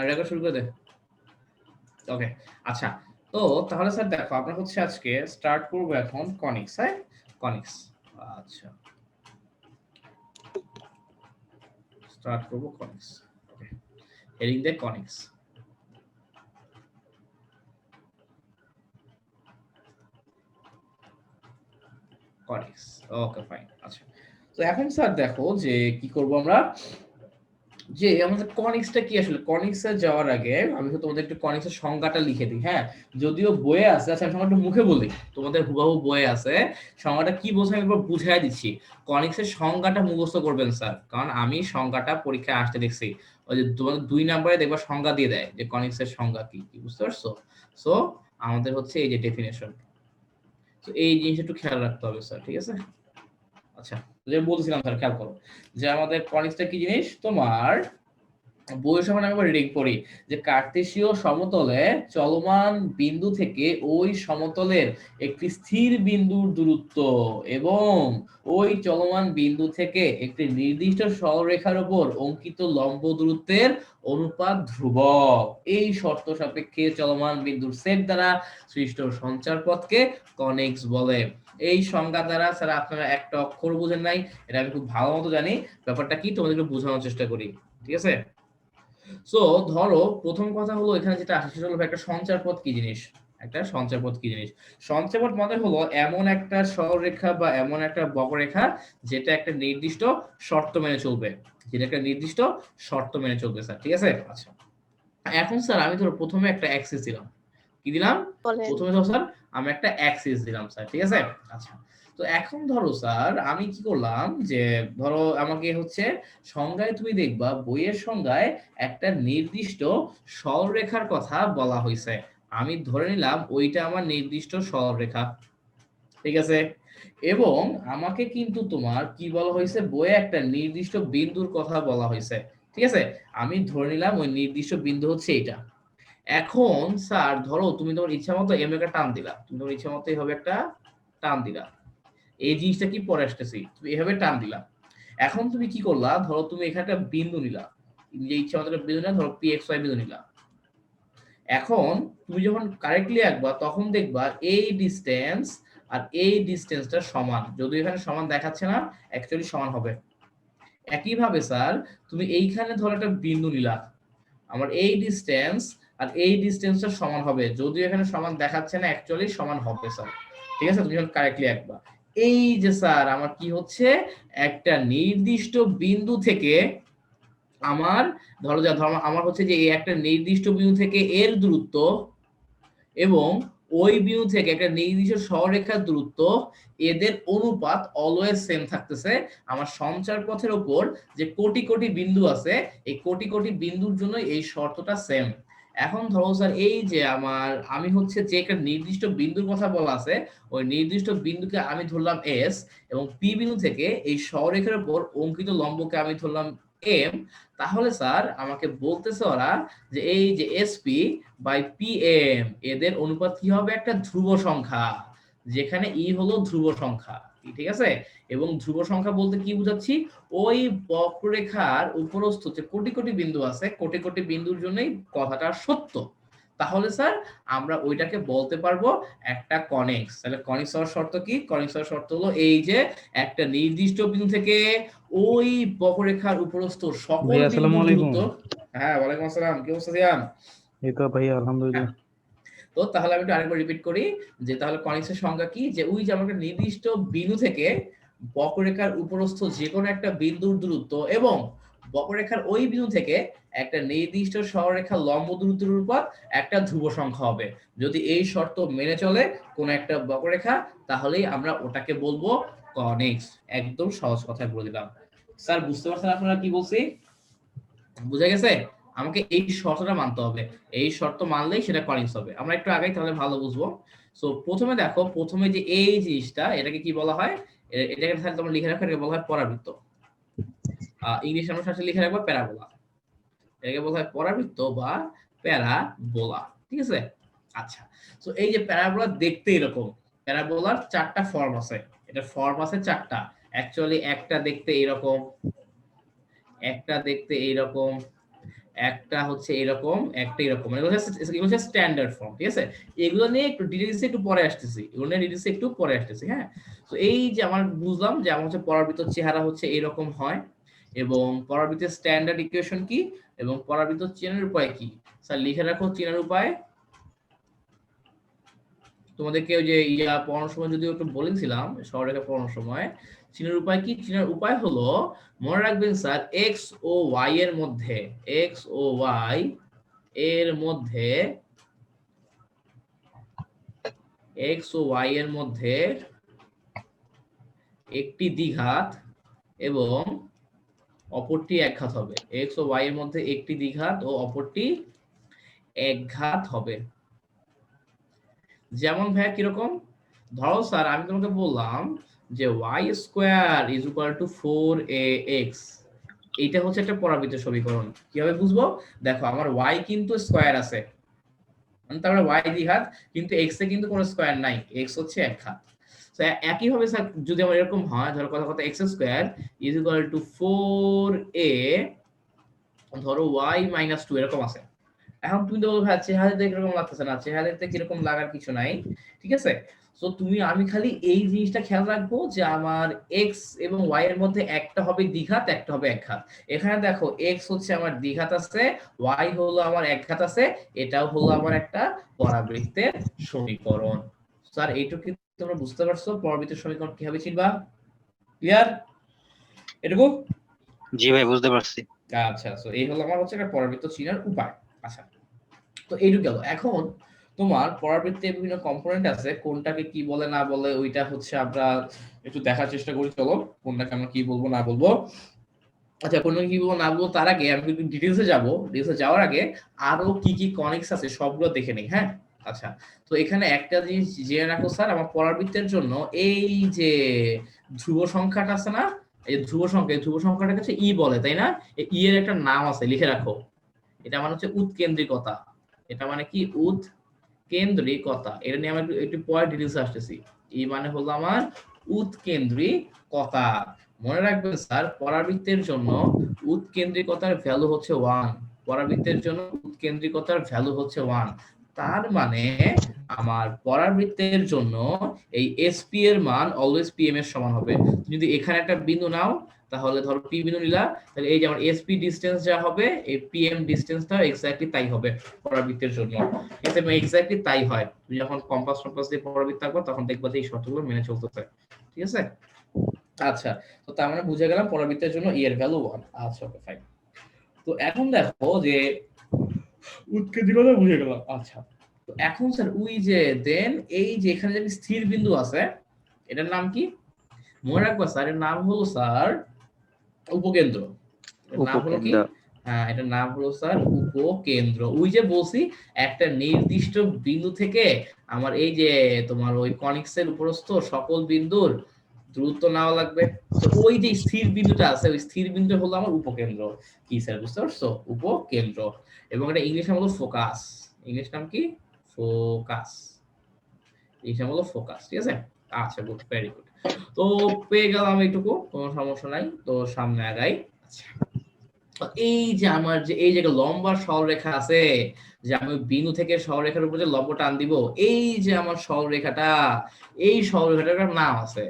Record শুরু করে দে। ওকে, আচ্ছা। তো তাহলে স্যার দেখো আমরা হচ্ছে আজকে স্টার্ট করব এখন কনিক্স, হ্যাঁ কনিক্স। আচ্ছা, স্টার্ট করব কনিক্স। ওকে, হেডিং দে কনিক্স। Conics, okay fine. আচ্ছা, তো এখন স্যার দেখো যে কি করব আমরা, যে আমাদের কনিক্সটা কি আসলে। কনিক্সে যাওয়ার আগে আমি তো তোমাদের একটু কনিক্সের সংজ্ঞাটা লিখে দিই, হ্যাঁ যদিও বইয়ে আছে। আচ্ছা, আমি সংজ্ঞাটা মুখে বলি, তোমাদের হুবাহু বইয়ে আছে। সংজ্ঞাটা কি বোঝায় আমি একবার বুঝাই দিচ্ছি। কনিক্সের সংজ্ঞাটা মুখস্থ করবেন স্যার, কারণ আমি সংজ্ঞাটা পরীক্ষায় আসতে দেখছি। ওই যে তোমাদের 2 নম্বরে দেখবা সংজ্ঞা দিয়ে দেয় যে কনিক্সের সংজ্ঞা কি কি, বুঝতে পারছো? সো আমাদের হচ্ছে এই যে ডেফিনেশন, তো এই জিনিসটা একটু খেয়াল রাখতে হবে স্যার, ঠিক আছে? আচ্ছা, যে বলছিলাম স্যার খেয়াল করো যে আমাদের কনিক্সটা কি জিনিস তোমার। বইয়ের সময় আমি একবার রিডিং করি যে কার্তেশীয় সমতলে চলমান বিন্দু থেকে ওই সমতলের একটি স্থির বিন্দুর দূরত্ব এবং ওই চলমান বিন্দু থেকে একটি নির্দিষ্ট সরলরেখার উপর অঙ্কিত লম্ব দূরত্বের অনুপাত ধ্রুবক। এই শর্ত সাপেক্ষে চলমান বিন্দুর সেট দ্বারা সৃষ্ট সঞ্চারপথকে কনিক্স বলে। এই সংজ্ঞা দ্বারা স্যার আপনারা একটা অক্ষর বুঝেন নাই, এটা আমি খুব ভালো মতো জানি। ব্যাপারটা কি তোমাদেরকে বোঝানোর চেষ্টা করি, ঠিক আছে? সো ধরো প্রথম কথা হলো এখানে যেটা আসে সেটা হলো একটা সঞ্চারপথ কি জিনিস। একটা সঞ্চারপথ কি জিনিস? সঞ্চারপথ মানে হলো এমন একটা সরলরেখা বা এমন একটা বক্ররেখা যেটা একটা নির্দিষ্ট শর্ত মেনে চলবে, যেটা একটা নির্দিষ্ট শর্ত মেনে চলবে স্যার, ঠিক আছে? আচ্ছা, এখন স্যার আমি ধরো প্রথমে একটা অ্যাক্সিস দিলাম। কি দিলাম? বলেন। প্রথমে ধরো স্যার আমি একটা অ্যাক্সিস দিলাম স্যার, ঠিক আছে? আচ্ছা, তো এখন ধরো স্যার আমি কি করলাম যে ধরো আমাকে হচ্ছে সংজ্ঞায় তুমি দেখবা বইয়ের সংজ্ঞায় একটা নির্দিষ্ট সরলরেখার কথা বলা হয়েছে। আমি ধরে নিলাম ওইটা আমার নির্দিষ্ট সরলরেখা, ঠিক আছে? এবং আমাকে কিন্তু তোমার কি বলা হয়েছে, বইয়ে একটা নির্দিষ্ট বিন্দুর কথা বলা হয়েছে, ঠিক আছে? আমি ধরে নিলাম ওই নির্দিষ্ট বিন্দু হচ্ছে এটা। এখন স্যার ধরো তুমি তোমার ইচ্ছা মতো এম একটা টান দিলা, তুমি তোমার ইচ্ছা মতো এইভাবে একটা টান দিলা। এই জিনিসটা কি পরে আসতেছি, তুমি এভাবে টান দিলা। এখন তুমি কি করলা, ধরো তুমি এখানে একটা বিন্দু নিলা, যে ইচ্ছা মতো একটা বিন্দু নিলা, ধরো পি এক্স ওয়াই বিন্দু নিলা। এখন তুমি যখন কারেক্টলি আঁকবা তখন দেখবা এই ডিসটেন্স আর এই ডিসটেন্সটা সমান, যদিও এখানে সমান দেখাচ্ছে না, অ্যাকচুয়ালি সমান হবে। একইভাবে স্যার তুমি এইখানে ধরো একটা বিন্দু নিলা, আমার এই ডিসটেন্স আর এই ডিসটেন্সটা সমান হবে, যদিও এখানে সমান দেখাচ্ছে না, অ্যাকচুয়ালি সমান হবে স্যার, ঠিক আছে? তুমি যখন কারেক্টলি আঁকবা এই যে স্যার আমার কি হচ্ছে, একটা নির্দিষ্ট বিন্দু থেকে আমার ধরো আমার হচ্ছে যে এই একটা নির্দিষ্ট বিন্দু থেকে এর দূরত্ব এবং ওই বিন্দু থেকে একটা নির্দিষ্ট সরলরেখার দূরত্ব, এদের অনুপাত অলওয়েজ সেম থাকতেছে। আমার সঞ্চার পথের উপর যে কোটি কোটি বিন্দু আছে, এই কোটি কোটি বিন্দুর জন্য এই শর্তটা সেম। এখন ধরো স্যার এই যে আমি হচ্ছে যে একটা নির্দিষ্ট বিন্দুর কথা বলা আছে, ওই নির্দিষ্ট বিন্দুকে আমি ধরলাম এস, এবং পি বিন্দু থেকে এই সরলরেখার উপর অঙ্কিত লম্বকে আমি ধরলাম এম। তাহলে স্যার আমাকে বলতেছে ওরা যে এই যে এসপি বাই পিএম এদের অনুপাত কি হবে, একটা ধ্রুব সংখ্যা, যেখানে ই হলো ধ্রুব সংখ্যা, ঠিক আছে? এবং ধ্রুব সংখ্যা বলতে কি বুঝাচ্ছি, ওই বক্ররেখার উপরস্থ যে কোটি কোটি বিন্দু আছে, কোটি কোটি বিন্দুর জন্যই কথাটা সত্য। তাহলে স্যার আমরা ওইটাকে বলতে পারবো একটা কনিক্স। তাহলে কনিক্স হওয়ার শর্ত কি? কনিক্স হওয়ার শর্ত হলো এই যে একটা নির্দিষ্ট বিন্দু থেকে ওই বক্ররেখার উপরস্থ সকল ভাইয়া আসসালামু বিন্দুর আলাইকুম। দূরত্ব। হ্যাঁ, ওয়ালাইকুম আসসালাম, কি অবস্থা জিয়ান? এই তো ভাইয়া হ্যাঁ, আলহামদুলিল্লাহ। তো তাহলে আমি একটু আরেকবার রিপিট করি যে তাহলে কনিক্সের সংজ্ঞা কি, যে ওই যে আমার একটা নির্দিষ্ট বিন্দু থেকে বক্ররেখার উপরস্থ যে কোনো একটা বিন্দুর দূরত্ব এবং বক্ররেখার ওই বিন্দু থেকে একটা নির্দিষ্ট সরলরেখার লম্ব দূরত্বের অনুপাত একটা ধ্রুব সংখ্যা হবে। যদি এই শর্ত মেনে চলে কোন একটা বক্ররেখা, তাহলেই আমরা ওটাকে বলবো কনিক্স। একদম সহজ কথায় বলে দিলাম। স্যার বুঝতে পারছেন আপনারা কি বলছি? বুঝা গেছে? আমাকে এই শর্তটা মানতে হবে, এই শর্ত মানলেই সেটা কনিক্স হবে। আমরা একটু আগাই তাহলে ভালো বুঝবো। সো প্রথমে দেখো, প্রথমে যে এই জিনিসটা এটাকে কি বলা হয়, এটাকে তাহলে তোমরা লিখে রাখো, এটাকে বলা হয় পরাবৃত্ত। ইংলিশে আমরা সাথে লিখে রাখবো প্যারাবোলা। এটাকে বলা হয় পরাবৃত্ত বা প্যারাবোলা, ঠিক আছে? আচ্ছা, সো এই যে প্যারাবোলা দেখতে এরকম, প্যারাবোলার চারটা ফর্ম আছে। এটা ফর্ম আছে চারটা। অ্যাকচুয়ালি একটা দেখতে এরকম, একটা দেখতে এইরকম, একটা হচ্ছে এরকম, একটা এরকম, মানে এগুলো হচ্ছে স্ট্যান্ডার্ড ফর্ম, ঠিক আছে? এগুলো নিয়ে একটু ডিটেইলসে একটু পরে আসতেছি, এগুলো নিয়ে ডিটেইলসে একটু পরে আসতেছি, হ্যাঁ? তো এই যে আমার বুঝলাম যে আমার হচ্ছে পরাবৃত্ত চেহারা হচ্ছে এরকম হয়, এবং পরাবৃত্তের স্ট্যান্ডার্ড ইকুয়েশন কি এবং পরাবৃত্ত চেনার উপায় কি? স্যার লিখে রাখো চেনার উপায়। তোমাদেরকে ওই যে পড়ানোর সময় যদিও একটু বলেছিলাম, সরলরেখা পড়ানোর সময় চিনার উপায় কি? চিনার উপায় হলো, মনে রাখবেন স্যার, এক্স ও ওয়াই এর মধ্যে, এক্স ও ওয়াই এর মধ্যে, এক্স ও ওয়াই এর মধ্যে একটি দ্বিঘাত এবং অপরটি একঘাত হবে। এক্স ও ওয়াই এর মধ্যে একটি দ্বিঘাত ও অপরটি একঘাত হবে। যেমন ভাইয়া কিরকম? ধরো স্যার আমি তোমাকে বললাম যে y square is equal two 4ax, এইটা হচ্ছে একটা পরাবৃত্ত সমীকরণ। কিভাবে বুঝবো? দেখো আমার y কিন্তু স্কয়ার আছে, মানে তার মানে y দ্বিঘাত, কিন্তু x এ কিন্তু কোনো স্কয়ার নাই, x হচ্ছে এক ঘাত। তো একই ভাবে স্যার যদি আমার এরকম হয়, ধরো কথা x square is equal to 4a, ধরো y মাইনাস 2 এরকম আছে। এখন তুমি তো বলবে ভাই চেহারা দেখে কিরকম লাগতেছে, না চেহারা দেখতে কিরকম লাগার কিছু নাই, ঠিক আছে? তো আমি খালি এই জিনিসটা খেয়াল রাখবো যে আমার এক্স এবং ওয়াই এর মধ্যে একটা হবে দ্বিঘাত, একটা হবে একঘাত। এখানে দেখো এক্স হচ্ছে আমার দ্বিঘাত আছে, ওয়াই হলো আমার একঘাত আছে, এটাও হলো আমার একটা পরাবৃত্তের সমীকরণ। স্যার এইটুকু কি তোমরা বুঝতে পারছো পরাবৃত্তের সমীকরণ কিভাবে চিনবা? ক্লিয়ার এটুকু? জি ভাই, বুঝতে পারছি। আচ্ছা, তো এই হলো আমার হচ্ছে একটা পরাবৃত্ত চিনার উপায়। আচ্ছা, তো এইটুকু গেল। এখন তোমার পরাবৃত্তের বিভিন্ন কম্পোনেন্ট আছে, কোনটাকে কি বলে না বলে ওইটা হচ্ছে আমরা একটু দেখার চেষ্টা করি। চলো কোনটাকে আমরা কি বলবো না বলবো। আচ্ছা, কোনটাকে কি বলবো না বলবো তার আগে আমি একটু ডিটেইলসে যাব। ডিটেইলসে যাওয়ার আগে আরো কি কি কনিক্স আছে সবগুলো দেখে নেই, হ্যাঁ? আচ্ছা, তো এখানে একটা জিনিস জেনে রাখো স্যার, আমার পরাবৃত্তের জন্য এই যে ধ্রুব সংখ্যাটা আছে না, এই ধ্রুব সংখ্যা, এই ধ্রুব সংখ্যাটাকে হচ্ছে ই বলে, তাই না? এই ই এর একটা নাম আছে, লিখে রাখো। এটা মানে হচ্ছে উৎকেন্দ্রিকতা। এটা মানে কি? উৎকেন্দ্রিকতা। এটা নিয়ে আমরা একটু পরে ডিটেইলসে আসতেছি। এই মানে হলো আমার উৎকেন্দ্রিকতা। মনে রাখবেন স্যার, পরাবৃত্তের জন্য উৎকেন্দ্রিকতার ভ্যালু হচ্ছে 1। পরাবৃত্তের জন্য উৎকেন্দ্রিকতার ভ্যালু হচ্ছে 1। তার মানে আমার পরাবৃত্তের জন্য এই এসপি এর মান অলওয়েজ পিএম এর সমান হবে। যদি এখানে একটা বিন্দু নাও, তাহলে ধরো পি বিন্দু নিলা, তাহলে এই যে আমার এসপি ডিসটেন্স যা হবে, এই পিএম ডিসটেন্সটা এক্স্যাক্টলি তাই হবে পরাবৃত্তের জন্য। ঠিক আছে, এক্স্যাক্টলি তাই হয়। তুমি যখন কম্পাস টম্পাস দিয়ে পরাবৃত্ত আঁকবা তখন দেখবা যে এই শর্তগুলো মেনে চলতেছে। ঠিক আছে? আচ্ছা, তো তার মানে বুঝে গেলাম পরাবৃত্তের জন্য ই এর ভ্যালু 1। আচ্ছা, ওকে ফাইন। তো এখন দেখো যে উৎকেন্দ্রিকতা বুঝে গেলাম। আচ্ছা, তো এখন স্যার ওই যে দেন এই যে এখানে যে স্থির বিন্দু আছে, এটার নাম কি? মনে রাখবা স্যার, এর নাম হলো স্যার উপকেন্দ্র। এর নাম হলো কি? উপকেন্দ্র। হ্যাঁ, এটার নাম হলো স্যার উপকেন্দ্র। ওই যে বলছি, একটা নির্দিষ্ট বিন্দু থেকে আমার এই যে তোমার ওই কনিক্সের উপরস্থ সকল বিন্দুর দূরত্ব নেওয়া লাগবে। তো ওই যে স্থির বিন্দুটা আছে, ওই স্থির বিন্দু হলো আমার উপকেন্দ্র। কি স্যার বুঝতে পারছো? উপকেন্দ্র। এবং এটা ইংলিশ নাম হলো ফোকাস। ইংলিশ নাম কি? ফোকাস। ইংলিশ নাম হলো ফোকাস, ঠিক আছে? আচ্ছা, গুড, ভেরি গুড। তো পেয়ে গেলাম এইটুকু, কোনো সমস্যা নাই। তো সামনে আগাই। আচ্ছা, এই যে আমার যে এই জায়গায় লম্বা সরলরেখা আছে, যে আমি বিন্দু থেকে সরলরেখার উপর যে লম্ব টান দিব, এই যে আমার সরলরেখাটা, এই সরলরেখাটার নাম আছে।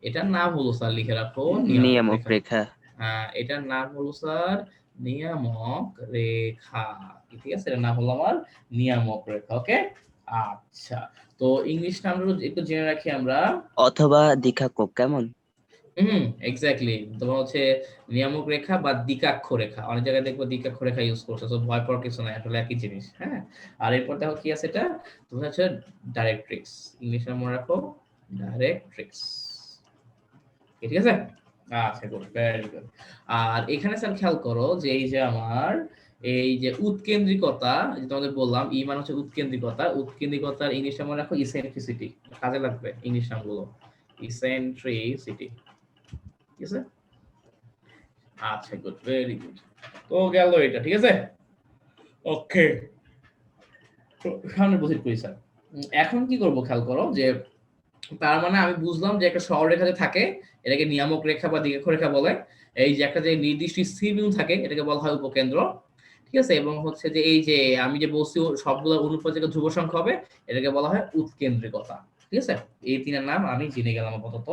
এটার নাম হলো স্যার, লিখে রাখো, নিয়ামক নিয়ামক রেখা। রেখা। এটার নাম হলো স্যার নিয়ামক রেখা। ঠিক আছে, এটার নাম হলো আমার নিয়ামক রেখা। ওকে, আচ্ছা। তো ইংলিশ নামগুলো একটু জেনে রাখি আমরা। অথবা দ্বিঘাকক কেমন? হুম, এক্স্যাক্টলি। তোমার হচ্ছে নিয়ামক রেখা বা দ্বিকাক্ষ রেখা, অনেক জায়গায় দেখবো দ্বিকাক্ষ রেখা ইউজ করছে, তো ভয় পাওয়ার কিছু নাই, আসলে একই জিনিস, হ্যাঁ? আর এরপর দেখো কি আছে, এটা তোমার হচ্ছে ডাইরেক্ট্রিক্স। ইংলিশে মনে রাখো, ডাইরেক্ট্রিক্স। ঠিক আছে? আচ্ছা, গুড, ভেরি গুড। আর এখানে স্যার খেয়াল করো যে এই যে আমার এই যে উৎকেন্দ্রিকতা, যে তোমাদের বললাম ই মানে হচ্ছে উৎকেন্দ্রিকতা, উৎকেন্দ্রিকতার ইংলিশে মনে রাখো ইসেন্ট্রিসিটি। কাজে লাগবে ইংলিশ নামগুলো, ইসেন্ট্রিসিটি। ঠিক আছে? আচ্ছা, গুড, ভেরি গুড। তো গেল এটা, ঠিক আছে? ওকে, তো সামনে প্রসিড করি স্যার। এখন কি করব খেয়াল করো যে তার মানে আমি বুঝলাম যে একটা সরলরেখা যে থাকে, এটাকে নিয়ামক রেখা বা দ্বিঘাক্ষ রেখা বলে। এই যে একটা যে নির্দিষ্ট স্থির বিন্দু থাকে, এটাকে বলা হয় উপকেন্দ্র। ঠিক আছে, এবং হচ্ছে যে এই যে আমি যে বলছি সবগুলো অনুপাতিক ধ্রুব সংখ্যা হবে, এটাকে বলা হয় উৎকেন্দ্রিকতা। ঠিক আছে, এই তিনের নাম আমি জেনে গেলাম আপাতত।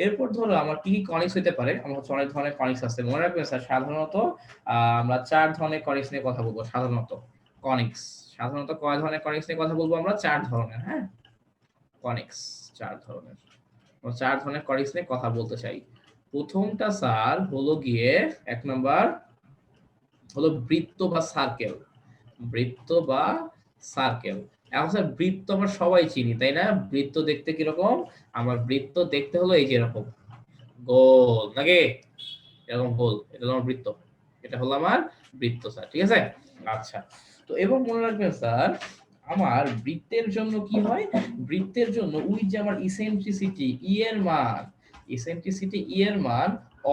এরপর ধরো আমার কি কি কনিক্স হতে পারে, আমার হচ্ছে অনেক ধরনের কনিক্স আছে, মনে রাখবেন স্যার সাধারণত আমরা 4 ধরনের কনিক্স নিয়ে কথা বলবো। কনিক্স সাধারণত কয় ধরনের কনিক্স নিয়ে কথা বলবো আমরা? 4 ধরনের। হ্যাঁ, কনিক্স 4 ধরনের। আমরা 4 ধরনের কনিক্স নিয়ে কথা বলতে চাই। প্রথমটা স্যার হলো গিয়ে 1 নাম্বার হলো বৃত্ত বা সার্কেল। বৃত্ত বা সার্কেল। এখন স্যার বৃত্ত আমরা সবাই চিনি, তাই না? বৃত্ত দেখতে কিরকম? আমার বৃত্ত দেখতে হলো এই যে এরকম গোল, নাকি এরকম গোল, এটা হলো আমার বৃত্ত, এটা হলো আমার বৃত্ত স্যার। ঠিক আছে, আচ্ছা। তো এবং মনে রাখবেন স্যার, আমার বৃত্তের জন্য কি হয়? বৃত্তের জন্য ওই যে আমার ইসেন্ট্রিসিটি ই এর মান, ইসেন্ট্রিসিটি ই এর মান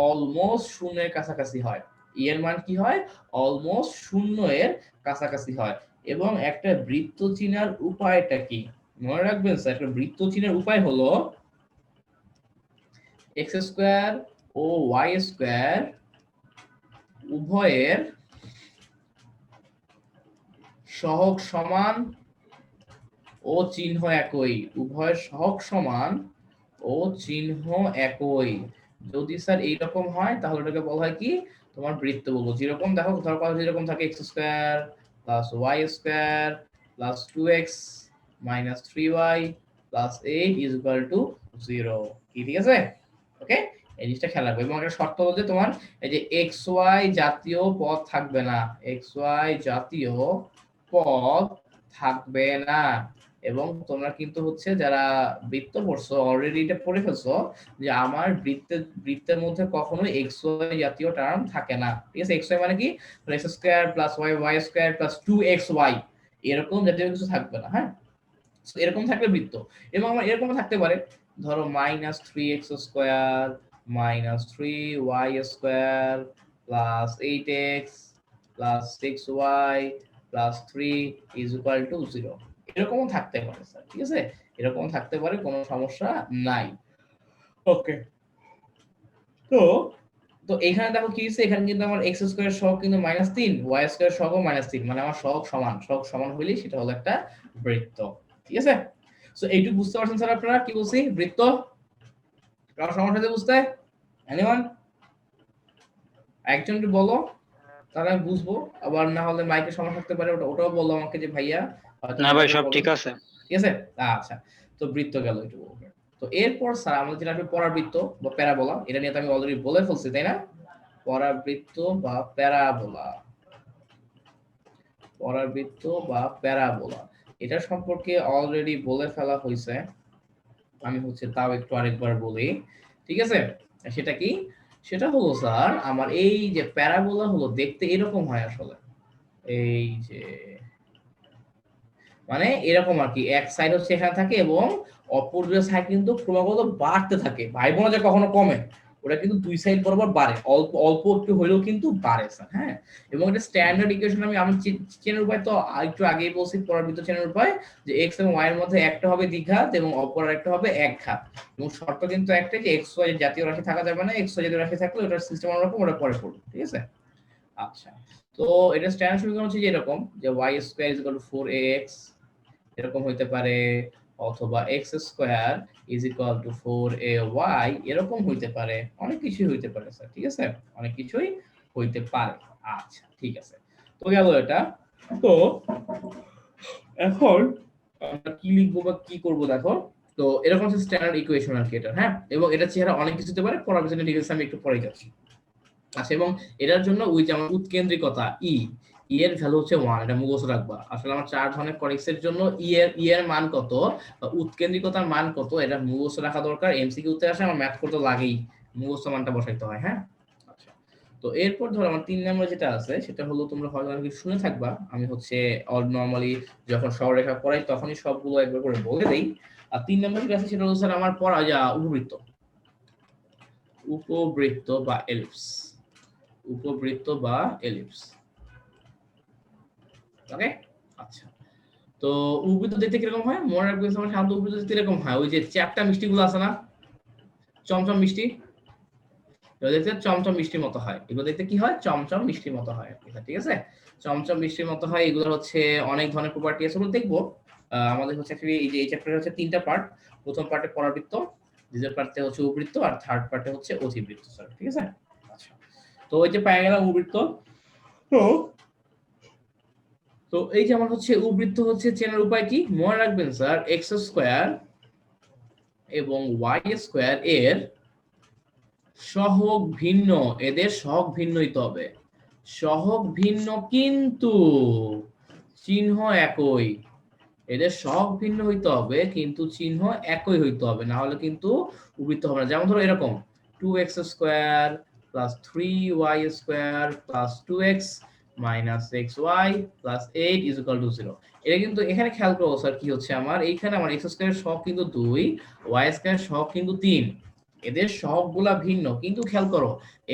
অলমোস্ট শূন্যের কাছাকাছি হয়। ই এর মান কি হয়? অলমোস্ট শূন্য এর কাছাকাছি হয়। এবং একটা বৃত্ত চিনার উপায়টা কি? মনে রাখবেন স্যার, একটা বৃত্ত চিনার উপায় হলো এক্স স্কয়ার ও ওয়াই স্কয়ার উভয়ের সহগ সমান ও চিহ্ন একই। উভয়ের সহগ সমান ও চিহ্ন একই। যদি স্যার এইরকম হয় তাহলে ওটাকে বলা হয় কি? তোমার বৃত্ত বলবো। যেরকম দেখো, ধর কথা যেরকম থাকে x square plus y square plus 2x minus 3y plus 8 is equal to 0। কি ঠিক আছে? ওকে, এই জিনিসটা খেয়াল রাখবে। এবং একটা শর্ত হলো যে তোমার এই যে এক্স ওয়াই জাতীয় পদ থাকবে না, এক্স ওয়াই জাতীয় পদ থাকবে না। এবং তোমরা কিন্তু হচ্ছে যারা বৃত্ত পড়ছো অলরেডি এটা পড়ে ফেলছো যে আমার বৃত্তের মধ্যে কখনোই এক্স ওয়াই জাতীয় টার্ম থাকে না। ঠিক আছে, এক্স ওয়াই মানে কি? X square plus y y square plus 2xy এরকম জাতীয় কিছু থাকবে না। হ্যাঁ, এরকম থাকলে বৃত্ত। এবং আমার এরকম থাকতে পারে, ধরো minus 3x square minus 3y square plus 8x plus 6y plus 3 is equal to 0। এরকমও থাকতে পারে স্যার। ঠিক আছে, এরকম থাকতে পারে, কোনো সমস্যা নাই। ওকে, তো তো এখানে দেখো কি হচ্ছে, এখানে কিন্তু আমার x স্কয়ার সহগ কিন্তু -3, y স্কয়ার সহগ -3, মানে আমার সহগ সমান। সহগ সমান হইলেই সেটা হলো একটা বৃত্ত। ঠিক আছে, সো এইটুকু বুঝতে পারছেন স্যার আপনারা? কি বলছি? বৃত্ত। কারো সমস্যা হচ্ছে বুঝতে? এনিওয়ান? একজন একটু বলো, তাহলে আমি বুঝবো। আবার না হলে মাইকে সমস্যা থাকতে পারে, ওটাও বলো আমাকে যে ভাইয়া হয়তো না ভাই, নেটওয়ার্কের সব প্রবলেম। ঠিক আছে। ঠিক আছে, আচ্ছা। তো বৃত্ত গেল একটু। তো এরপর স্যার আমাদের যেটা আসবে পরাবৃত্ত বা প্যারাবোলা, এটা নিয়ে তো আমি অলরেডি বলে ফেলছি, তাই না? পরাবৃত্ত বা প্যারাবোলা, পরাবৃত্ত বা প্যারাবোলা, এটা সম্পর্কে অলরেডি বলে ফেলা হয়েছে। আমি হচ্ছে তাও একটু আরেকবার বলি। ঠিক আছে, সেটা কি? সেটা হলো স্যার আমার এই যে প্যারাবোলা হলো দেখতে এরকম হয় আসলে। এই যে মানে এরকম আর কি, এক সাইড হচ্ছে এখানে থাকে এবং অপর দুই সাইড কিন্তু ক্রমাগত বাড়তে থাকে। ভাই বোনা যে কখনো কমে, ওটা কিন্তু দুই সাইড বরাবর বাড়ে, অল্প অল্প একটু হলেও কিন্তু বাড়ে স্যার। হ্যাঁ, এবং এটা স্ট্যান্ডার্ড ইকুয়েশন আমি চেনের উপায় তো একটু আগেই বলছি, পরাবৃত্ত চেনের উপায় যে এক্স এবং ওয়াই এর মধ্যে একটা হবে দ্বিঘাত এবং অপর একটা হবে একঘাত। এবং শর্ত কিন্তু একটাই যে এক্স ওয়াই জাতীয় রাশি থাকা যাবে না, এক্স ওয়াই জাতীয় রাশি থাকলে ওটার সিস্টেম অন্যরকম, ওটা পরে পড়বো। ঠিক আছে, আচ্ছা। তো এটা স্ট্যান্ডার্ড সমীকরণ হচ্ছে যে এরকম যে y square is equal two 4ax, এরকম হইতে পারে, অথবা x square is equal to 4ay, এরকম হইতে পারে, অনেক কিছুই হইতে পারে স্যার। ঠিক আছে, অনেক কিছুই হইতে পারে। আচ্ছা, ঠিক আছে, তো গেল এটা। তো এখন আমরা কি লিখবো বা কি করব দেখো। তো এরকম হচ্ছে স্ট্যান্ডার্ড ইকুয়েশন আর কি এটা। হ্যাঁ, এবং এটা চেহারা অনেক কিছু হতে পারে, পরাবিজনের ডিটেইলস আমি একটু পরে যাচ্ছি। আচ্ছা, এবং এটার জন্য ওই যে আমার উৎকেন্দ্রিকতা ই এর ভ্যালু হচ্ছে 1, এটা মুখস্থ রাখবা। আসলে আমার 4 ধরনের কনিক্স এর জন্য ই এর মান কত বা উৎকেন্দ্রিকতার মান কত, এটা মুখস্থ রাখা দরকার। এমসিকিউ তে আসে, আমার ম্যাথ করতে লাগেই মুখস্থ মানটা বসাইতে হয়। হ্যাঁ, আচ্ছা। তো এরপর ধরো আমার 3 নম্বরে যেটা আছে সেটা হলো, তোমরা হয়তো অনেক কিছু শুনে থাকবা, আমি হচ্ছে নরমালি যখন সরলরেখা পড়াই তখনই সবগুলো একবার করে বলে দেই। আর 3 নম্বর যেটা আছে সেটা হলো স্যার আমার পড়া উপবৃত্ত, উপবৃত্ত বা এলিপস, উপবৃত্ত বা এলিপস। ওকে, আচ্ছা। তো উপবৃত্ত দেখতে কিরকম হয়? মনে রাখবেন আমার সাধারণত উপবৃত্ত দেখতে এরকম হয়, ওই যে চ্যাপ্টা মিষ্টিগুলো আছে না, চমচম মিষ্টি, এগুলো দেখতে চমচম মিষ্টির মতো হয়। এগুলো দেখতে কি হয়? চমচম মিষ্টির মতো হয়। ঠিক আছে, চমচম বৃষ্টির মতো হয়, এগুলো হচ্ছে অনেক ধরনের প্রপার্টি আছে, ওগুলো দেখবো। আমাদের হচ্ছে অ্যাকচুয়ালি এই যে এই চ্যাপ্টারে হচ্ছে 3টা পার্ট। প্রথম পার্টে পরাবৃত্ত, দ্বিতীয় পার্টে হচ্ছে উপবৃত্ত, আর থার্ড পার্টে হচ্ছে অধিবৃত্ত স্যার, ঠিক আছে? আচ্ছা, তো ওই যে পেয়ে গেলাম উপবৃত্ত। তো তো এই যে আমার হচ্ছে উপবৃত্ত হচ্ছে চেনার উপায় কি মনে রাখবেন স্যার, এক্স স্কয়ার এবং ওয়াই স্কয়ার এর সহগ ভিন্ন, এদের সহগ ভিন্ন হইতে হবে। সহগ ভিন্ন কিন্তু চিহ্ন একই। এদের সহগ ভিন্ন হইতে হবে কিন্তু চিহ্ন একই হইতে হবে, না হলে কিন্তু উপবৃত্ত হবে না। যেমন ধরো এরকম 2x square plus 3y square plus 2x minus xy plus 8 is equal to 0। এটা কিন্তু এখানে খেয়াল করো স্যার, কি হচ্ছে আমার এইখানে আমার x স্কয়ারের সহগ কিন্তু 2, y স্কয়ারের সহগ কিন্তু 3। এদের সহগগুলা ভিন্ন, কিন্তু খেয়াল করো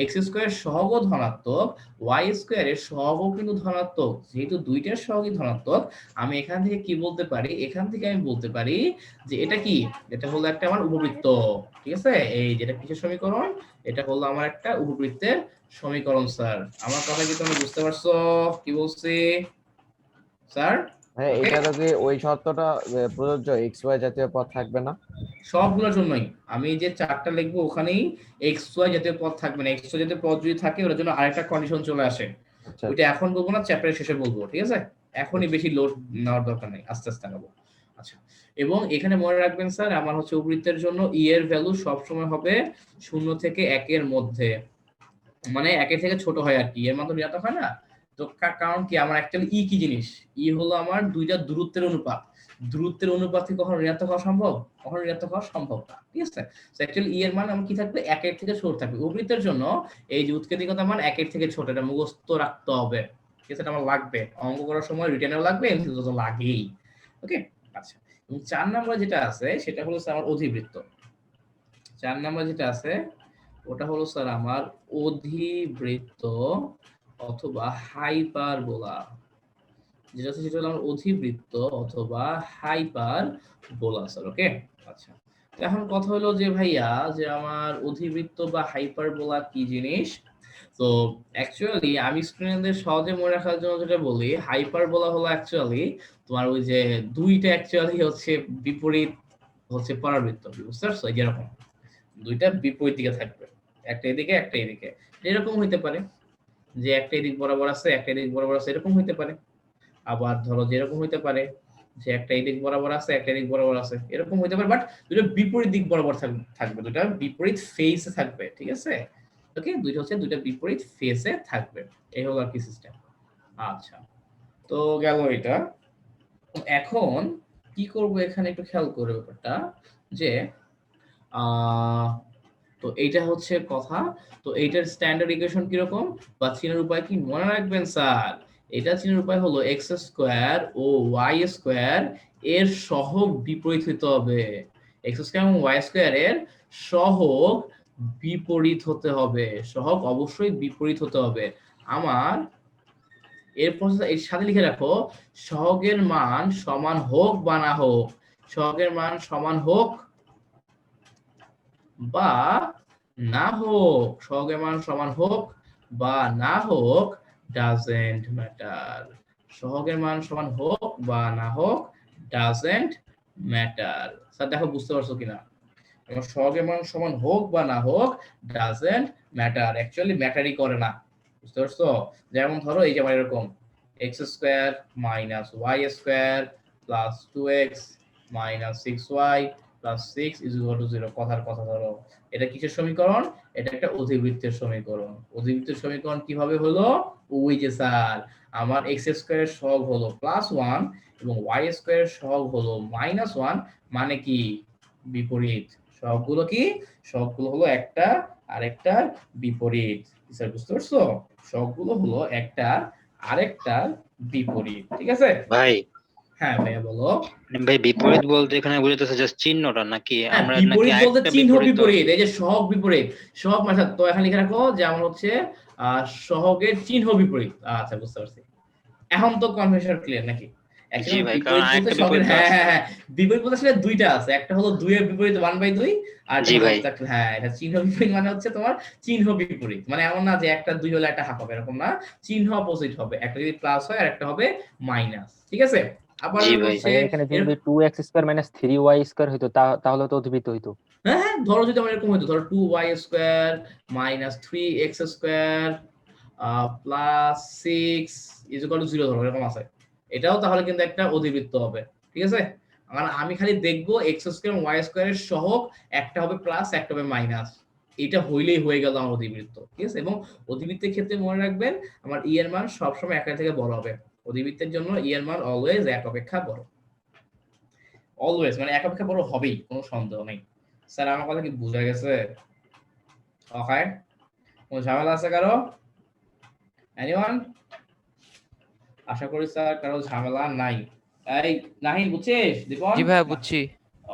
x স্কয়ারের সহগও ধনাত্মক, y স্কয়ারের সহগও কিন্তু ধনাত্মক। যেহেতু দুইটার সহগই ধনাত্মক, আমি এখান থেকে কি বলতে পারি, এখান থেকে আমি বলতে পারি যে এটা কি, এটা হলো একটা আমার উপবৃত্ত, ঠিক আছে? এই যেটা কিসের সমীকরণ, এটা হলো আমার একটা উপবৃত্তের সমীকরণ স্যার। আমার কথা কি তোমরা বুঝতে পারছো কি বলছি স্যার? হ্যাঁ, ওকে, এটা তো কি ওই শর্তটা প্রযোজ্য, এক্স ওয়াই জাতীয় পদ থাকবে না? সবগুলোর জন্যই আমি যে চারটা লিখবো ওখানেই এক্স ওয়াই জাতীয় পদ থাকবে না। এক্স ওয়াই জাতীয় পদ যদি থাকে ওটার জন্য আরেকটা কন্ডিশন চলে আসে, আচ্ছা ওইটা এখন বলবো না, চ্যাপ্টারের শেষে বলবো, ঠিক আছে? এখনই বেশি লোড নেওয়ার দরকার নেই, আস্তে আস্তে আগাবো। আচ্ছা, এবং এখানে মনে রাখবেন স্যার, আমার হচ্ছে উপবৃত্তের জন্য ই এর ভ্যালু সবসময় হবে 0 থেকে 1 এর মধ্যে, মানে 1 এর থেকে ছোট হয় আর কি, এর মধ্যে ঋণাত্মক হয় না। তো কারণ কি, আমার অ্যাকচুয়ালি ই কি জিনিস, ই হলো আমার দুইটা দূরত্বের অনুপাত। দূরত্বের অনুপাত থেকে কখনো ঋণাত্মক হওয়া সম্ভব, কখনো ঋণাত্মক হওয়া সম্ভব না, ঠিক আছে? তো অ্যাকচুয়ালি ই এর মান আমার কি থাকবে, 1 এর থেকে ছোট থাকবে। উপবৃত্তের জন্য এই যে উৎকেন্দ্রিকতার মান 1 এর থেকে ছোট, এটা মুখস্থ রাখতে হবে, ঠিক আছে? এটা আমার লাগবে, অঙ্ক করার সময় রিটেনেও লাগবে, এমসিকিউ তো লাগেই। ওকে, আচ্ছা। এবং 4 নাম্বার যেটা আছে সেটা হলো আমার অধিবৃত্ত। 4 নাম্বার যেটা আছে ওটা হলো স্যার আমার অধিবৃত্ত অথবা হাইপারবোলা। যেটা হচ্ছে সেটা হলো আমার অধিবৃত্ত অথবা হাইপারবোলা স্যার, ওকে? আচ্ছা, তো এখন কথা হলো যে ভাইয়া, যে আমার অধিবৃত্ত বা হাইপারবোলা কি জিনিস। তো অ্যাকচুয়ালি আমি স্টুডেন্টদের সহজে মনে রাখার জন্য যেটা বলি, হাইপারবোলা হলো অ্যাকচুয়ালি তোমার ওই যে দুইটা অ্যাকচুয়ালি হচ্ছে বিপরীত হচ্ছে পরাবৃত্ত, বুঝতে পারছো? যেরকম দুইটা বিপরীত দিকে থাকবে, একটা এদিকে একটা এদিকে, এরকম হইতে পারে যে একটা এদিক বরাবর আছে একটা এদিক বরাবর আছে, এরকম হইতে পারে। আবার ধরো যে এরকম হইতে পারে যে একটা এদিক বরাবর আছে একটা এদিক বরাবর আছে, এরকম হইতে পারে, বাট দুটো বিপরীত দিক বরাবর থাকবে, দুটো বিপরীত ফেসে থাকবে, ঠিক আছে? ওকে, দুইটা হচ্ছে দুইটা বিপরীত ফেসে থাকবে, এই হলো আর কি সিস্টেম। আচ্ছা, তো গেল এটা। এখন কি করব, এখানে একটু খেয়াল করে ব্যাপারটা যে তো এইটা হচ্ছে কথা। তো এইটার স্ট্যান্ডার্ড ইকুয়েশন কিরকম বা চিনার উপায় কি মনে রাখবেন স্যার, এটা চিনার উপায় হলো এক্স স্কোয়ার ও ওয়াই স্কোয়ার এর সহগ বিপরীত হতে হবে। এক্স স্কোয়ার এবং ওয়াই স্কোয়ার এর সহগ বিপরীত হতে হবে, সহগ অবশ্যই বিপরীত হতে হবে আমার। এরপর এর সাথে লিখে রাখো, সহগের মান সমান হোক বা না হোক, সহগের মান সমান হোক বা না হোক, সহগের মান সমান হোক বা না হোক ডাজেন্ট ম্যাটার। সহগের মান সমান হোক বা না হোক ডাজেন্ট ম্যাটার। স্যার দেখো বুঝতে পারছো কিনা, সহগের মান সমান হোক বা না হোক ডাজেন্ট ম্যাটার, অ্যাকচুয়ালি ম্যাটারই করে না, বুঝতে পারছো? যেমন ধরো এই যে আমার এরকম x square minus y square plus 2x minus 6y plus 6 is equal to 0, কথার কথা। ধরো এটা কিসের সমীকরণ, এটা একটা অধিবৃত্তের সমীকরণ। অধিবৃত্তের সমীকরণ কিভাবে হলো, ওই যে স্যার আমার এক্স স্কোয়ারের সহগ হলো +1 এবং ওয়াই স্কোয়ারের সহগ হলো -1, মানে কি বিপরীত। সবগুলো কি, সবগুলো হলো একটা আরেকটার বিপরীত। স্যার বুঝতে পারছো, সবগুলো হলো একটা আরেকটার বিপরীত, ঠিক আছে? ভাই হ্যাঁ ভাইয়া বলো। ভাই বিপরীত বলতে এখানে বুঝাইতেছে জাস্ট চিহ্নটা, নাকি হ্যাঁ, আমরা নাকি বিপরীত বলতে আরেকটা চিহ্ন বিপরীত? বিপরীত, এই যে সহগ বিপরীত, সহগ মানে তো এখানে লিখে রাখো যে আমার হচ্ছে সহগের চিহ্ন বিপরীত। আচ্ছা বুঝতে পারছি, এখন তো কনভেনশন ক্লিয়ার নাকি? জি ভাই, বিপরীত কারণ বলতে আরেকটা সঙ্গের বিপরীত হ্যাঁ আছে। হ্যাঁ হ্যাঁ বিপরীত বলতে আসলে দুইটা আছে, একটা হলো 2 এর বিপরীত 1/2 আর একটা জি হলো ভাই। হ্যাঁ এটা চিহ্ন বিপরীত মানে হচ্ছে তোমার চিহ্ন বিপরীত, মানে এমন না যে একটা 2 হলে একটা হাফ হবে এরকম না, চিহ্ন অপোজিট হবে, একটা যদি প্লাস হয় আর একটা হবে মাইনাস, ঠিক আছে। আবার জি ভাই। হচ্ছে ভাই এখানে যদি 2x square minus 3y square হইতো তাহলে তো অধিবৃত্ত হইতো। হ্যাঁ হ্যাঁ ধরো যদি আমার এরকম হইতো, ধরো 2y square minus 3x square plus 6 equal to 0 ধরো এরকম আছে, এটাও তাহলে কিন্তু একটা অধিবৃত্ত হবে, ঠিক আছে। কারণ আমি খালি দেখবো x স্কয়ার y স্কয়ারের সহগ একটা হবে প্লাস একটা হবে মাইনাস, এটা হইলেই হয়ে গেল আমার অধিবৃত্ত, ঠিক আছে। এবং অধিবৃত্তের ক্ষেত্রে মনে রাখবেন আমার ই এর মান সবসময় 1 থেকে বড় হবে, অধিবৃত্তের জন্য ই এর মান অলওয়েজ 1 অপেক্ষা বড়, অলওয়েজ মানে 1 অপেক্ষা বড় হবেই, কোনো সন্দেহ নেই। স্যার আমার কথা কি বোঝা গেছে? ওকে, কোন ঝামেলা আছে কারো? এনিওয়ান? আশা করি স্যার কারো ঝামেলা নাই। এই নাহিদ বুঝছিস দীপন? জি ভাইয়া বুঝছি।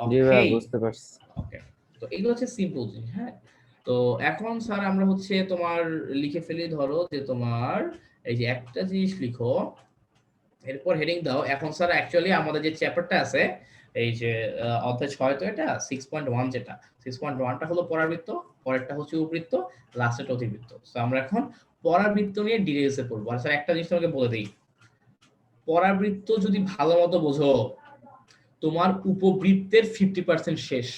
জি ওকে ভাই বুঝতে পারছি। ওকে, তো এগুলো হচ্ছে সিম্পল জিনিস, হ্যাঁ। তো এখন স্যার আমরা হচ্ছে তোমার লিখে ফেলি, ধরো যে তোমার এই যে একটা জিনিস লিখো, এরপর হেডিং দাও। এখন স্যার অ্যাকচুয়ালি আমাদের যে চ্যাপ্টারটা আছে এই যে অধ্যায় 6 তো এটা 6.1, যেটা 6.1টা হলো পরাবৃত্ত, পরেরটা হচ্ছে উপবৃত্ত, লাস্টেরটা অধিবৃত্ত। সো আমরা এখন পরাবৃত্ত নিয়ে ডিটেইলসে পড়বো। আর স্যার একটা জিনিস তোমাকে বলে দেই, পরাবৃত্ত যদি ভালো মতো বোঝো তোমার উপবৃত্তের 50% শেষ,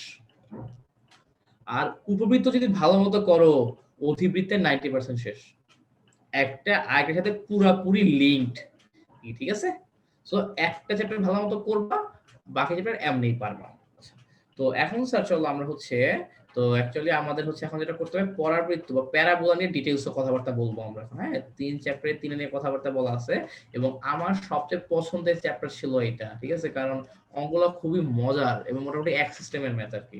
আর উপবৃত্ত যদি ভালো মতো করো অধিবৃত্তের 90% শেষ, একটা আরেকটার সাথে পুরাপুরি লিঙ্কড, ঠিক আছে। সো একটা চ্যাপ্টার ভালো মতো করবা, বাকি চ্যাপ্টার এমনিই পারবা। আচ্ছা, তো এখন স্যার চলো আমরা হচ্ছে, তো অ্যাকচুয়ালি আমাদের হচ্ছে এখন যেটা করতে হবে পরাবৃত্ত বা প্যারাবোলা নিয়ে ডিটেইলসে কথাবার্তা বলবো আমরা এখন, হ্যাঁ। 3 চ্যাপ্টারে 3 নিয়ে কথাবার্তা বলা আছে, এবং আমার সবচেয়ে পছন্দের চ্যাপ্টার ছিল এটা, ঠিক আছে, কারণ অঙ্কগুলো খুবই মজার এবং মোটামুটি এক সিস্টেমের ম্যাথ আর কি।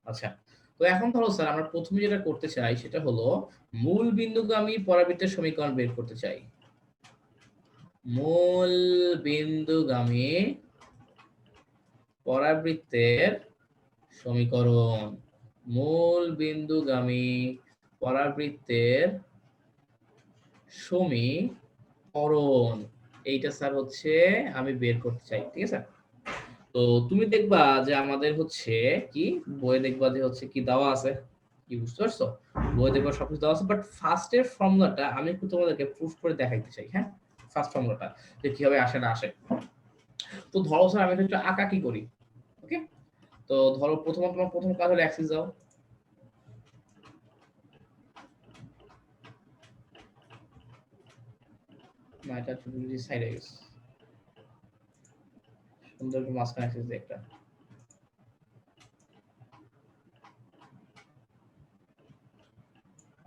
আচ্ছা, তো এখন ধরো স্যার আমরা প্রথমে যেটা করতে চাই সেটা হলো মূল বিন্দুগামী পরাবৃত্তের সমীকরণ বের করতে চাই। মূল বিন্দুগামী পরাবৃত্তের সমীকরণ, মূল বিন্দুগামী পরাবৃত্তের সমীকরণ, এইটা স্যার হচ্ছে আমি বের করতে চাই, ঠিক আছে। তো তুমি দেখবা যে আমাদের হচ্ছে কি বইয়ে দেখবা যে হচ্ছে কি দেওয়া আছে, কি বুঝতে পারছো, বইয়ে দেখবা সবকিছু দেওয়া আছে, বাট ফার্স্টের ফর্মুলাটা আমি একটু তোমাদেরকে প্রুফ করে দেখাইতে চাই, হ্যাঁ। ফার্স্ট ফর্মুলাটা যে কিভাবে আসে না আসে। তো ধরো স্যার আমি একটু আঁকা কি করি, ওকে। তো ধরো প্রথমত তোমার প্রথম কাজ হলো অ্যাক্সিস দাও, না এটা যদি সাইডে গেছে সুন্দর করে মাঝখানে অ্যাক্সিস দিয়ে একটা,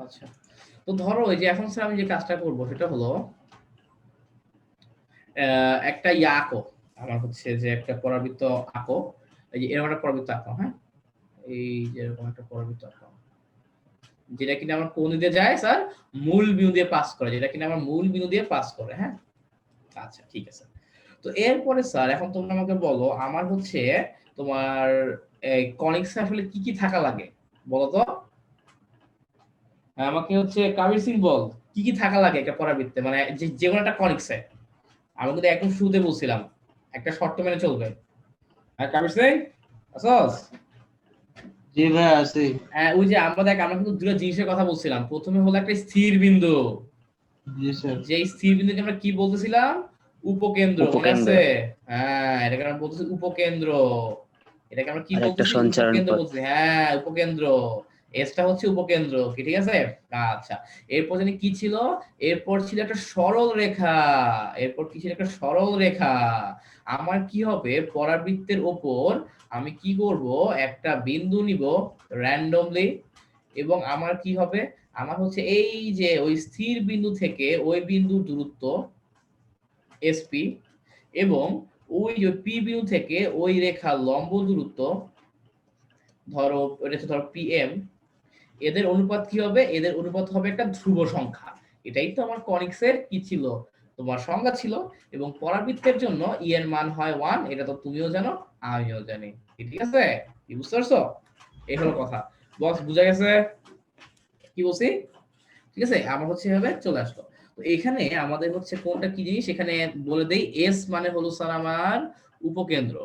আচ্ছা। তো ধরো এই যে এখন স্যার আমি যে কাজটা করব সেটা হলো একটা ইয়া আঁকো, আমার হচ্ছে যে একটা পরাবৃত্ত আঁকো, এই যে এরকম একটা পরাবৃত্ত আঁকো, হ্যাঁ। এই যে এরকম একটা পরাবৃত্ত আঁকো যেটা কিনা আমার কোণ দিয়ে যায় স্যার মূল বিন্দু দিয়ে পাস করে, যেটা কিনা আমার মূল বিন্দু দিয়ে পাস করে, হ্যাঁ। আচ্ছা ঠিক আছে। তো এরপরে স্যার এখন তোমরা আমাকে বলো আমার হচ্ছে তোমার এই কনিক্সে আসলে কি কি থাকা লাগে বলো তো। আমাকে হচ্ছে কাবির সিং বল কি কি থাকা লাগে একটা পরাবৃত্তে, মানে যে কোনো একটা কনিক্সে। আমি কিন্তু একদম শুরুতে বলছিলাম একটা শর্ত মেনে চলবে। আর কাবির সিং আসস? জি ভাই আছি। হ্যাঁ ওই যে আমরা কিন্তু দুটো জিনিসের কথা বলছিলাম, প্রথমে হলো একটা স্থির বিন্দু, জি স্যার। যে স্থির বিন্দুকে আমরা কি বলতেছিলাম উপকেন্দ্র, মনে উপকেন্দ্র। আছে? হ্যাঁ এটাকে আমরা বলতেছি উপকেন্দ্র, এটাকে আমরা কি আর একটা বলতেছি সঞ্চারণ উপকেন্দ্র পথ। বলতেছি, হ্যাঁ উপকেন্দ্র, এসটা হচ্ছে উপকেন্দ্র, কি ঠিক আছে। আচ্ছা, এরপর জানি কি ছিল, এরপর ছিল একটা সরল রেখা, এরপর কি ছিল একটা সরল রেখা। আমার কি হবে পরাবৃত্তের ওপর আমি কি করব একটা বিন্দু নিব র্যান্ডমলি, এবং আমার কি হবে আমার হচ্ছে এই যে ওই স্থির বিন্দু থেকে ওই বিন্দুর দূরত্ব এসপি, এবং ওই যে পি বিন্দু থেকে ওই রেখার লম্ব দূরত্ব ধরো এটা হচ্ছে ধরো পিএম, এদের অনুপাত কি হবে, এদের অনুপাত হবে একটা ধ্রুব সংখ্যা। এটাই তো আমার কনিক্সের কি ছিল তোমার সংজ্ঞা ছিল, এবং পরাবৃত্তের জন্য ই এর মান হয় 1, এটা তো তুমিও জানো আমিও জানি, ঠিক আছে। কি বুঝতে পারছো? এই হলো কথা, বস বুঝা গেছে কি বলছি? ঠিক আছে, আমার হচ্ছে এভাবে চলে আসলো। তো তো এখানে আমাদের হচ্ছে কোনটা কি জিনিস, এখানে বলে দেই এস মানে হলো স্যার আমার উপকেন্দ্র,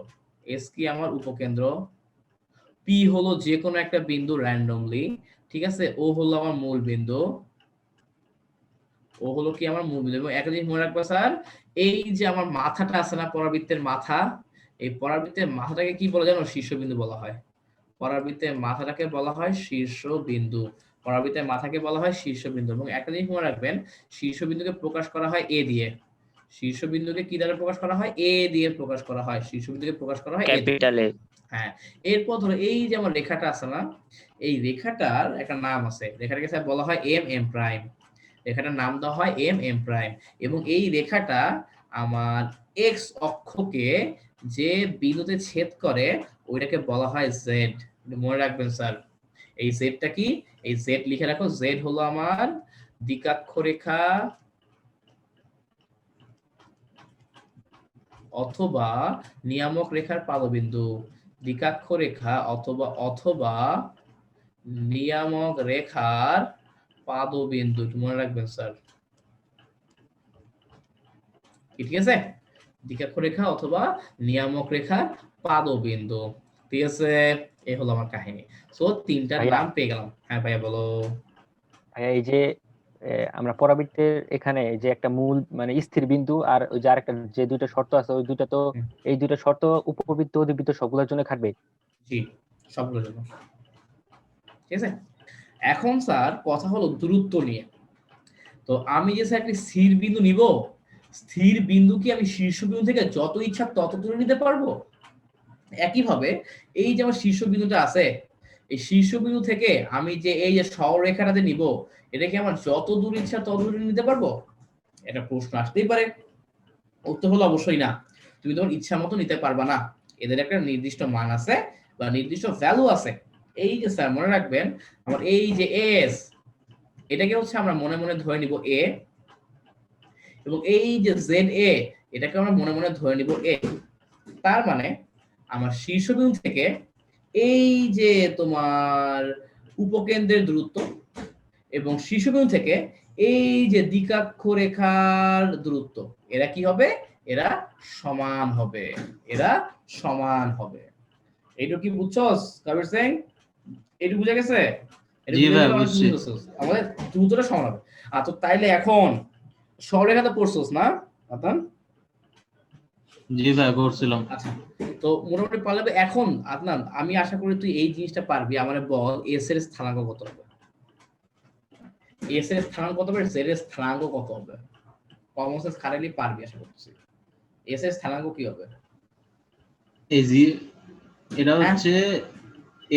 এস কি আমার উপকেন্দ্র, পি হলো যে কোনো একটা বিন্দু র্যান্ডমলি, ঠিক আছে, ও হলো আমার মূল বিন্দু, ও হলো কি আমার মূল বিন্দু। এবং একটা জিনিস মনে রাখবো স্যার, এই যে আমার মাথাটা আছে না পরাবৃত্তের মাথা, এই পরাবৃত্তের মাথাটাকে কি বলা জানো, শীর্ষবিন্দু বলা হয়। পরাবৃত্তের মাথাটাকে বলা হয় শীর্ষবিন্দু, পরাবৃত্তের মাথাকে বলা হয় শীর্ষবিন্দু। এবং একটা জিনিস মনে রাখবেন, শীর্ষবিন্দুকে প্রকাশ করা হয় এ দিয়ে, শীর্ষবিন্দুকে কি দ্বারা প্রকাশ করা হয়, এ দিয়ে প্রকাশ করা হয়, শীর্ষবিন্দুকে প্রকাশ করা হয় এ দিয়ে। Capital A. হ্যাঁ, এরপর ধরো এই যে আমার রেখাটা আছে না, এই রেখাটার একটা নাম আছে, রেখাটাকে স্যার বলা হয় এম এম প্রাইম, রেখাটার নাম দেওয়া হয় এম এম প্রাইম। এবং এই রেখাটা আমার এক্স অক্ষকে যে বিন্দুতে ছেদ করে ওইটাকে বলা হয় জেড। মনে রাখবেন স্যার, এই জেডটা কি, এই জেড লিখে রাখো, জেড হলো আমার দ্বিকাক্ষ রেখা অথবা নিয়ামক রেখার পাদবিন্দু, দ্বিকাক্ষ রেখা অথবা অথবা নিয়ামক রেখার পাদবিন্দু, একটু মনে রাখবেন স্যার, ঠিক আছে, দ্বিকাক্ষ রেখা অথবা নিয়ামক রেখার পাদবিন্দু, ঠিক আছে। এই হলো আমার কাহিনী। সো তিনটার ভাইয়া। নাম পেয়ে গেলাম। হ্যাঁ ভাইয়া বলো। ভাইয়া এই যে আমরা পরাবৃত্তের এখানে এই যে একটা মূল মানে স্থির বিন্দু আর ওই যে আরেকটা যে দুইটা শর্ত আছে ওই দুইটা তো হুম, এই দুইটা শর্ত উপবৃত্ত অধিবৃত্ত সবগুলোর জন্য খাটবে। জি, সবগুলোর জন্য, ঠিক আছে। এখন স্যার কথা হলো দূরত্ব নিয়ে। তো আমি যে স্যার একটি স্থির বিন্দু নিব, স্থির বিন্দু কি আমি শীর্ষবিন্দু থেকে যত ইচ্ছা তত দূরে নিতে পারবো? একইভাবে এই যে আমার শীর্ষবিন্দুটা আছে, এই শীর্ষবিন্দু থেকে আমি যে এই যে সরলরেখাটাতে নিব, এটা কি আমার যত দূর ইচ্ছা তত দূরে নিতে পারবো? এটা প্রশ্ন আসতেই পারে। উত্তর হলো অবশ্যই না, তুমি তোমার ইচ্ছা মতো নিতে পারবা না, এদের একটা নির্দিষ্ট মান আছে বা নির্দিষ্ট ভ্যালু আছে। এই যে স্যার মনে রাখবেন, আমার এই যে এস, এটাকে হচ্ছে আমরা মনে মনে ধরে নিব এ, এবং এই যে জেড এ, এটাকে আমরা মনে মনে ধরে নিব এ। তার মানে আমার শীর্ষবিন্দু থেকে এই যে তোমার উপকেন্দ্রের দূরত্ব এবং শীর্ষবিন্দু থেকে এই যে দ্বিকাক্ষ রেখার দূরত্ব, এরা কি হবে, এরা সমান হবে, এরা সমান হবে। এইটুকু কি বুঝছস কবির সিং? এইটুকু বুঝা গেছে? এটা জি বুঝে ভাই, গেলে অনেক বুঝছি। বুঝছস, আমাদের দূরত্বটা সমান হবে। তো তাইলে এখন সরলরেখাতে পড়ছস না আতান? জি ভাই, করছিলাম। আচ্ছা, তো মোটামুটি পারলে এখন আদনান, আমি আশা করি তুই এই জিনিসটা পারবি। আমারে বল এস এর স্থানাঙ্ক কত হবে, এস এর স্থানাঙ্ক কত হবে, জেড এর স্থানাঙ্ক কত হবে? কমন সেন্স খাটাইলে পারবি আশা করছি। এস এর স্থানাঙ্ক কি হবে? এই জি, এটা হ্যাঁ? হচ্ছে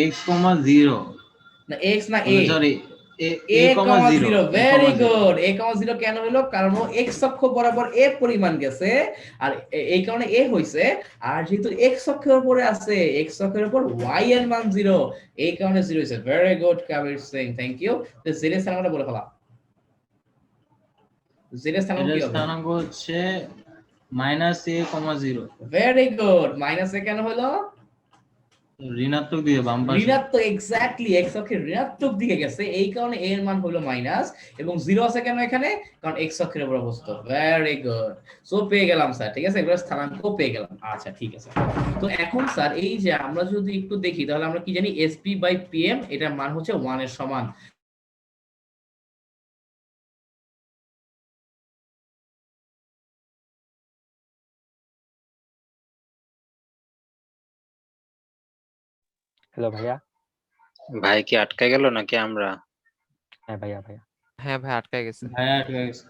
x,0 না এক্স না এ, সরি, এ a,0 0, ভেরি গুড। এ 0 কেন হলো? কারণ ও এক্স অক্ষ বরাবর এ পরিমাণ গেছে, আর এই কারণে এ হইছে। আর যেহেতু এক্স অক্ষের উপরে আছে, এক্স অক্ষের উপর ওয়াই এর মান 0, এই কারণে 0 হইছে। Very good Kabir Singh, thank you. তো জেড এর স্থানাঙ্কটা বলে ফেলা, জেড এর স্থানাঙ্ক এটার কি হবে? স্থানাঙ্ক হচ্ছে -a,0 ভেরি গুড। মাইনাস এ কেন হলো? ঋণাত্মক দিয়ে বাম পাশে। ঋণাত্মক, এক্স্যাক্টলি, এক্স অক্ষের ঋণাত্মক দিকে গেছে, এই কারণে এ এর মান হলো মাইনাস, এবং 0 আছে কেন এখানে? কারণ এক্স অক্ষের উপর অবস্থিত। Very good. সো পেয়ে গেলাম স্যার, ঠিক আছে, এগুলো স্থানাঙ্ক পেয়ে গেলাম। আচ্ছা ঠিক আছে। তো এখন স্যার এই যে আমরা যদি একটু দেখি, তাহলে আমরা কি জানি, এসপি বাই পিএম এটার মান হচ্ছে 1 এর সমান। হ্যালো ভাইয়া। ভাই কি আটকায় গেল নাকি আমরা? হ্যাঁ ভাইয়া ভাইয়া। হ্যাঁ ভাই আটকায় গেছে। ভাইয়া আটকে গেছে।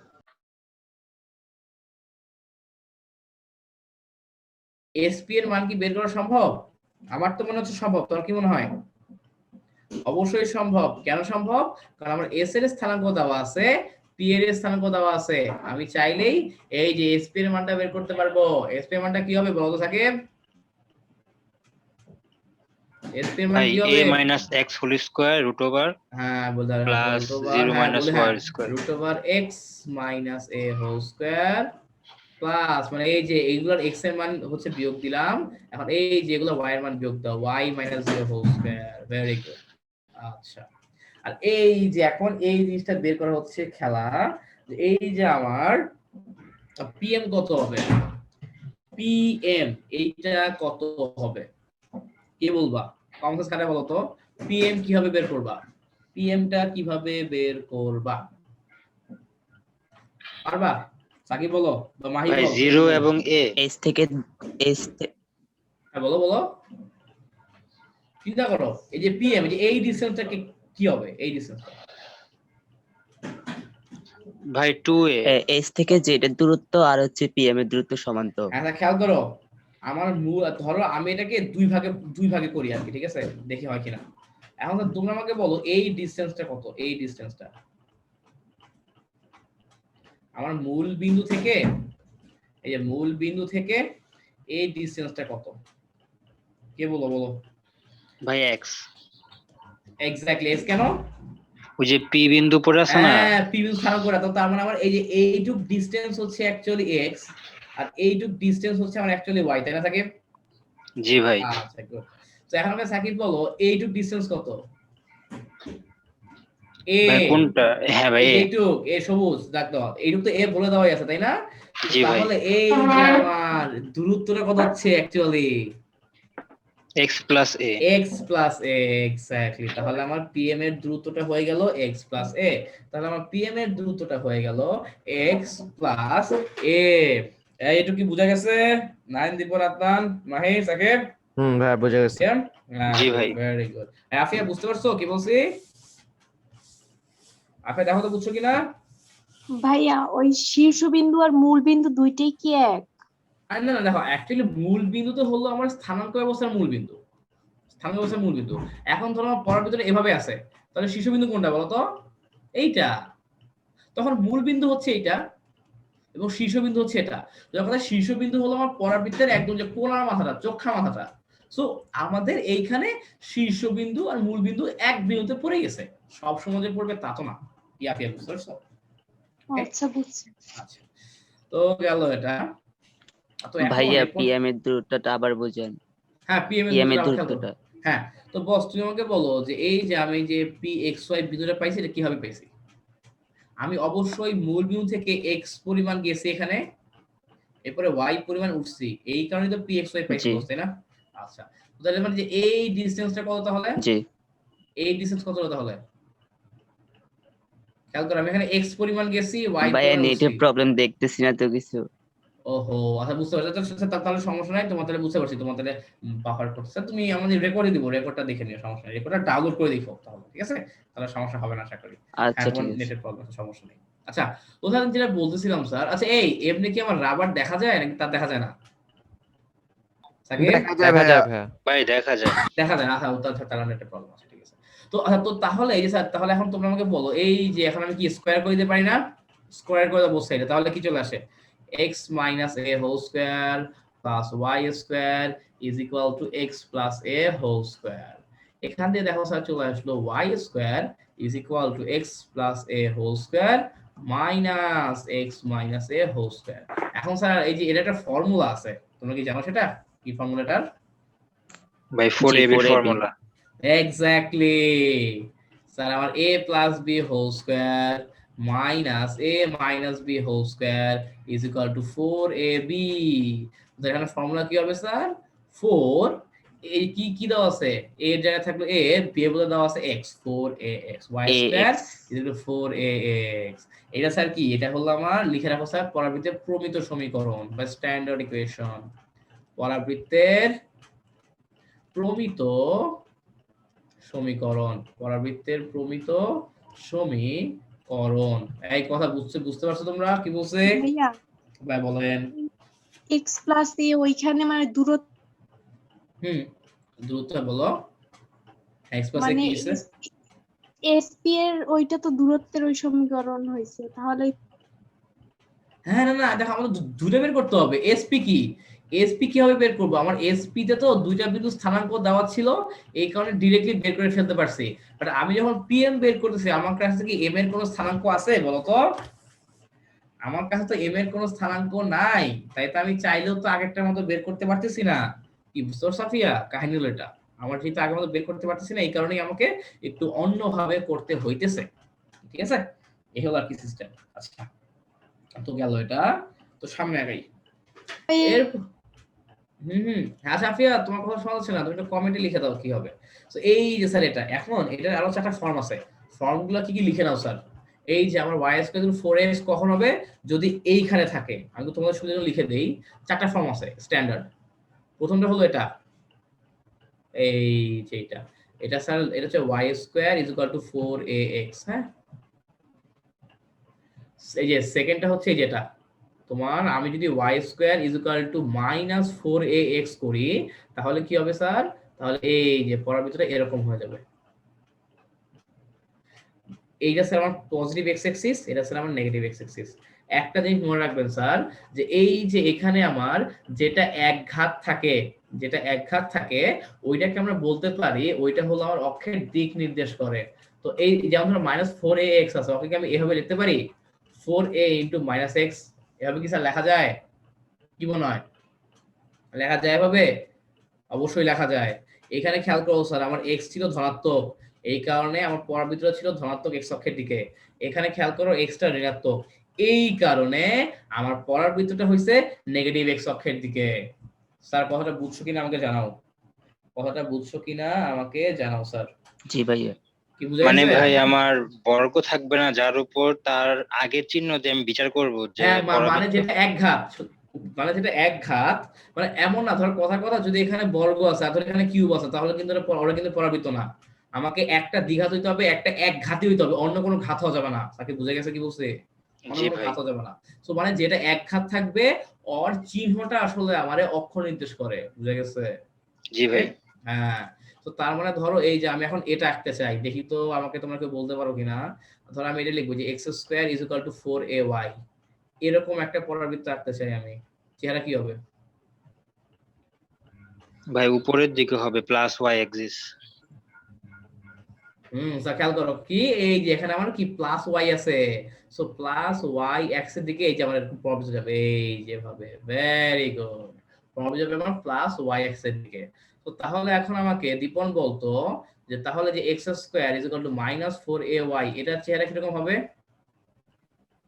এসপি এর মান কি বের করা সম্ভব? আমার তো মনে হচ্ছে সম্ভব, তোর কি মনে হয়? অবশ্যই সম্ভব। কেন সম্ভব? কারণ আমার এস এর স্থানাঙ্ক দেওয়া আছে, পি এর স্থানাঙ্ক দেওয়া আছে। আমি চাইলেই এই যে এসপি এর মানটা বের করতে পারবো। এসপি এর মানটা কি হবে বলতো সাকিব? এসপি এর মান ভাই কি a হবে? minus x whole square root over হ্যাঁ বলতে হবে, plus root over, 0 হ্যাঁ minus বলে, y হ্যাঁ square. root over x minus a whole square plus, মানে এই যে এইগুলোর x এর মান হচ্ছে বিয়োগ দিলাম, এখন এই যে এগুলো y এর মান বিয়োগ দাও, y minus 0 whole square। Very good. আচ্ছা, আর এই যে এখন এই জিনিসটা বের করা হচ্ছে খেলা, এই যে আমার পিএম কত হবে, পিএম এইটা কত হবে কে বলবা? কমেন্টস কারে বলো তো, পিএম কিভাবে বের করবা, পিএমটা কিভাবে বের করবা? পারবা? সাকিব বলো বা মাহি ভাই বলো। 0 এবং a এস থেকে এস হ্যাঁ বলো বলো, চিন্তা করো এই যে পিএম, এই যে এই ডিসটেন্সটা কি হবে, এই ডিসটেন্সটা ভাই 2a এস থেকে জেড এর দূরত্ব আর হচ্ছে পিএম এর দূরত্ব সমান তো। আচ্ছা খেয়াল করো, আমার মূল ধরো আমি এটাকে দুই ভাগে করি আর কি, ঠিক আছে, দেখি হয় কিনা। এখন তো তোমরা আমাকে বলো এই ডিসটেন্সটা কত, এই ডিসটেন্সটা আমার মূল বিন্দু থেকে, এই যে মূল বিন্দু থেকে এই ডিসটেন্সটা কত কে বলো বলো? ভাই x এক্স্যাক্টলি, এস কেন? ওই যে p বিন্দু পড়ে আছে না, হ্যাঁ পি বিন্দু স্থানাঙ্ক করে, তো তার মানে আমার এই যে এইটুক ডিসটেন্স হচ্ছে অ্যাকচুয়ালি এক্স, আর এইটুক ডিসটেন্স হচ্ছে আমার অ্যাকচুয়ালি ওয়াই, তাই না সাকিব? জি ভাই। আচ্ছা গুড। তো এখন আমাকে সাকিব বলো এইটুক ডিসটেন্স কত? এ ভাই কোনটা? হ্যাঁ ভাই a। এইটুক, এ সবুজ দাগ দাও, এইটুক তো এ বলে দেওয়াই আছে তাই না? জি ভাই, তাহলে এই যে আমার দূরত্বটা কত হচ্ছে actually x plus a। x plus a, exactly. তাহলে আমার pm এর দূরত্বটা হয়ে গেল x plus a, তাহলে আমার pm এর দূরত্বটা হয়ে গেল x plus a। এইটুকু কি বোঝা গেছে? নাইন দীপর আদনান মাহি সাকিব? ভাই বুঝে গেছি। জি ভাই। Very good. আফিয়া বুঝতে পারছো কি বলছি? আফিয়া দেখো তো বুঝছো কিনা? ভাইয়া ওই শীর্ষবিন্দু আর মূল বিন্দু দুইটাই কি এক? আর না না দেখো, অ্যাকচুয়ালি মূল বিন্দু তো হলো আমার স্থানাঙ্ক ব্যবস্থার মূল বিন্দু, স্থানাঙ্ক ব্যবস্থার মূল বিন্দু। এখন ধরো আমার পড়ার ভিতরে এভাবে আছে, তাহলে শীর্ষবিন্দু কোনটা বলো তো? এইটা। তখন মূল বিন্দু হচ্ছে এইটা এবং শীর্ষবিন্দু হচ্ছে এটা। যখন শীর্ষবিন্দু হলো আমার পরাবৃত্তের একদম যে কোণার মাথাটা, চোখা মাথাটা, সো আমাদের এইখানে শীর্ষবিন্দু আর মূল বিন্দু এক বিন্দুতে পড়ে গেছে। সব সময় যে পড়বে তা তো না। ইয়াফিয়া বুঝতে পারছো? আচ্ছা বুঝছি। আচ্ছা, তো গেল এটা। তো এখন ভাইয়া পিএম এর দূরত্বটা আবার বুঝেন। হ্যাঁ পিএম পিএম এর এর দূরত্বটা হ্যাঁ, তো বস তুমি আমাকে বলো যে এই যে আমি যে পি এক্স ওয়াই বিন্দুটা পাইছি এটা কিভাবে পাইছি? আমি অবশ্যই মূল বিন্দু থেকে এক্স পরিমাণ গেছি এখানে, এরপরে ওয়াই পরিমাণ উঠছি, এই কারণে তো পি এক্স ওয়াই পাইছি, জি। তাই না? আচ্ছা, তো তাহলে মানে যে এই ডিসটেন্সটা কত তাহলে? জি এই ডিসটেন্স কত তাহলে? খেয়াল করো আমি এখানে এক্স পরিমাণ গেছি, ওয়াই ভাইয়া পরিমাণ নেটের উঠছি। প্রবলেম দেখতেছি না তো কিছু। ওহো, আচ্ছা বুঝতে পারছি। তাহলে সমস্যা নাই, তোমার তাহলে বুঝতে পারছি, তোমার তাহলে বাফার করতেছে। তুমি আমাদের রেকর্ডে দিব, রেকর্ডটা দেখে নিও, সমস্যা নেই, রেকর্ডটা ডাউনলোড করে দেখো তাহলে, ঠিক আছে? তাহলে সমস্যা হবে না আশা করি। আচ্ছা হ্যাঁ ঠিক তোমার আছে। নেটের প্রবলেম, সমস্যা নেই। আচ্ছা, ওখানে যেটা বলতেছিলাম স্যার, আচ্ছা এই এমনি কি আমার রাবার দেখা যায় নাকি তার দেখা যায় না? সাকিব দেখা যায় দেখা ভাইয়া। যাক। ভাই দেখা যায়। দেখা যায় না, আচ্ছা ওটা তার নেটের প্রবলেম আছে, ঠিক আছে। তো আচ্ছা, তো তাহলে এই যে স্যার, তাহলে এখন তোমরা আমাকে বলো এই যে এখন আমি কি স্কয়ার করে দিতে পারি না? স্কয়ার করে দাও বোথ সাইডে, তাহলে কি চলে আসে? x minus a whole square plus y square is equal to x plus a whole square। এখান দিয়ে দেখো স্যার চলে আসলো y square is equal to x plus a whole square minus x minus a whole square। এখন sir এই যে এটা একটা ফর্মুলা আছে, তোমরা কি জানো সেটা কি ফর্মুলাটার? ভাই 4ab 4ab formula. Exactly sir, আমার a plus b whole square minus a minus b whole square is equal to 4ab। তো এখানে ফর্মুলা কি হবে স্যার? 4 এই কি কি দেওয়া আছে, a এর জায়গায় থাকলো a, b এর বদলে দেওয়া আছে x, 4ax, y square is equal to 4ax। এটা স্যার কি, এটা হলো আমার লিখে রাখো স্যার পরাবৃত্তের প্রমিত সমীকরণ বা স্ট্যান্ডার্ড ইকুয়েশন। পরাবৃত্তের প্রমিত সমীকরণ, পরাবৃত্তের প্রমিত সমীকরণ। এই কথা বুঝতে পারছো তোমরা কি বলছে? ভাইয়া ভাই বলেন। x প্লাস a ওইখানে মানে দূরত্ব দ্রুত বলো। x প্লাস মানে কি আছে? sp এর ওইটা তো দূরত্বের ওই সমীকরণ হয়েছে, তাহলে হ্যাঁ না না দেখো, আমাদের দুটো বের করতে হবে। sp কি, sp কিভাবে বের করব? আমার sp তে তো দুইটা বিন্দু স্থানাঙ্ক দেওয়া ছিল, এই কারণে ডাইরেক্টলি বের করে ফেলতে পারছি। বাট আমি যখন pm বের করতেছি, আমার কাছে কি m এর কোনো স্থানাঙ্ক আছে বলো তো? আমার কাছে তো m এর কোনো স্থানাঙ্ক নাই, তাই তো আমি চাইলেও তো আগেরটার মতো বের করতে পারতেছি না। কি বুঝছো সাফিয়া, কাহিনী হলো এটা। আমার যেহেতু আগের মতো বের করতে পারতেছি না, এই কারণেই আমাকে একটু অন্যভাবে করতে হইতেছে, ঠিক আছে? এই হলো আর কি সিস্টেম। আচ্ছা তো গেল এটা, তো সামনে আগাই। এর হ্যাঁ সাফিয়া, তোমার কথা শোনা যাচ্ছে না, তুমি একটা কমেন্টে লিখে দাও কি হবে। তো এই যে স্যার এটা, এখন এটার আরো 4টা ফর্ম আছে, ফর্মগুলো কি কি লিখে নাও স্যার। এই যে আমার y স্কয়ার 4x কখন হবে, যদি এইখানে থাকে। আমি তো তোমাদের সুবিধার জন্য লিখে দেই, 4টা ফর্ম আছে স্ট্যান্ডার্ড। প্রথমটা হলো এটা, এই যে এটা স্যার, এটা হচ্ছে y square is equal two 4ax। হ্যাঁ, এই যে সেকেন্ডটা হচ্ছে যেটা তোমার, আমি যদি y square is equal two minus 4ax করি, তাহলে কি হবে স্যার, তাহলে এই যে পড়ার ভিতরে এরকম হয়ে যাবে। এইটা স্যার আমার পজিটিভ এক্স অ্যাক্সিস, এটা স্যার আমার নেগেটিভ এক্স অ্যাক্সিস। একটা জিনিস মনে রাখবেন স্যার, যে এই যে এখানে আমার যেটা এক ঘাত থাকে, ওইটাকে আমরা বলতে পারি ওইটা হলো আমার অক্ষের দিক নির্দেশ করে। তো এই যেমন ধরো -4ax আছে, ওকে কি আমি এভাবে লিখতে পারি 4a * -x, এভাবে কি স্যার লেখা যায়? কি মনে হয়, লেখা যায় এভাবে? অবশ্যই লেখা যায়। এখানে খেয়াল করো স্যার, আমার x ছিল ধনাত্মক, এই কারণে আমার পড়ার ভিতরে ছিল ধনাত্মক x অক্ষের দিকে। এখানে খেয়াল করো x টা ঋণাত্মক, এই কারণে আমার পড়ার ভিতরটা হইছে নেগেটিভ x অক্ষের দিকে। স্যার কথাটা বুঝছো কিনা আমাকে জানাও, কথাটা বুঝছো কিনা আমাকে জানাও স্যার। জি ভাইয়া। কি বুঝা মানে গেছে? ভাই আমার বর্গ থাকবে না, যার উপর তার আগের চিহ্ন দিয়ে আমি বিচার করব যে হ্যাঁ, মানে পরাবৃত্ত। যেটা এক ঘাত, মানে যেটা এক ঘাত, মানে এমন না ধর কথা যদি এখানে বর্গ আছে আর ধর এখানে কিউব আছে, তাহলে কিন্তু ওরা কিন্তু পরাবৃত্ত না। আমাকে একটা দ্বিঘাত হইতে হবে, একটা এক ঘাতই হইতে হবে, অন্য কোনো ঘাত হওয়া যাবে না। তাকে বুঝে গেছে কি বলছে? অন্য জি কোনো ভাই। ঘাত হওয়া যাবে না। সো মানে যেটা এক ঘাত থাকবে, ওর চিহ্নটা আসলে আমারে অক্ষর নির্দেশ করে। বুঝে গেছে? জি ভাই। হ্যাঁ। তো তার মানে ধরো এই যে আমি এখন এটা আঁকতে চাই, দেখি তো আমাকে তোমরা কেউ বলতে পারো কিনা। ধরো আমি এটা লিখবো যে x square is equal to 4ay, এরকম একটা পরাবৃত্ত আঁকতে চাই আমি, চেহারা কি হবে? ভাই উপরের দিকে হবে প্লাস y অ্যাক্সিস। স্যার খেয়াল করো কি, এই যে এখানে আমার কি প্লাস ওয়াই আছে, সো প্লাস ওয়াই এক্স এর দিকে এই যে আমার এরকম প্রবলেম যাবে, এই যে ভাবে। ভেরি গুড, প্রবলেম যাবে আমার প্লাস ওয়াই এক্স এর দিকে। তো তাহলে এখন আমাকে দীপন বলতো যে তাহলে যে x square is equal to -4ay, এটার চেহারা কিরকম হবে?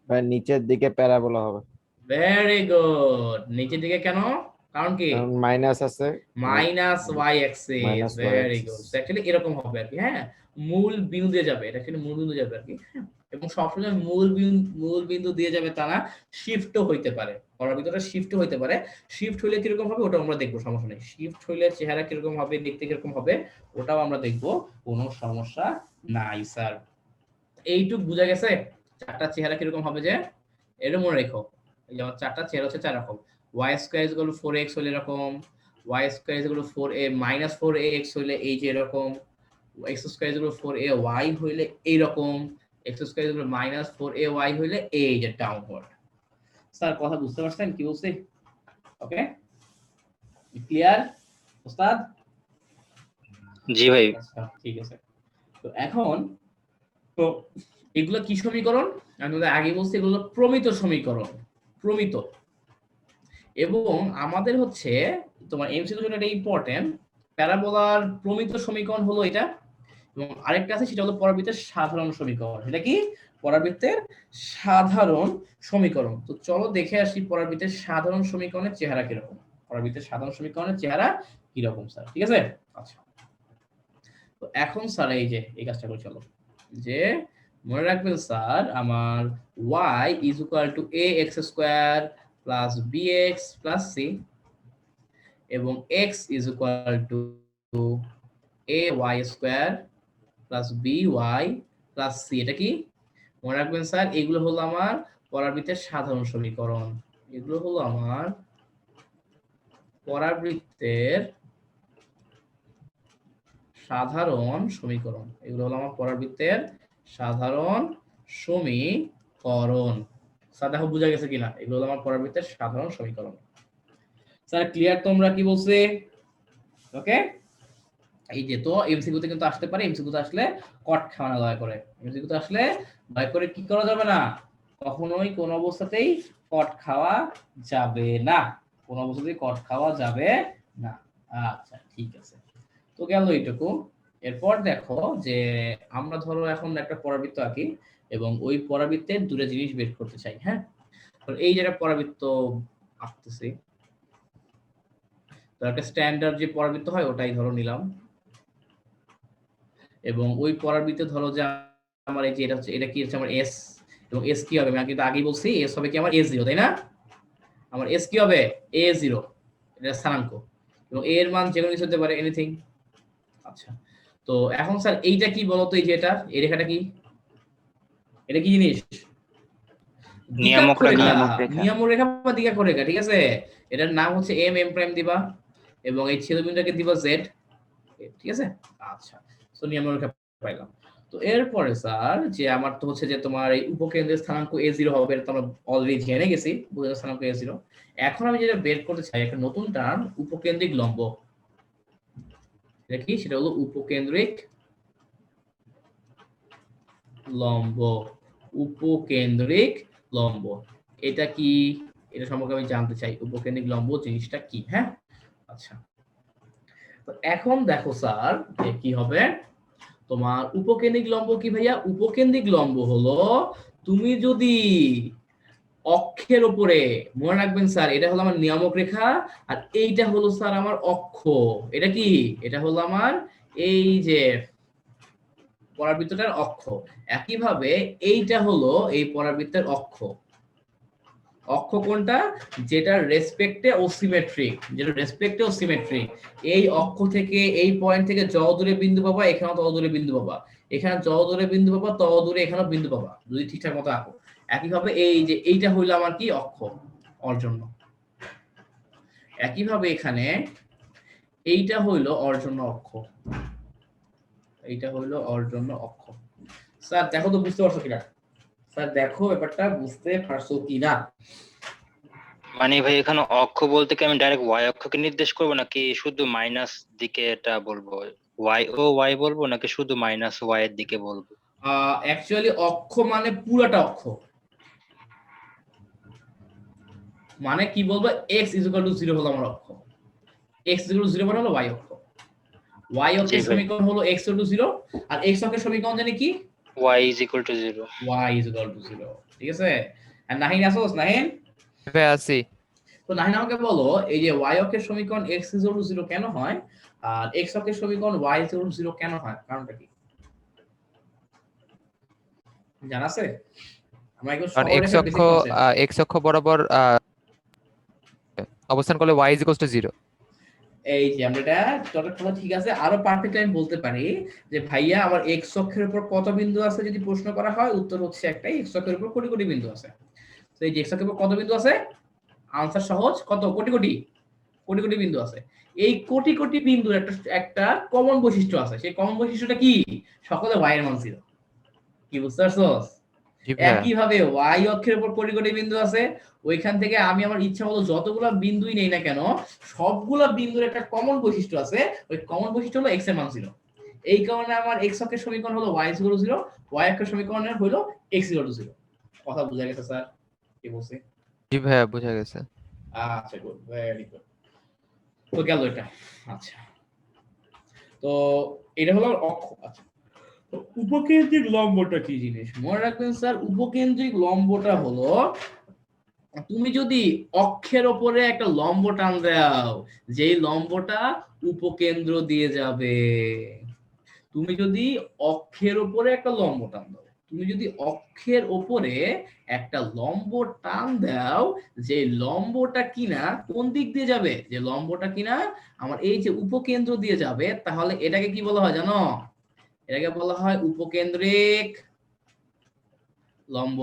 ভাই নিচের দিকে প্যারাবোলা হবে, ভেরি গুড। নিচের দিকে কেন, কারণ কি? কারণ মাইনাস আছে, minus y axis. Minus y very axis। Good. Actually এরকম হবে আর কি। হ্যাঁ, মূল বিন্দু দিয়ে যাবে, এটা অ্যাকচুয়ালি মূল বিন্দু যাবে আর কি। হ্যাঁ, এবং সবসময় মূল বিন্দু দিয়ে যাবে তা না, শিফটও হইতে পারে, পড়ার ভিতরে শিফটও হইতে পারে। শিফট হইলে কিরকম হবে ওটা আমরা দেখবো, সমস্যা নেই। শিফট হইলে চেহারা কিরকম হবে, দেখতে কিরকম হবে, ওটাও আমরা দেখবো, কোনো সমস্যা নাই স্যার। এইটুক বুঝা গেছে 4টা চেহারা কিরকম হবে, যে এটা মনে রেখো। এই যে আমার 4টা চেহারা হচ্ছে 4 রকম। y square is equal two 4x হলে এরকম, y square is equal to 4a minus 4ax হইলে এই যে এরকম, x square is equal to 4ay হইলে এই রকম, x square is equal two minus 4ay হইলে এই যে ডাউনওয়ার্ড। স্যার কথা বুঝতে পারছেন কি বলছি? ওকে, ক্লিয়ার ওস্তাদ? জি ভাই। আচ্ছা ঠিক আছে। তো এখন তো এগুলো কি সমীকরণ? আমি আগে বলছি এগুলো প্রমিত সমীকরণ, প্রমিত। এবং আমাদের হচ্ছে তোমার এমসিকিউর জন্য এটা ইম্পর্টেন্ট, প্যারাবোলার প্রমিত সমীকরণ হলো এটা, এবং আরেকটা আছে সেটা হলো পরাবৃত্তের সাধারণ সমীকরণ। এটা কি? পরাবৃত্তের সাধারণ সমীকরণ। তো চলো দেখে আসি পরাবৃত্তের সাধারণ সমীকরণের চেহারা কিরকম। পরাবৃত্তের সাধারণ সমীকরণের চেহারা কিরকম স্যার, ঠিক আছে? আচ্ছা, তো এখন স্যার এই যে এই কাজটা করে চলো, যে মনে রাখবেন স্যার আমার y is equal two ax square plus bx plus c, এবং x is equal two ay square plus by plus c। এটা কি মনে রাখবেন স্যার? এগুলো হলো আমার পরাবৃত্তের সাধারণ সমীকরণ, এগুলো হলো আমার পরাবৃত্তের সাধারণ সমীকরণ, এগুলো হলো আমার পরাবৃত্তের সাধারণ সমীকরণ। স্যার দেখো বুঝা গেছে কিনা, এগুলো হলো আমার পরাবৃত্তের সাধারণ সমীকরণ। স্যার ক্লিয়ার তোমরা কি বলছে? ওকে, এই যে তো এমসিকিউতে কিন্তু আসতে পারে, এমসিকিউতে আসলে কট খাওয়া না দয়া করে, এমসিকিউতে আসলে দয়া করে কি করা যাবে না, কখনোই কোনো অবস্থাতেই কট খাওয়া যাবে না, কোনো অবস্থাতেই কট খাওয়া যাবে না। আচ্ছা ঠিক আছে, তো গেল এইটুকু। এরপর দেখো যে আমরা ধরো এখন একটা পরাবৃত্ত আঁকি এবং ওই পরাবৃত্তের দুটো জিনিস বের করতে চাই। হ্যাঁ, এই যে একটা পরাবৃত্ত আঁকতেছি, তো একটা স্ট্যান্ডার্ড যে পরাবৃত্ত হয় ওটাই ধরো নিলাম, এবং ওই পরাবৃত্তে ধরো যে আমার এই যে এটা হচ্ছে, এটা কি হচ্ছে আমার এস, এবং এস কি হবে আমি কিন্তু আগেই বলছি এস হবে কি আমার এ জিরো, তাই না? আমার এস কি হবে এ জিরো, এটা স্থানাঙ্ক, এবং এ এর মান যে কোনো কিছু হতে পারে এনিথিং। আচ্ছা, তো এখন স্যার এইটা কি বলতো, এই যে এটা এই রেখাটা কি, এটা কি জিনিস? নিয়ামক রেখা। নিয়ামক রেখা বা দ্বিঘাক্ষর রেখা, ঠিক আছে? এটার নাম হচ্ছে এম, এম প্রাইম দিবা, এবং এই ছেদবিন্দুটাকে দিবা জেড, ঠিক আছে? আচ্ছা, তো নিয়ামক রেখা পাইলাম। তো এরপরে স্যার যে আমার তো হচ্ছে যে তোমার এই উপকেন্দ্রের স্থানাঙ্ক a0 হবে, এটা তো আমরা অলরেডি জেনে গেছি, উপকেন্দ্রের স্থানাঙ্ক a0। এখন আমি যেটা বের করতে চাই একটা নতুন টার্ম, উপকেন্দ্রিক লম্ব। এটা কি? সেটা হলো উপকেন্দ্রিক লম্ব, উপকেন্দ্রিক লম্ব। এটা কি? এটা সম্পর্কে আমি জানতে চাই, উপকেন্দ্রিক লম্ব জিনিসটা কি। হ্যাঁ, আচ্ছা, তো এখন দেখো স্যার যে কি হবে তোমার উপকেন্দ্রিক লম্ব কি ভাইয়া? উপকেন্দ্রিক লম্ব হলো তুমি যদি অক্ষের উপরে, মনে রাখবেন স্যার এটা হলো আমার নিয়ামক রেখা, আর এইটা হলো স্যার আমার অক্ষ। এটা কি? এটা হলো আমার এই যে পরাবৃত্তটার অক্ষ। একইভাবে এইটা হলো এই পরাবৃত্তের অক্ষ। অক্ষ কোনটা? যেটা রেসপেক্টে ও সিমেট্রিক, যেটা রেসপেক্টে ও সিমেট্রিক। এই অক্ষ থেকে এই পয়েন্ট থেকে যত দূরে বিন্দু পাবা এখানেও তত দূরে বিন্দু পাবা, এখানে যত দূরে বিন্দু পাবা তত দূরে এখানেও বিন্দু পাবা, যদি ঠিকঠাক মতো আঁকো। একইভাবে এই যে এইটা হইলো আমার কি অক্ষ, ওর জন্য। একইভাবে এখানে এইটা হইলো ওর জন্য অক্ষ, এইটা হইলো ওর জন্য অক্ষ। স্যার দেখো তো বুঝতে পারছো কিনা? স্যার দেখো ব্যাপারটা বুঝতে পারছো কিনা? মানে ভাই এখানে অক্ষ বলতে কি আমি ডাইরেক্ট ওয়াই অক্ষকে নির্দেশ করবো নাকি শুধু মাইনাস দিকে এটা বলবো, ওয়াই ও ওয়াই বলবো নাকি শুধু মাইনাস ওয়াই এর দিকে বলবো? অ্যাকচুয়ালি অক্ষ মানে পুরাটা অক্ষ, মানে কি বলবো x = 0 হলো আমার অক্ষ, x = 0 মানে হলো y অক্ষ, y অক্ষের সমীকরণ হলো x = 0, আর x অক্ষের সমীকরণ জানি কি? y = 0। y = 0, ঠিক আছে? আর নাহিন আসোস? নাহিন আছি। তো নাহিন আমাকে বলো এই যে y অক্ষের সমীকরণ x = 0 কেন হয়, আর x অক্ষের সমীকরণ y = 0 কেন হয়, কারণটা কি জানা আছে? আমরা একটু কারণ x অক্ষ বরাবর অবস্থান করলে y = 0। এই যে আমরা এটা টোটাল কথা ঠিক আছে, আরো পারফেক্ট আমি বলতে পারি যে ভাইয়া আমার x অক্ষের উপর কত বিন্দু আছে যদি প্রশ্ন করা হয়, উত্তর হচ্ছে একটাই, x অক্ষের উপর কোটি কোটি বিন্দু আছে। তো এই যে x অক্ষের উপর কত বিন্দু আছে, আনসার সহজ, কত? কোটি কোটি, কোটি কোটি বিন্দু আছে। এই কোটি কোটি বিন্দুর একটা কমন বৈশিষ্ট্য আছে, সেই কমন বৈশিষ্ট্যটা কি? সকলে y এর মান 0। কি বুঝতে পারছস? একইভাবে y অক্ষের উপর কোটি কোটি বিন্দু আছে, ওইখান থেকে আমি আমার ইচ্ছা মতো যতগুলা বিন্দুই নেই না কেন, সবগুলা বিন্দুর একটা কমন বৈশিষ্ট্য আছে, ওই কমন বৈশিষ্ট্য হলো x এর মান 0। এই কারণে আমার x অক্ষের সমীকরণ হলো y = 0, y অক্ষের সমীকরণ হলো x = 0। কথা বুঝা গেছে স্যার? কি বলছি? জি ভাইয়া বুঝা গেছে। আচ্ছা, গুড, ভেরি গুড। তো গেল এটা। আচ্ছা, তো এটা হলো অক্ষ। আচ্ছা, তো উপকেন্দ্রিক লম্বটা কি জিনিস মনে রাখবেন স্যার? উপকেন্দ্রিক লম্বটা হলো তুমি যদি অক্ষের ওপরে একটা লম্ব টান দাও, যেই লম্বটা উপকেন্দ্র দিয়ে যাবে। তুমি যদি অক্ষের ওপরে একটা লম্ব টান দাও, তুমি যদি অক্ষের ওপরে একটা লম্ব টান দাও, যে লম্বটা কিনা কোন দিক দিয়ে যাবে, যে লম্বটা কিনা আমার এই যে উপকেন্দ্র দিয়ে যাবে, তাহলে এটাকে কি বলা হয় জানো? এটাকে বলা হয় উপকেন্দ্রিক লম্ব।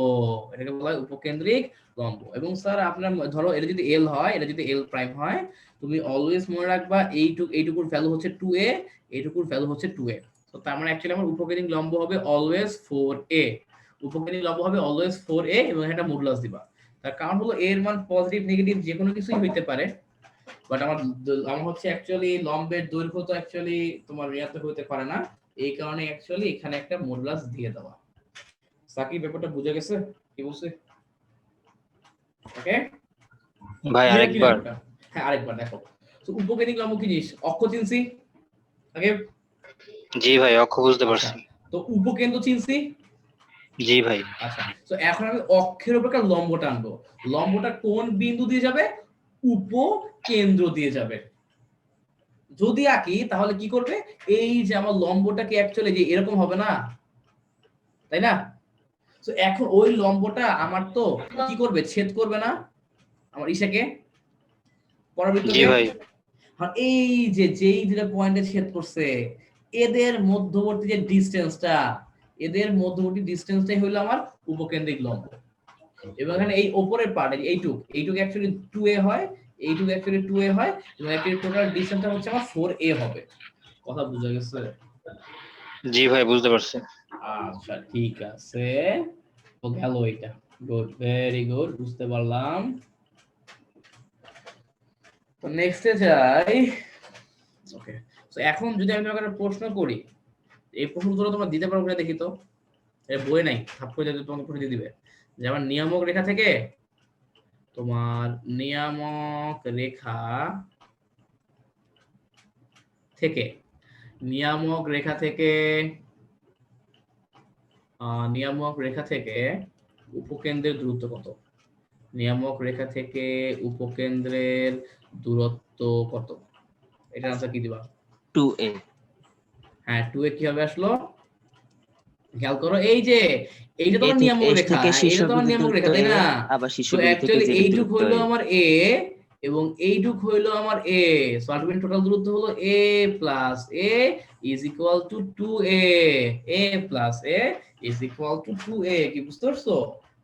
এটাকে বলা হয় উপকেন্দ্রিক লম্ব। এবং স্যার আপনার ধরো এটা যদি এল হয়, এটা যদি এল প্রাইম হয়, তুমি অলওয়েজ মনে রাখবা এইটুকুর ভ্যালু হচ্ছে 2a, এইটুকুর ভ্যালু হচ্ছে 2a। তো তার মানে অ্যাকচুয়ালি আমার উপকেন্দ্রিক লম্ব হবে অলওয়েজ 4a, উপকেন্দ্রিক লম্ব হবে অলওয়েজ 4a, এবং এটা মডুলাস দিবা। তার কারণ হলো a এর মান পজিটিভ নেগেটিভ যে কোনো কিছুই হইতে পারে, বাট আমার হচ্ছে অ্যাকচুয়ালি লম্বের দৈর্ঘ্য তো অ্যাকচুয়ালি তোমার ঋণাত্মক হতে পারে না, এই কারণে অ্যাকচুয়ালি এখানে একটা মডুলাস দিয়ে দেওয়া। সাকিব ব্যাপারটা বুঝা গেছে? কি বলছে? ওকে ভাই আরেকবার। হ্যাঁ আরেকবার দেখো। তো উপকেন্দ্রিক লম্ব কি জিনিস? অক্ষ চিনছি আগে? জি ভাই অক্ষ বুঝতে পারছি। তো উপকেন্দ্র চিনছি? জি ভাই। আচ্ছা, তো এখন আমি অক্ষের উপর একটা লম্ব টানবো। লম্বটা কোন বিন্দু দিয়ে যাবে? উপকেন্দ্র দিয়ে যাবে। যদি আঁকি তাহলে কি করবে? এই যে আমার লম্বটাকে অ্যাকচুয়ালি যে এরকম হবে না, তাই না? তো এখন ওই লম্বটা আমার তো কি করবে? ছেদ করবে না আমার ইসাকে, জি পরাবৃত্তকে। ভাই। আর এই যে যেই দুটো পয়েন্টে ছেদ করছে, এদের মধ্যবর্তী যে ডিসটেন্সটা, এদের মধ্যবর্তী ডিসটেন্সটাই হলো আমার উপকেন্দ্রিক লম্ব। এবং এখানে এই উপরের পার্ট এইটুক অ্যাকচুয়ালি 2a হয়, এইটুক অ্যাকচুয়ালি 2a হয়, এবং অ্যাকচুয়ালি টোটাল ডিসটেন্সটা হচ্ছে আমার 4a হবে। কথা বুঝা গেছে? জি ভাই, বুঝতে পারছি। আচ্ছা, ঠিক আছে, তো গেল এটা। গুড, ভেরি গুড, বুঝতে পারলাম। তো নেক্সটে যাই। ওকে, তো এখন যদি আমি তোমাকে একটা প্রশ্ন করি, এই প্রশ্নগুলো তোমরা দিতে পারো কিনা দেখি তো। এর বই নাই, থাপ করে যদি তোমাকে প্রশ্ন দিয়ে দিবে যে আমার নিয়ামক রেখা থেকে, তোমার নিয়ামক রেখা থেকে নিয়ামক রেখা থেকে নিয়ামক রেখা থেকে উপকেন্দ্রের দূরত্ব কত? নিয়ামক রেখা থেকে উপকেন্দ্রের দূরত্ব কত? এটার আনসার কি দিবা? 2a। হ্যাঁ, 2a কি হবে আসলো? খেয়াল করো, এই যে এইটা A তোমার থেকে নিয়ামক S রেখা, থেকে এটা শীর্ষবিন্দু তোমার নিয়ামক রেখা, দূরত্ব তাই a, না? আবার তো শীর্ষবিন্দু থেকে অ্যাকচুয়ালি Z এর এইটুক দূরত্ব হইলো a। আমার a, এবং এইটুক হইলো আমার a, সো আলটিমেট টোটাল দূরত্ব হলো a plus a is equal two 2a। a plus a is equal two 2a। কি বুঝতে পারছো?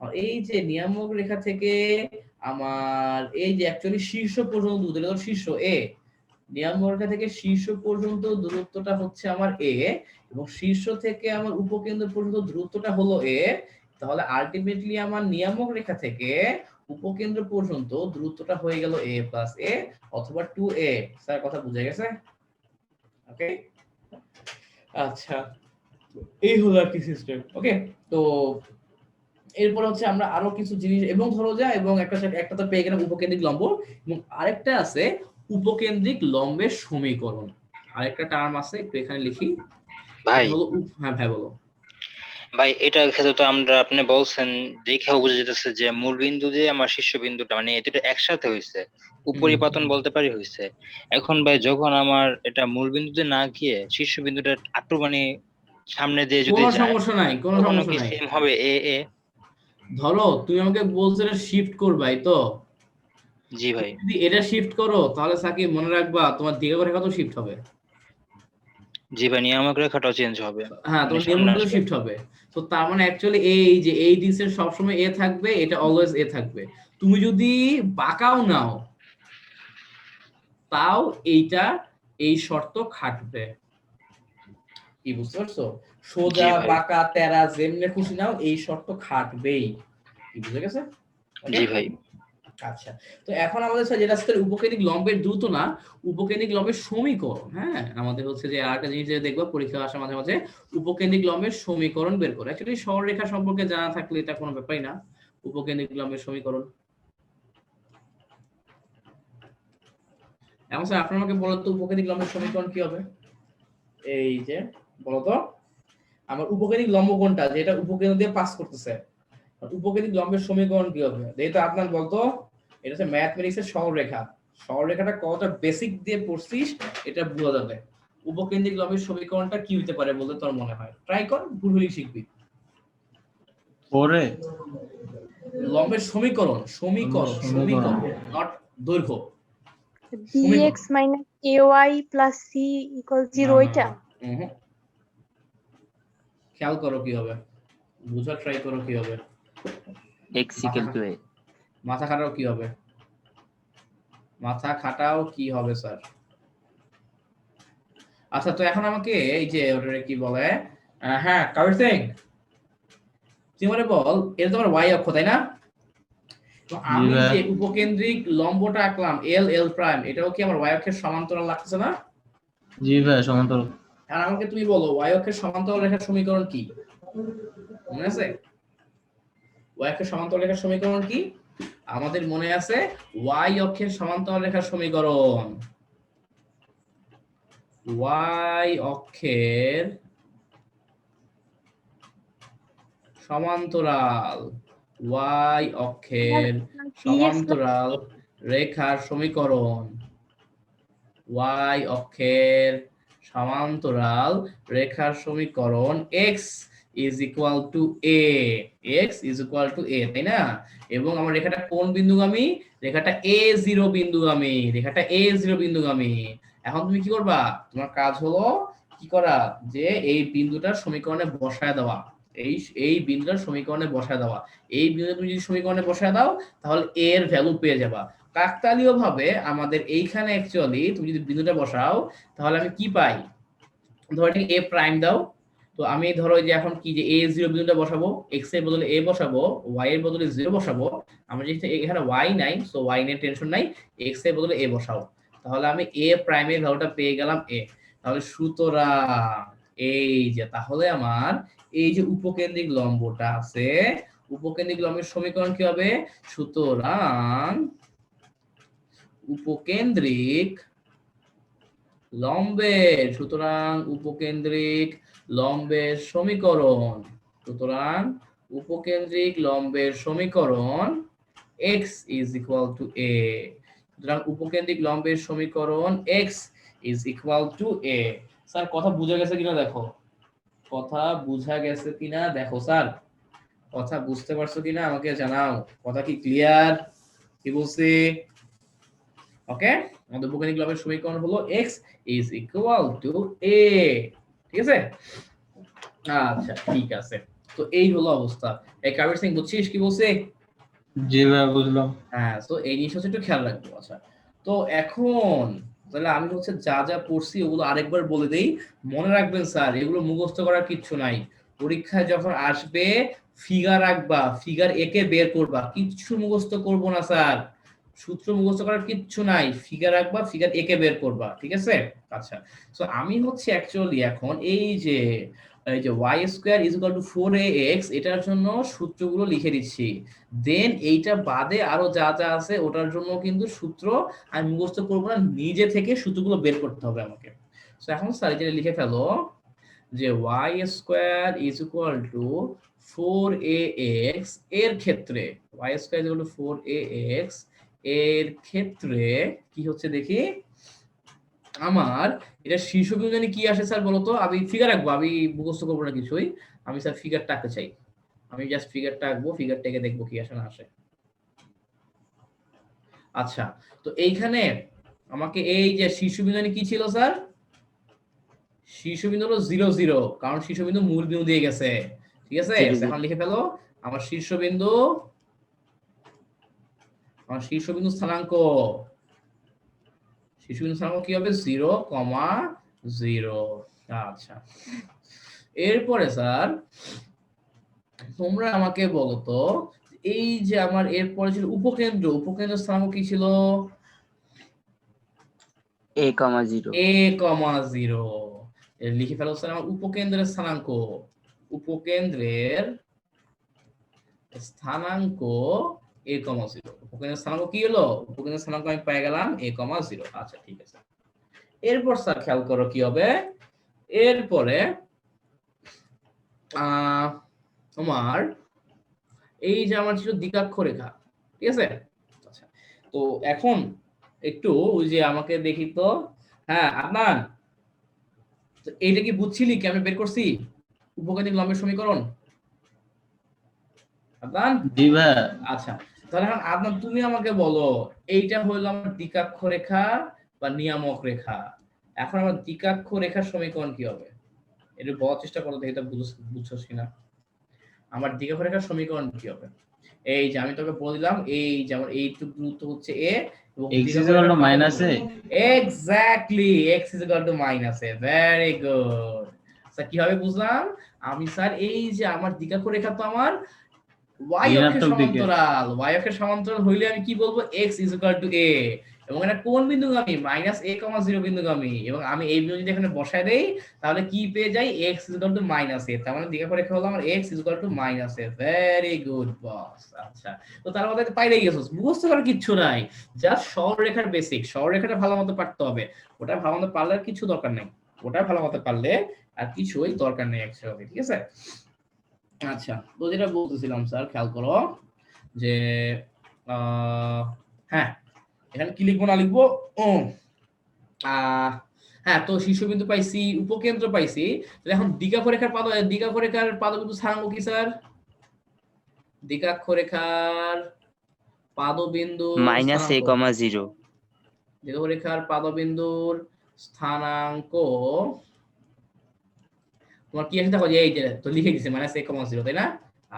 আর এই যে নিয়ামক রেখা থেকে আমার এই যে অ্যাকচুয়ালি শীর্ষ পর্যন্ত দূরত্ব, এটা হলো শীর্ষ a, নিয়ামক রেখা থেকে শীর্ষ পর্যন্ত দূরত্বটা হচ্ছে আমার a, এবং শীর্ষ থেকে আমার উপকেন্দ্র পর্যন্ত দূরত্বটা হলো a। তাহলে আলটিমেটলি আমার নিয়ামক রেখা থেকে উপকেন্দ্র পর্যন্ত দূরত্বটা হয়ে গেল a প্লাস a অথবা 2a। স্যার কথা বুঝা গেছে? ওকে, আচ্ছা, এই হলো আর কি সিস্টেম। ওকে, তো এরপর হচ্ছে আমরা আরো কিছু জিনিস, এবং ধরো যায়, এবং একটা তো পেয়ে গেলাম উপকেন্দ্রিক লম্ব, এবং আরেকটা আছে উপকেন্দ্রিক লম্বের সমীকরণ। আরেকটা টার্ম আছে, একটু এখানে লিখি। ভাই, হলো হ্যাঁ ভাই বলো। ভাই এটার ক্ষেত্রে তো আপনি বলছেন, দেখেও বোঝা যেতেছে যে মূল বিন্দু দিয়ে আমার শীর্ষ বিন্দুটা মানে এটা একসাথে হয়েছে, উপরিপাতন বলতে পারি হয়েছে। এখন ভাই যখন আমার এটা মূল বিন্দুতে না গিয়ে শীর্ষ বিন্দুটা একটু মানে সামনে দিয়ে যদি কোনো যায়, সমস্যা নাই, কোনো তখন সমস্যা কি নাই। সেম হবে এ এ? ধরো তুমি আমাকে বলছো শিফট করবাই তো, জি ভাই। যদি এটা শিফট করো তাহলে সাকিব মনে রাখবা তোমার দিকে রেখা তো শিফট হবে। জি ভাই, নিয়ামক রেখাটাও চেঞ্জ হবে, হ্যাঁ, মানে তোমার সামনে নিয়মটা আসবে। শিফট হবে। তো তার মানে অ্যাকচুয়ালি এই যে এই ডিসের সবসময় এ থাকবে, এটা অলওয়েজ এ থাকবে। তুমি যদি বাঁকাও নাও তাও এইটা এই শর্ত খাটবে। কি বুঝতে পারছো? সোজা, জি ভাই। বাঁকা, তেরা যেমনি খুশি নাও, এই শর্ত খাটবেই। কি বুঝে গেছে? জি ভাই। আচ্ছা, তো এখন আমাদের যেটা হচ্ছে উপকেন্দ্রিক লম্বের দ্রুত না, উপকেন্দ্রিক লম্বের সমীকরণ। হ্যাঁ, আমাদের হচ্ছে যে আরেকটা জিনিস যে দেখবো পরীক্ষা আসার মাঝে মাঝে, উপকেন্দ্রিক লম্বের সমীকরণ বের করে। অ্যাকচুয়ালি সরলরেখা সম্পর্কে জানা থাকলে এটা কোনো ব্যাপারই না। উপকেন্দ্রিক লম্বের সমীকরণ, এখন স্যার আপনার আমাকে বলো তো উপকেন্দ্রিক লম্বের সমীকরণ কি হবে? এই যে বলো তো, আমার উপকেন্দ্রিক লম্ব কোনটা যেটা উপকেন্দ্র দিয়ে পাস করতেছে, উপকেন্দ্রিক লম্বের সমীকরণ কি হবে? যেহেতু আপনার বলতো এটা হচ্ছে ম্যাথমেটিক্সের সরলরেখা, সরলরেখাটা কতটা বেসিক দিয়ে পড়ছিস এটা বোঝা যাবে। উপকেন্দ্রিক লম্বের সমীকরণটা কি হতে পারে বলে তোর মনে হয়? ট্রাই কর, ভুল হলেই শিখবি। পরে লম্বের সমীকরণ, সমীকরণ, নট দৈর্ঘ্য। bx minus ay plus c equals 0 এটা? খেয়াল করো কি হবে, বুঝা ট্রাই করো কি হবে। x equal to a। মাথা খাটাও কি হবে, মাথা খাটাও কি হবে স্যার? আচ্ছা, তো এখন আমাকে এই যে ওটারে কি বলে, হ্যাঁ কাবির সিং, তুই মানে বল, এটা তোমার y অক্ষ তাই না? তো আমি যে উপকেন্দ্রিক লম্বটা আঁকলাম এল এল প্রাইম, এটাও কি আমার y অক্ষের সমান্তরাল লাগছে না? জি ভাই, সমান্তরাল। আর আমাকে তুমি বলো y অক্ষের সমান্তরাল রেখার সমীকরণ কি? মনে আছে y অক্ষের সমান্তরাল রেখার সমীকরণ কি? আমাদের মনে আছে y অক্ষের সমান্তরাল রেখার সমীকরণ, y অক্ষের সমান্তরাল y অক্ষের সমান্তরাল রেখার সমীকরণ, y অক্ষের সমান্তরাল রেখার সমীকরণ x is equal to a, x is equal to a, তাই না? এবং আমার রেখাটা কোন বিন্দুগামী? রেখাটা a0 বিন্দুগামী, রেখাটা a0 বিন্দুগামী। এখন তুমি কি করবা? তোমার কাজ হলো কি করা, যে এই বিন্দুটার সমীকরণে বসায় দেওয়া, এই বিন্দুটার সমীকরণে বসায় দেওয়া। এই বিন্দুটা তুমি যদি সমীকরণে বসায় দাও তাহলে a এর ভ্যালু পেয়ে যাবা। কাকতালীয় ভাবে আমাদের এইখানে অ্যাকচুয়ালি তুমি যদি বিন্দুটা বসাও তাহলে আমি কি পাই, ধরো এটাকে a প্রাইম দাও, তো আমি ধরো যে এখন কি যে a0 বিন্দুটা বসাবো, x এর বদলে a বসাবো, y এর বদলে 0 বসাবো। আমরা যেহেতু এখানে y নাই, সো y নিয়ে টেনশন নাই, x এর বদলে a বসাও, তাহলে আমি a প্রাইমের ভ্যালুটা পেয়ে গেলাম a। তাহলে সুতরাং এই যে তাহলে আমার এই যে উপকেন্দ্রিক লম্বটা আছে, উপকেন্দ্রিক লম্বের সমীকরণ কি হবে? সুতরাং উপকেন্দ্রিক লম্বের, সুতরাং উপকেন্দ্রিক লম্বের সমীকরণ, সুতরাং উপকেন্দ্রিক লম্বের সমীকরণ x is equal to a, সুতরাং উপকেন্দ্রিক লম্বের সমীকরণ x is equal to a। Sir কথা বুঝা গেছে কিনা দেখো, কথা বুঝা গেছে কিনা দেখো স্যার, কথা বুঝতে পারছো কিনা আমাকে জানাও, কথা কি ক্লিয়ার? কি বলছি? ওকে, আমাদের উপকেন্দ্রিক লম্বের সমীকরণ হলো x is equal to a, ঠিক আছে? আচ্ছা ঠিক আছে, তো এই হলো অবস্থা। এই কাবির সিং বুঝছিস কি বলছে? জি ভাই বুঝলাম। হ্যাঁ, তো এই জিনিসটা হচ্ছে একটু খেয়াল রাখবো। আচ্ছা, তো এখন তাহলে আমি হচ্ছে যা যা পড়ছি ওগুলো আরেকবার বলে দেই, মনে রাখবেন স্যার এগুলো মুখস্থ করার কিচ্ছু নাই। পরীক্ষায় যখন আসবে ফিগার রাখবা, ফিগার একে বের করবা, কিচ্ছু মুখস্থ করবো না স্যার, সূত্র মুখস্থ করার কিচ্ছু নাই, ফিগার রাখবা, ফিগার একে বের করবা, ঠিক আছে? আচ্ছা, তো আমি হচ্ছে অ্যাকচুয়ালি এখন এই যে y square is equal two 4ax এটার জন্য সূত্রগুলো লিখে দিচ্ছি, দেন এইটা বাদে আরো যা যা আছে ওটার জন্য কিন্তু সূত্র আমি মুখস্থ করবো না, নিজে থেকে সূত্রগুলো বের করতে হবে আমাকে। তো এখন স্যার এটা লিখে ফেলো যে y square is equal two 4ax এর ক্ষেত্রে, y square is equal two 4ax এর ক্ষেত্রে কি হচ্ছে দেখি, আমার এটা শীর্ষবিন্দু জানি কি আসে স্যার বলতো? আমি ফিগার রাখবো, আমি মুখস্থ করবো না কিছুই, আমি স্যার ফিগারটা আঁকতে চাই, আমি জাস্ট ফিগারটা আঁকবো, ফিগারটাকে দেখবো কি আসে না আসে। আচ্ছা, তো এইখানে আমাকে এই যে শীর্ষবিন্দু জানি কি ছিল স্যার? শীর্ষবিন্দু হলো 0 0, কারণ শীর্ষবিন্দু মূল বিন্দু দিয়ে গেছে, ঠিক আছে? এখন লিখে ফেলো আমার শীর্ষবিন্দু স্থানাঙ্ক, শীর্ষবিন্দু স্থানাঙ্ক কি হবে? 0, 0। আচ্ছা, এরপরে স্যার তোমরা আমাকে বলো তো, এই যে আমার এরপরে ছিল উপকেন্দ্র, উপকেন্দ্র স্থানাঙ্ক কি ছিল? a, 0। লিখে ফেলো স্যার আমার উপকেন্দ্রের স্থানাঙ্ক, উপকেন্দ্রের স্থানাঙ্ক a, 0। উপকেন্দ্রের স্থানাঙ্ক কি হলো? উপকেন্দ্রের স্থানাঙ্ক আমি পেয়ে গেলাম a, 0। আচ্ছা ঠিক আছে, এরপর স্যার খেয়াল করো কি হবে। এরপরে তোমার এই যে আমার ছিল দ্বিকাক্ষ রেখা, ঠিক আছে? আচ্ছা, তো এখন একটু ওই যে আমাকে দেখি তো, হ্যাঁ আদনান, এইটা কি বুঝছিলি কি আমি বের করছি উপকেন্দ্রিক লম্বের সমীকরণ? আদনান? জি ভাই। আচ্ছা, তাহলে এখন আদনান তুমি আমাকে বলো, এইটা হলো আমার দ্বিকাক্ষ রেখা বা নিয়ামক রেখা, এখন আমার দ্বিকাক্ষ রেখার সমীকরণ কি হবে? এটা বলার চেষ্টা করো দেখি, এটা বুঝছস কিনা। আমার দ্বিকাক্ষ রেখার সমীকরণ কি হবে? এই যে আমি তোকে বলে দিলাম, এই যেমন এইটুকু দূরত্ব হচ্ছে a এবং x is equal to minus a। Exactly, x is equal to minus a, very good sir. কিভাবে বুঝলাম আমি স্যার? এই যে আমার দ্বিকাক্ষ রেখা তো আমার y অক্ষের সমান্তরাল, y অক্ষের সমান্তরাল হইলে আমি কি বলবো? x is equal to a, এবং এটা কোন বিন্দুগামী? -a, 0 বিন্দুগামী, এবং আমি এই বিন্দু যদি এখানে বসায় দেই তাহলে কি পেয়ে যাই? x is equal to -a, তার মানে দ্বিকাক্ষ রেখা হলো আমার x is equal to -a। Very good বস। আচ্ছা, তো তার মধ্যে পাইলেই গেছস, মুখস্থ করার কিচ্ছু নাই, জাস্ট সরলরেখার বেসিক, সরলরেখাটা ভালোমতো পারতে হবে, ওটা ভালোমতো পারলে আর কিছু দরকার নাই, ওটা ভালোমতো পারলে আর কিছুই দরকার নেই অ্যাকচুয়ালি, ঠিক আছে? আচ্ছা, তো যেটা বলতেছিলাম স্যার খেয়াল করো যে হ্যাঁ, এখানে কি লিখবো না লিখবো, ও হ্যাঁ, তো শীর্ষবিন্দু পাইছি, উপকেন্দ্র পাইছি। এখন দ্বিকাক্ষরেখার পাদবিন্দু স্থানাঙ্ক কি স্যার? দ্বিকাক্ষরেখার পাদবিন্দু -a, স্থানাঙ্ক, 0। দ্বিকাক্ষরেখার পাদবিন্দুর স্থানাঙ্ক তোমার কি আছে দেখো, যে এই যে তো লিখে দিছে -a, 0, তাই না?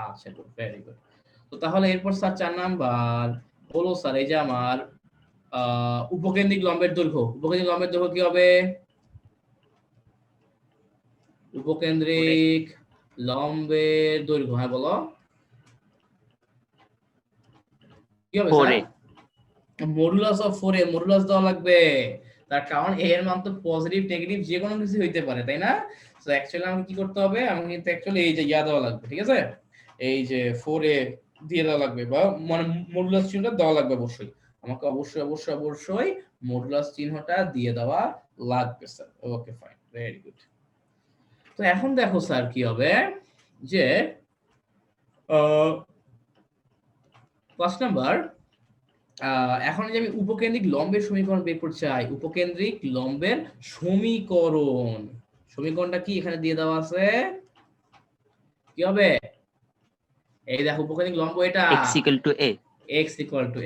আচ্ছা, গুড, ভেরি গুড। তো তাহলে এরপর স্যার 4 নাম্বার হলো স্যার এই যে আমার উপকেন্দ্রিক লম্বের দৈর্ঘ্য। উপকেন্দ্রিক লম্বের দৈর্ঘ্য কি হবে? উপকেন্দ্রিক লম্বের দৈর্ঘ্য, হ্যাঁ বলো কি হবে sir? Modulus of 4a, modulus দেওয়া লাগবে। তার কারণ a এর মান তো পজিটিভ নেগেটিভ যে কোনো কিছু হইতে পারে, তাই না? সো অ্যাকচুয়ালি আমাকে কি করতে হবে, আমি কিন্তু অ্যাকচুয়ালি এই যে দেওয়া লাগবে, ঠিক আছে? এই যে 4a দিয়ে দেওয়া লাগবে, বা মানে মডুলাস চিহ্নটা দেওয়া লাগবে অবশ্যই। আমাকে অবশ্যই অবশ্যই অবশ্যই মডুলাস চিহ্নটা দিয়ে দেওয়া লাগবে স্যার। ওকে, ফাইন, ভেরি গুড। তো এখন দেখো স্যার কি হবে যে 5 নাম্বার, এখন যে আমি উপকেন্দ্রিক লম্বের সমীকরণ বের করতে চাই, উপকেন্দ্রিক লম্বের সমীকরণ, সমীকরণটা কি এখানে দিয়ে দেওয়া আছে, কি হবে? এই দেখো উপকেন্দ্রিক লম্ব এটা x = a। x =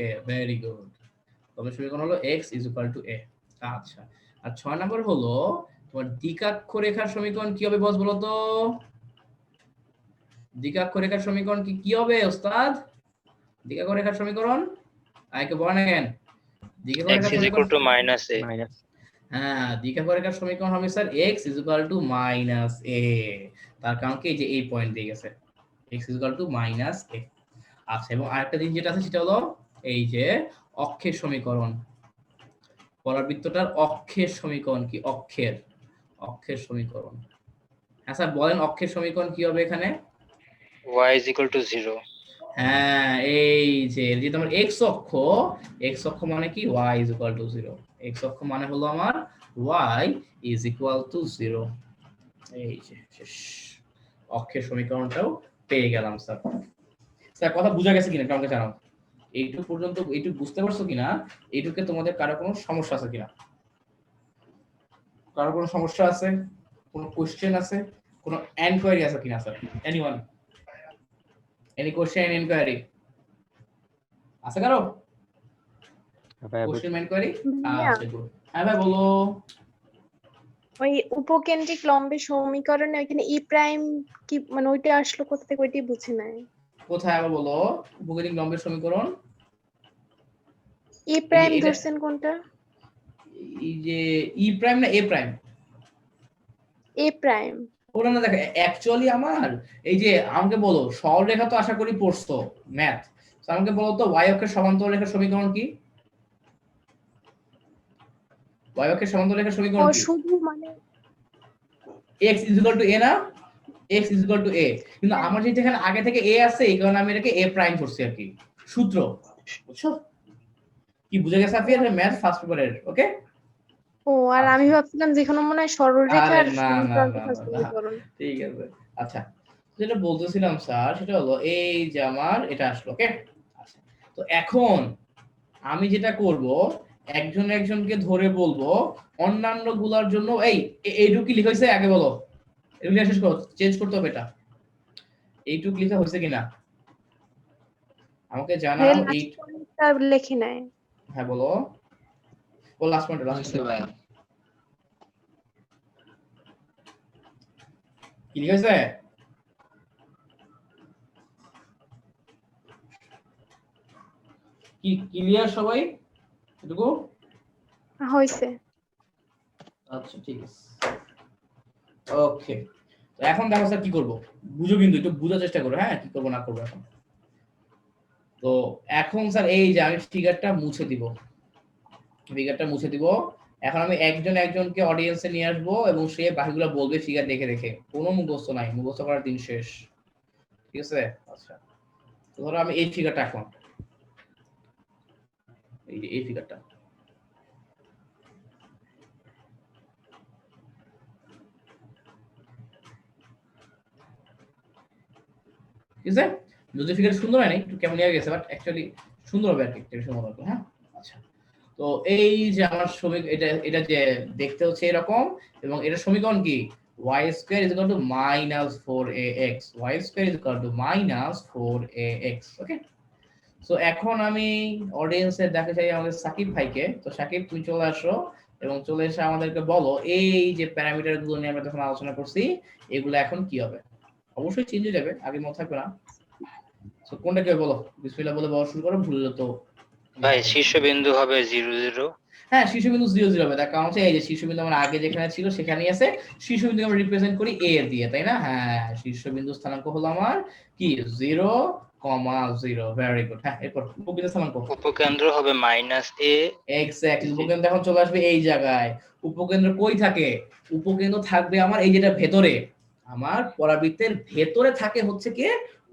a, very good. তবে সমীকরণ হলো x = a। আচ্ছা, আর 6 নাম্বার হলো তোমার দ্বিকাক্ষরেখার সমীকরণ কি হবে বস বলো তো? দ্বিকাক্ষরেখার সমীকরণ কি হবে ওস্তাদ? দ্বিকাক্ষরেখার সমীকরণ আইকে বলেন। দ্বিকাক্ষরেখার x সমীকরণ = -a। মাইনাস হ্যাঁ, দ্বিকাক্ষরেখার সমীকরণ হবে স্যার x = -a। তার কারণ কি, এই যে এই পয়েন্ট দিয়ে গেছে x = -a। আচ্ছা, এবং আরেকটা জিনিস যেটা আছে সেটা হলো এই যে অক্ষের সমীকরণ, পরাবৃত্তটার অক্ষের সমীকরণ কি, অক্ষের সমীকরণ। হ্যাঁ স্যার বলেন, অক্ষের সমীকরণ কি হবে এখানে? y = 0। হ্যাঁ, এই যে তোমার x অক্ষ মানে কি, y = 0। x অক্ষ মানে হলো আমার y = 0। এই যে শেষ, অক্ষের সমীকরণটাও পেয়ে গেলাম স্যার। স্যার কথা বুঝা গেছে কিনা আমাকে জানাও। এইটুকু পর্যন্ত এইটুকু বুঝতে পারছো কিনা? এইটুকে তোমাদের কারো কোনো সমস্যা আছে কিনা? কারো কোনো সমস্যা আছে? কোনো কোশ্চেন আছে? কোনো এনকোয়ারি আছে কিনা sir? Anyone? Any question, enquiry আছে কারো? Question, enquiry? ভাইয়া, আচ্ছা, গুড। হ্যাঁ ভাই বলো। ওই উপকেন্দ্রিক লম্বের সমীকরণে ওইখানে ই প্রাইম কি মানে ওইটা আসলো কোথা থেকে, ওইটাই বুঝি নাই। কোথায় আবার বলো, উপকেন্দ্রিক লম্বের সমীকরণ? ই প্রাইম এটা ধরছেন কোনটা? এই যে ই প্রাইম না এ প্রাইম? এ প্রাইম। ওটা না, দেখো অ্যাকচুয়ালি আমার এই যে আমাকে বলো, সরলরেখা তো আশা করি পড়ছো ম্যাথ, আমাকে বলো তো y অক্ষের সমান্তরাল রেখার সমীকরণ কি? y অক্ষের সমান্তরাল রেখার ও সমীকরণ কি? শুধু মানে x = a না? x = a, কিন্তু হ্যাঁ। আমার যেহেতু এখানে আগে থেকে a আছে, এই কারণে আমি এটাকে a প্রাইম ধরছি আর কি, সূত্র। বুঝছো কি, বুঝে গেছে আফিয়া? ম্যাথ ফার্স্ট পেপারের, ওকে? ও, আর আমি আচ্ছা, ভাবছিলাম যেখানে মনে হয় আরে সরলরেখার না না সমীকরণ না কথা না, সমীকরণ। ঠিক আছে। আচ্ছা, যেটা বলতেছিলাম স্যার সেটা হলো এই যে আমার এটা আসলো, ওকে? আচ্ছা, তো এখন আমি যেটা করব, একজন একজনকে ধরে বলবো অন্যান্য গুলার জন্য এইটুকু কি লেখা হয়েছে আগে বলো, এগুলো শেষ করো, চেঞ্জ করতে হবে এটা। এইটুকু লেখা হয়েছে কিনা আমাকে জানাও। এই লাস্ট পয়েন্টটা লেখি নাই। হ্যাঁ বলো, ও লাস্ট পয়েন্ট কি লেখা হয়েছে? কি ক্লিয়ার সবাই এটুকু? হয়েছে। আচ্ছা, ঠিক আছে, ওকে। তো এখন দেখো স্যার কি করব, বুঝো কিন্তু একটু বোঝার চেষ্টা করো, হ্যাঁ কি করব না করব এখন। তো এখন স্যার এই যে আমি ফিগারটা মুছে দিব, এখন আমি একজন একজনকে অডিয়েন্সে নিয়ে আসবো এবং সে বাকিগুলো বলবে ফিগার দেখে দেখে, কোনো মুখস্থ নাই, মুখস্থ করার দিন শেষ, ঠিক আছে? আচ্ছা, তো ধরো আমি এই ফিগারটা এখন, এই যে এই ফিগারটা, ঠিক আছে? যদি ফিগার সুন্দর হয় নাই একটু কেমন হয়ে গেছে, বাট অ্যাকচুয়ালি সুন্দর হবে আর কি, একটু সুন্দর হবে। হ্যাঁ, আচ্ছা। তো এই যে আমার এটা এটা যে দেখতে হচ্ছে এরকম, এবং এটা সমীকরণ কি y square is equal to minus 4ax, y square is equal to minus 4ax। Okay, so এখন আমি অডিয়েন্সে দেখতে চাই আমাদের সাকিব ভাইকে। তো সাকিব তুমি চলে আসো এবং চলে এসে আমাদেরকে বলো এই যে প্যারামিটার গুলো নিয়ে আমরা তখন আলোচনা করছি এগুলো এখন কি হবে। অবশ্যই চেঞ্জ হয়ে যাবে, আগের মতো থাকবে না। সো কোনটা কি হবে বলো, বিসমিল্লাহ বলে বলা শুরু করো, ভুললে তো। ভাই শীর্ষবিন্দু হবে 0 0। হ্যাঁ, শীর্ষবিন্দু 0 0 হবে, তার কারণ হচ্ছে এই যে শীর্ষবিন্দু আমার আগে যেখানে ছিল সেখানেই আছে, শীর্ষবিন্দুকে আমরা রিপ্রেজেন্ট করি a এর দিয়ে, তাই না? হ্যাঁ, শীর্ষবিন্দু স্থানাঙ্ক হলো আমার কি 0, 0। Very good. হ্যাঁ, এরপর উপকেন্দ্র স্থানাঙ্ক। উপকেন্দ্র হবে -a। এক্স্যাক্টলি, উপকেন্দ্র এখন চলে আসবে এই জায়গায়। উপকেন্দ্র কই থাকে? উপকেন্দ্র থাকবে আমার এই যেটা ভেতরে, আমার পরাবৃত্তের ভেতরে থাকে হচ্ছে কি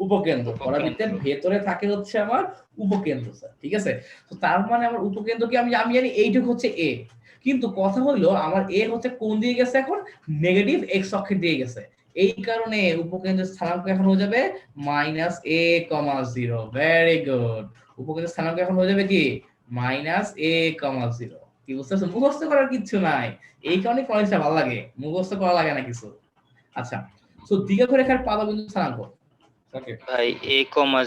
উপকেন্দ্র, পরাবৃত্তের ভেতরে থাকে হচ্ছে আমার উপকেন্দ্র স্যার, ঠিক আছে? তো তার মানে আমার উপকেন্দ্র কি আমি জানি এইটুকু হচ্ছে a, কিন্তু কথা হলো আমার a হচ্ছে কোন দিয়ে গেছে এখন, নেগেটিভ x অক্ষের দিয়ে গেছে, এই কারণে উপকেন্দ্রের স্থানাঙ্ক এখন হয়ে যাবে -a, 0। ভেরি গুড, উপকেন্দ্রের স্থানাঙ্ক এখন হয়ে যাবে কি -a, 0। কি বুঝতেছো? মুখস্থ করার কিছু নাই, এই কারণে কলেজটা ভালো লাগে, মুখস্থ করা লাগে না কিছু। আচ্ছা, সো দ্বিঘাক্ষরেখার পাদবিন্দু স্থানাঙ্ক। ওকে ভাই a,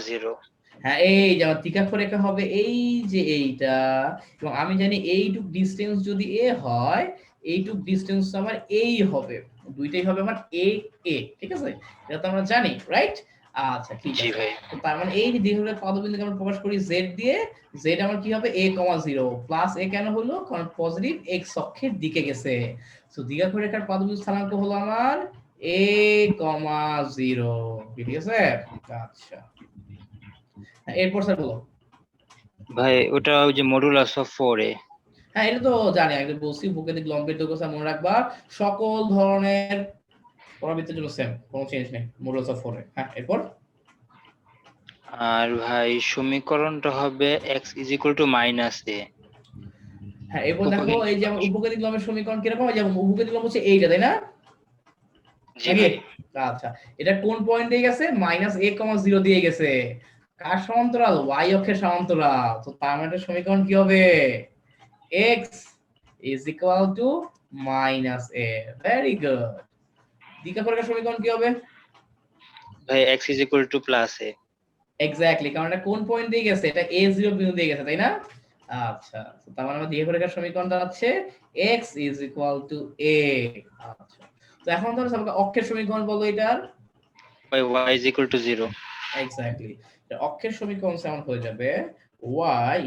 0। হ্যাঁ, এই যে আমার দ্বিঘাক্ষরেখা হবে এই যে এইটা, এবং আমি জানি এইটুক ডিসটেন্স যদি a হয়, এইটুক ডিসটেন্স আমার এই হবে, দুইটাই হবে আমার a a, ঠিক আছে? এটা তো আমরা জানি, রাইট? আচ্ছা, ঠিক জি আছে। ভাই। তো তার মানে এই যে দ্বিঘাক্ষরেখার পাদবিন্দুকে আমরা প্রকাশ করি z দিয়ে, z আমার কি হবে a, 0 প্লাস a, কেন হলো? কারণ পজিটিভ x অক্ষের দিকে গেছে। সো দ্বিঘাক্ষরেখার পাদবিন্দু স্থানাঙ্ক হলো আমার a, 0। ঠিক আছে? আচ্ছা, এরপর স্যার বলো। ভাই ওটা ওই যে মডুলাস অফ 4a। হ্যাঁ, এটা তো জানি, আগে বলছি বুকেদিক লম্বের দৈর্ঘ্য স্যার মনে রাখবা সকল ধরনের পরাবৃত্তের জন্য সেম, কোনো চেঞ্জ নেই, মডুলাস অফ 4 এ। হ্যাঁ, এরপর আর ভাই সমীকরণটা হবে x -a। হ্যাঁ, এরপর দেখো এই যে আমার উপকেন্দ্রিক লম্বের সমীকরণ কিরকম, এই যে উপকেন্দ্রিক লম্ব হচ্ছে এইটা, তাই না? জি ভাই। আচ্ছা, এটা কোন পয়েন্ট দিয়ে গেছে? -a, 0 দিয়ে গেছে, কার সমান্তরাল? y অক্ষের সমান্তরাল। তো তার মানে একটা সমীকরণ কি হবে? x -a। Very good. দ্বিঘাক্ষরেখার সমীকরণ কি হবে? ভাই x +a। এক্স্যাক্টলি, কারণ এটা কোন পয়েন্ট দিয়ে গেছে? এটা a0 বিন্দু দিয়ে গেছে, তাই না? আচ্ছা, তো তার মানে আমার দ্বিঘাক্ষরেখার সমীকরণ দাঁড়াচ্ছে x a। আচ্ছা, তো এখন ধরো আমাকে অক্ষের সমীকরণ বলো এটার। ভাই y 0। এক্স্যাক্টলি, অক্ষের সমীকরণ সমান হয়ে যাবে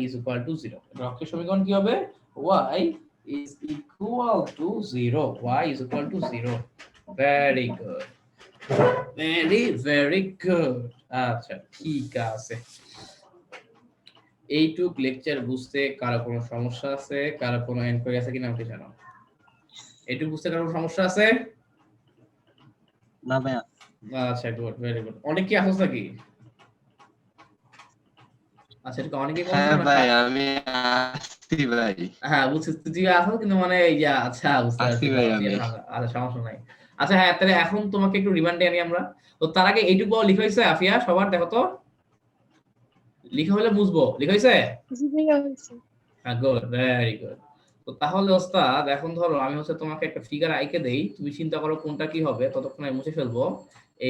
y 0। এটা অক্ষের সমীকরণ কি হবে? y 0। y 0। Very good, very good. আচ্ছা, ঠিক আছে। এইটুক লেকচার বুঝতে কারো কোনো সমস্যা আছে? কারো কোনো এনকোয়ারি আছে কিনা আমাকে জানাও। এইটুক বুঝতে কারো কোনো সমস্যা আছে? না ভাইয়া। আচ্ছা, গুড, ভেরি গুড। অনেক কি আসছ নাকি? আচ্ছা, এটা অনেকে হ্যাঁ ভাই, আমি আসছি ভাই। হ্যাঁ, বুঝছি তুই আসো, কিন্তু মানে এই যে আচ্ছা বুঝতে পারছি। আসছি ভাই আমি। আচ্ছা, সমস্যা নাই। আচ্ছা, হ্যাঁ, তাহলে এখন তোমাকে একটু রিমান্ডে আনি আমরা। তো তার আগে এইটুকু বল লিখা হয়েছে আফিয়া, সবার দেখো তো, লিখা হলে বুঝবো লিখা হয়েছে। জি ভাইয়া হয়েছে। হ্যাঁ, গুড, ভেরি গুড। তো তাহলে ওস্তাদ এখন ধরো আমি হচ্ছে তোমাকে একটা ফিগার আইকে দেই, তুমি চিন্তা করো কোনটা কি হবে, ততক্ষণ আমি মুছে ফেলবো।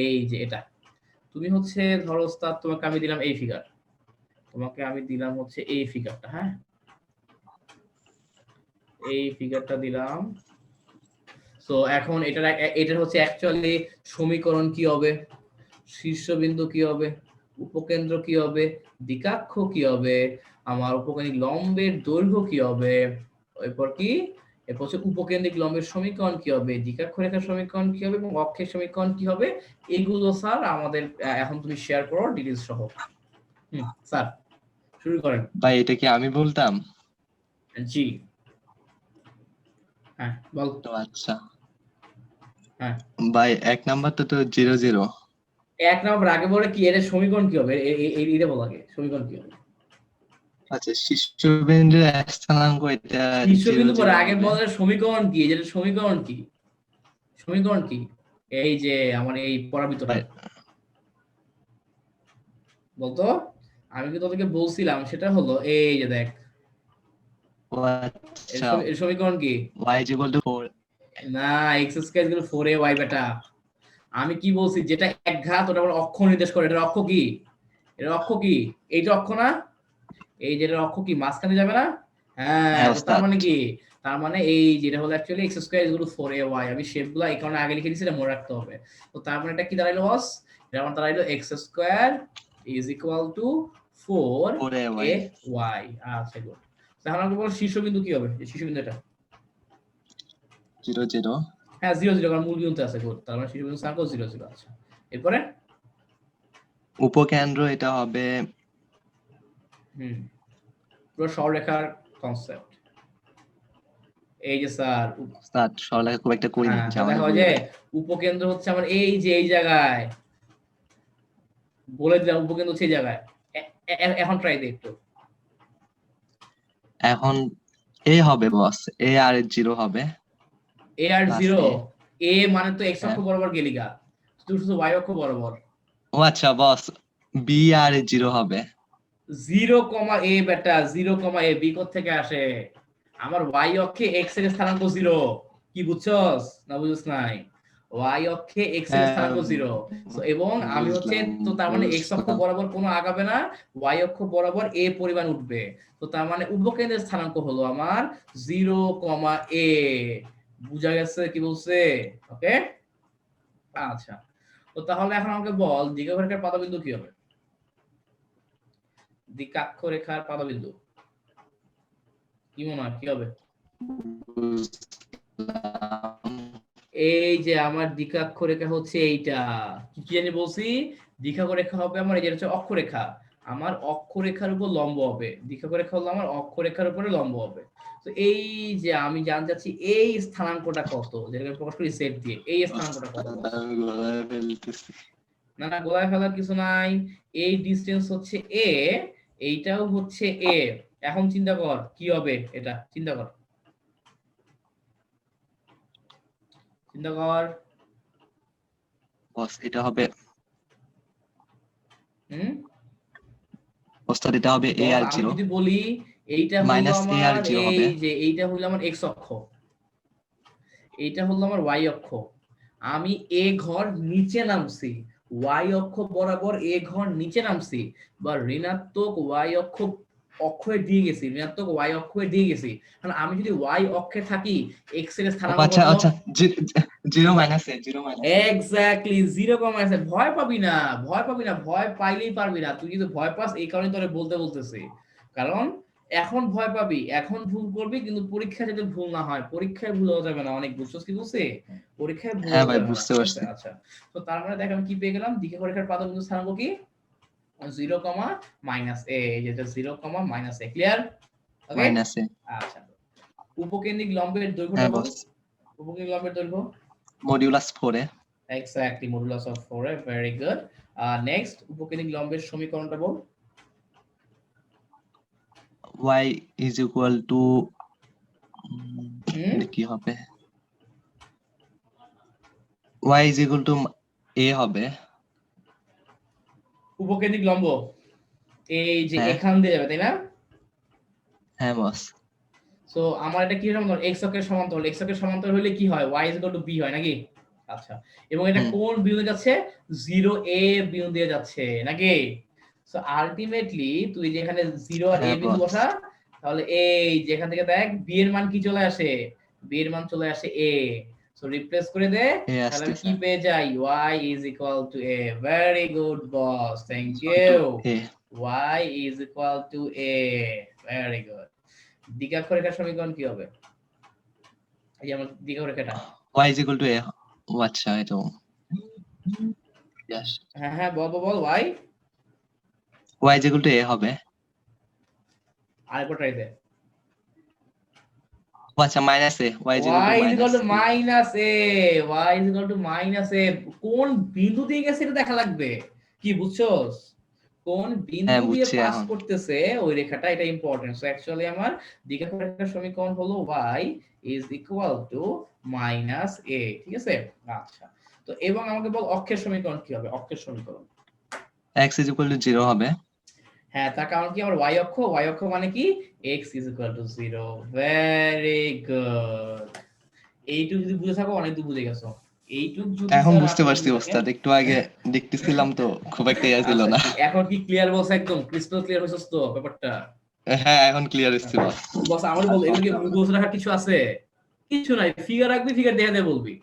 এই যে এটা তুমি হচ্ছে ধরো ওস্তাদ, তোমাকে আমি দিলাম এই ফিগার, তোমাকে আমি দিলাম হচ্ছে এই ফিগারটা। হ্যাঁ, এই ফিগারটা দিলাম। সো এখন এটার হচ্ছে অ্যাকচুয়ালি সমীকরণ কি হবে, শীর্ষবিন্দু কি হবে, উপকেন্দ্র কি হবে, দ্বিকাক্ষ কি হবে, আমার উপকেন্দ্রিক লম্বের দৈর্ঘ্য কি হবে, এরপর কি, এরপর হচ্ছে উপকেন্দ্রিক লম্বের সমীকরণ কি হবে, দ্বিকাক্ষরেখার সমীকরণ কি হবে, এবং অক্ষের সমীকরণ কি হবে, এগুলো স্যার আমাদের এখন তুমি শেয়ার করো ডিটেইলস সহ। স্যার শুরু করেন। ভাই এটা কি আমি বলতাম? জি, হ্যাঁ বল। তো আচ্ছা হ্যাঁ, ভাই, 1 নাম্বার তো 0 0। এক নম্বর আগে বলে কি, এর সমীকরণ কি হবে, এইটা বল আগে, সমীকরণ কি হবে? আচ্ছা, শীর্ষবিন্দুর স্থানাঙ্ক এটা শীর্ষবিন্দু 0 পরে 0 আগে হবে। বলে সমীকরণ কি, যেটা সমীকরণ কি, সমীকরণ কি, এই যে আমার এই পরাবৃত্তটা। ভাই বলতো আমি কি তোদেরকে বলছিলাম সেটা হলো এই যে দেখ ও আচ্ছা, এর সমীকরণ কি y is equal to 4 না এক্স স্কয়ার ইকুয়াল 4ay বেটা আমি কি বলছি যেটা এক ঘাত ওটা আবার অক্ষ নির্দেশ করে এটার অক্ষ কি এটার অক্ষ কি এইটা অক্ষ না এই যেটার অক্ষ কি মাঝখানে যাবে না হ্যাঁ হ্যাঁ, তো তার ওস্তাদ। মানে কি তার মানে এই যেটা হলো actually x square equal 4ay আমি শেপগুলো এই কারণে আগে লিখে দিয়েছি এটা মনে রাখতে হবে তো তার মানে এটা কি দাঁড়াইলো বস এটা আমার দাঁড়াইলো x square is equal to 4ay। 4ay আচ্ছা গুড তাহলে আমরা বল শীর্ষবিন্দু কি হবে এই শীর্ষবিন্দু এটা 0 0 হ্যাঁ 0 0 কারণ মূল বিন্দুতে আছে গুড তার মানে শীর্ষবিন্দু স্থানাঙ্ক 0 0 আচ্ছা এরপরে উপকেন্দ্র এটা হবে পুরো সরলরেখার কনসেপ্ট এই যে স্যার ওস্তাদ সরলরেখা খুব একটা করি না, হ্যাঁ, জামাই দেখো বলে যে দেয়। উপকেন্দ্র হচ্ছে আমার এই যে এই জায়গায় বলে দিলাম উপকেন্দ্র হচ্ছে এই জায়গায় এখন ট্রাই দে একটু এখন a হবে বস, a আর 0 হবে। এ আর Plus 0 A। এ মানে তো এক্স অক্ষ হ্যাঁ। বরাবর গেলিগা শুধু শুধু ওয়াই অক্ষ বরাবর ও আচ্ছা বস, b আর 0 হবে। 0, a বেটা 0, a বি কোথা থেকে আসে আমার ওয়াই অক্ষে এক্স এর স্থানাঙ্ক 0 কি বুঝছস না বুঝছস নাই ওয়াই অক্ষে এক্স এর স্থানাঙ্ক 0 এবং আমি হচ্ছে তো তার মানে এক্স অক্ষ বরাবর কোনো আগাবে না ওয়াই অক্ষ বরাবর a পরিমাণ উঠবে তো তার মানে উপকেন্দ্রের স্থানাঙ্ক হলো আমার 0, a বুঝা গেছে কি বলছে ওকে আচ্ছা তো তাহলে এখন আমাকে বল দ্বিঘাক্ষরেখার পাদবিন্দু কি হবে দ্বিকাক্ষরেখার পাদবিন্দু কি মনে হয় কি হবে এই যে আমার দ্বিকাক্ষরেখা হচ্ছে এইটা কি কি জানি বলছি দ্বিকাক্ষরেখা হবে আমার এই যে হচ্ছে অক্ষরেখা আমার অক্ষরেখার উপর লম্ব হবে দ্বিকাক্ষরেখা হলো আমার অক্ষরেখার উপরে লম্ব হবে তো এই যে আমি জানতে চাচ্ছি এই স্থানাঙ্কটা কত যেটাকে প্রকাশ করি সেট দিয়ে এই স্থানাঙ্কটা কত আমি গলায় ফেলতেছি। না না গোলায় ফেলার কিছু নাই এই ডিসটেন্স হচ্ছে a এইটাও হচ্ছে a এখন চিন্তা কর কি হবে এটা চিন্তা কর বস এটা হবে হুম ওস্তাদ এটা হবে a আর আমি 0 যদি বলি এইটা হলো Minus a আর আমার 0 হবে। এই যে এইটা হলো আমার x অক্ষ এইটা হলো আমার y অক্ষ আমি a ঘর নিচে নামছি y অক্ষ বরাবর a ঘর নিচে নামছি বা ঋণাত্মক y অক্ষে দিয়ে গেছি ঋণাত্মক y অক্ষে দিয়ে গেছি কারণ আমি যদি y অক্ষে থাকি x এর স্থানাঙ্ক আচ্ছা কত আচ্ছা 0 মাইনাস a 0 মাইনাস এক্স্যাক্টলি 0, আছে ভয় পাবি না ভয় পাইলেই পারবি না তুই কিন্তু ভয় পাস এই কারণে তোরে বলতেছি কারণ এখন ভয় পাবি এখন ভুল করবি কিন্তু পরীক্ষায় যাতে ভুল না হয় পরীক্ষায় ভুল হওয়া যাবে না অনেক বুঝছস কি বলছে পরীক্ষায় ভুল হ্যাঁ হওয়া ভাই, যাবে না, বুঝতে ঠিক পারছি। আছে? আচ্ছা তো তার মানে দেখ আমি কি পেয়ে গেলাম দ্বিঘাক্ষরেখার পাদবিন্দু স্থানাঙ্ক কি 0, a যেটা 0, a clear okay minus a। আচ্ছা উপকেন্দ্রিক লম্বের দৈর্ঘ্যটা হ্যাঁ বল বস, উপকেন্দ্রিক লম্বের দৈর্ঘ্য modulus 4 A Exactly, modulus of 4. Very good. Next, উপকেন্দ্রিক লম্বের সমীকরণটা বল। y is equal to এটা কি হবে y is equal to a হবে। উপকেন্দ্রিক লম্ব এই যে হ্যাঁ। এখান দিয়ে যাবে তাই না হ্যাঁ বস, সো আমার এটা কি সমান্তরাল x অক্ষের সমান্তরাল x অক্ষের সমান্তরাল হলে কি হয় y b হয় নাকি আচ্ছা এবং এটা কোন বিন্দুতে যাচ্ছে 0a বিন্দু দিয়ে যাচ্ছে নাকি সো আলটিমেটলি তুই যেখানে 0 আর a হ্যাঁ, বিন্দু boss। বসা তাহলে এই যেখান থেকে দেখ b এর মান কি চলে আসে b এর মান চলে আসে a সো রিপ্লেস করে দে a তাহলে আমি আসতেছে কি পেয়ে যাই y is equal to a very good boss thank you a y is equal to a very good দ্বিঘাক্ষরেখার সমীকরণ কি হবে এই যে আমার দ্বিঘাক্ষরেখাটা y is equal to a ও আচ্ছা এটা yes হ্যাঁ বল y y is equal to a হবে। আরেকবার ট্রাই দে ও আচ্ছা minus a y is y is equal equal to to minus a y is equal to minus a কোন বিন্দু দিয়ে গেছে এটা দেখা লাগবে কি বুঝছস কোন বিন্দু হ্যাঁ, দিয়ে বুঝছি পাস এখন। করতেছে ওই রেখাটা এটা ইম্পর্টেন্ট সো অ্যাকচুয়ালি আমার দ্বিঘাক্ষরেখার সমীকরণ হলো y is equal to minus a ঠিক আছে আচ্ছা তো এবং আমাকে বল অক্ষের সমীকরণ কি হবে অক্ষের সমীকরণ x is equal to 0 হবে। হ্যাঁ, তার কারণ কি আমার y অক্ষ মানে কি x is equal to 0। Very good. এইটুকু যদি বুঝে থাকো অনেক দূর বুঝে গেছো। এইটুকু যদি এখন স্যার বুঝতে আপনি পারছি বুঝে ওস্তাদ, থাকেন, একটু আগে দেখতেছিলাম তো খুব একটা ইয়া ছিল আচ্ছা, না। এখন কি ক্লিয়ার বলছ? একদম ক্রিস্টাল ক্লিয়ার হইছস তো ব্যাপারটা? হ্যাঁ এখন ক্লিয়ার হচ্ছে বস। বস আমার বল, এগুলো কি মুখস্থ রাখার কিছু আছে? কিছু নাই, ফিগার রাখবি, ফিগার দেখে দেখে বলবি,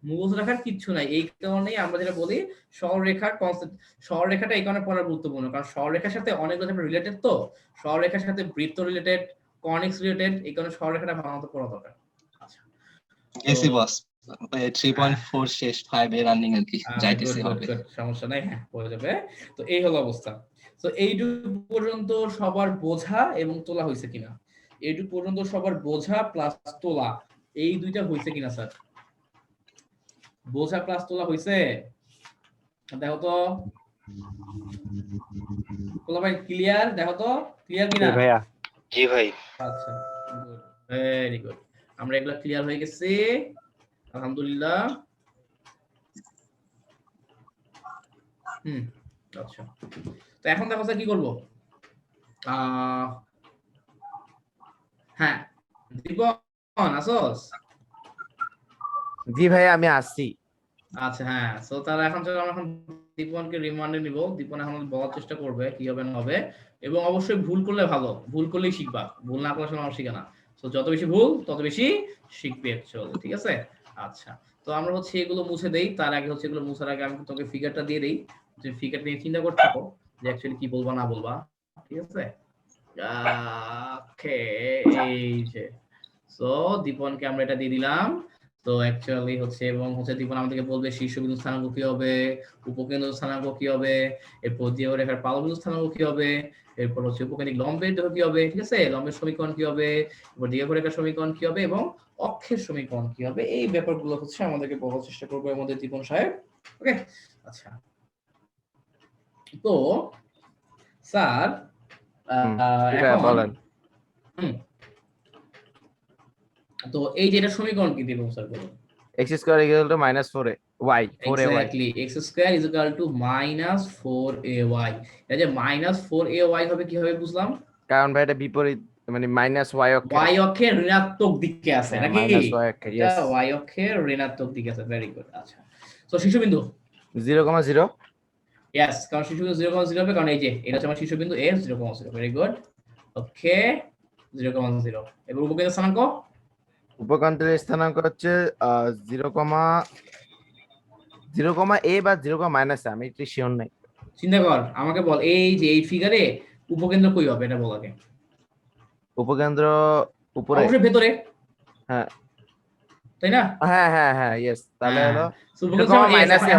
মুখস্থ রাখার কিছু নাই। এই কারণেই আমরা যেটা বলি সরলরেখার কনসেপ্ট, সরলরেখাটা এই কারণে পড়া গুরুত্বপূর্ণ, কারণ সরলরেখার সাথে অনেকগুলো রিলেটেড, তো সরলরেখার সাথে বৃত্ত রিলেটেড, কনিক্স রিলেটেড, এই কারণে সরলরেখাটা ভালো মতো পড়া দরকার। আচ্ছা, গেছি বস, 3.4 শেষ 5 এ রানিং আর কি যাইতেছি হবে। সমস্যা নাই, হ্যাঁ হয়ে যাবে। তো এই হলো অবস্থা। তো এইটুকু পর্যন্ত সবার বোঝা এবং তোলা হয়েছে কিনা? এইটুকু পর্যন্ত সবার বোঝা প্লাস তোলা এই দুইটা হয়েছে কিনা স্যার? বোঝা প্লাস তোলা হয়েছে? দেখো তো তোলা ভাই, ক্লিয়ার? দেখো তো ক্লিয়ার কিনা? ভাইয়া জি ভাই। আচ্ছা, ভেরি গুড। আমরা এগুলা ক্লিয়ার হয়ে গেছি, আলহামদুলিল্লাহ। আচ্ছা, তো এখন দেখো স্যার কি করবো। হ্যাঁ, দীপন আসোস? জি ভাই আমি আসছি। আচ্ছা, হ্যাঁ, সো তাহলে এখন চলো আমরা এখন দীপনকে রিমান্ডে নিব। দীপন এখন বলার চেষ্টা করবে কি হবে না হবে, এবং অবশ্যই ভুল করলে ভালো, ভুল করলেই শিখবা, ভুল না করলে মানুষ শিখে না। সো যত বেশি ভুল তত বেশি শিখবে অ্যাকচুয়ালি, ঠিক আছে? আচ্ছা, তো আমরা হচ্ছে এগুলো মুছে দেই। তার আগে হচ্ছে এগুলো মুছার আগে আমি তোকে ফিগারটা দিয়ে দেই, যে ফিগারটা নিয়ে চিন্তা করতে থাকো যে অ্যাকচুয়ালি কি বলবা না বলবা, ঠিক আছে? ওকে, এই যে সো দীপনকে আমরা এটা দিয়ে দিলাম। তো অ্যাকচুয়ালি হচ্ছে, এবং হচ্ছে দীপন আমাদেরকে বলবে শীর্ষবিন্দু স্থানাঙ্ক কি হবে, উপকেন্দ্র স্থানাঙ্ক কি হবে, এরপর দিয়ে রেখার পালবিন্দু স্থানাঙ্ক কি হবে, এরপর হচ্ছে উপকেন্দ্রিক লম্বের দৈর্ঘ্য কি হবে, ঠিক আছে, লম্বের সমীকরণ কি হবে, এরপর দীর্ঘ রেখার সমীকরণ কি হবে, এবং অক্ষের সমীকরণ কি হবে। এই ব্যাপারগুলো হচ্ছে আমাদেরকে বলার চেষ্টা করবো এর মধ্যে দীপন সাহেব। ওকে, আচ্ছা, তো স্যার এখন বলেন। তো এই যে এটা সমীকরণ কি দিব স্যার বলুন? x square equal to -4y 4ay exactly, x square is equal to -4ay। এটা যে -4ay হবে কি হবে বুঝলাম? কারণ ভাই এটা বিপরীত, মানে -y অক্ষে, y অক্ষের ঋণাত্মক দিকে আছে নাকি? -y অক্ষে, এটা यस y অক্ষের ঋণাত্মক দিকে আছে। Very good. আচ্ছা, তো শীর্ষবিন্দু 0,0 यस, কারণ শীর্ষবিন্দু 0,0 হবে, কারণ এই যে এটা হচ্ছে আমার শীর্ষবিন্দু a 0,0। ভেরি গুড, ওকে, 0,0। এবার উপকেন্দ্র স্থানাঙ্ক, উপকেন্দ্রের স্থানাঙ্ক হচ্ছে 0,a বা 0,-a, আমি একটু শিওর নাই। চিন্তা কর, আমাকে বল এই যে এই ফিগারে উপকেন্দ্র কই হবে এটা বল আগে। উপকেন্দ্র উপরে, অবশ্যই ভেতরে, হ্যাঁ তাই না? হ্যাঁ হ্যাঁ হ্যাঁ यस, তাহলে হলো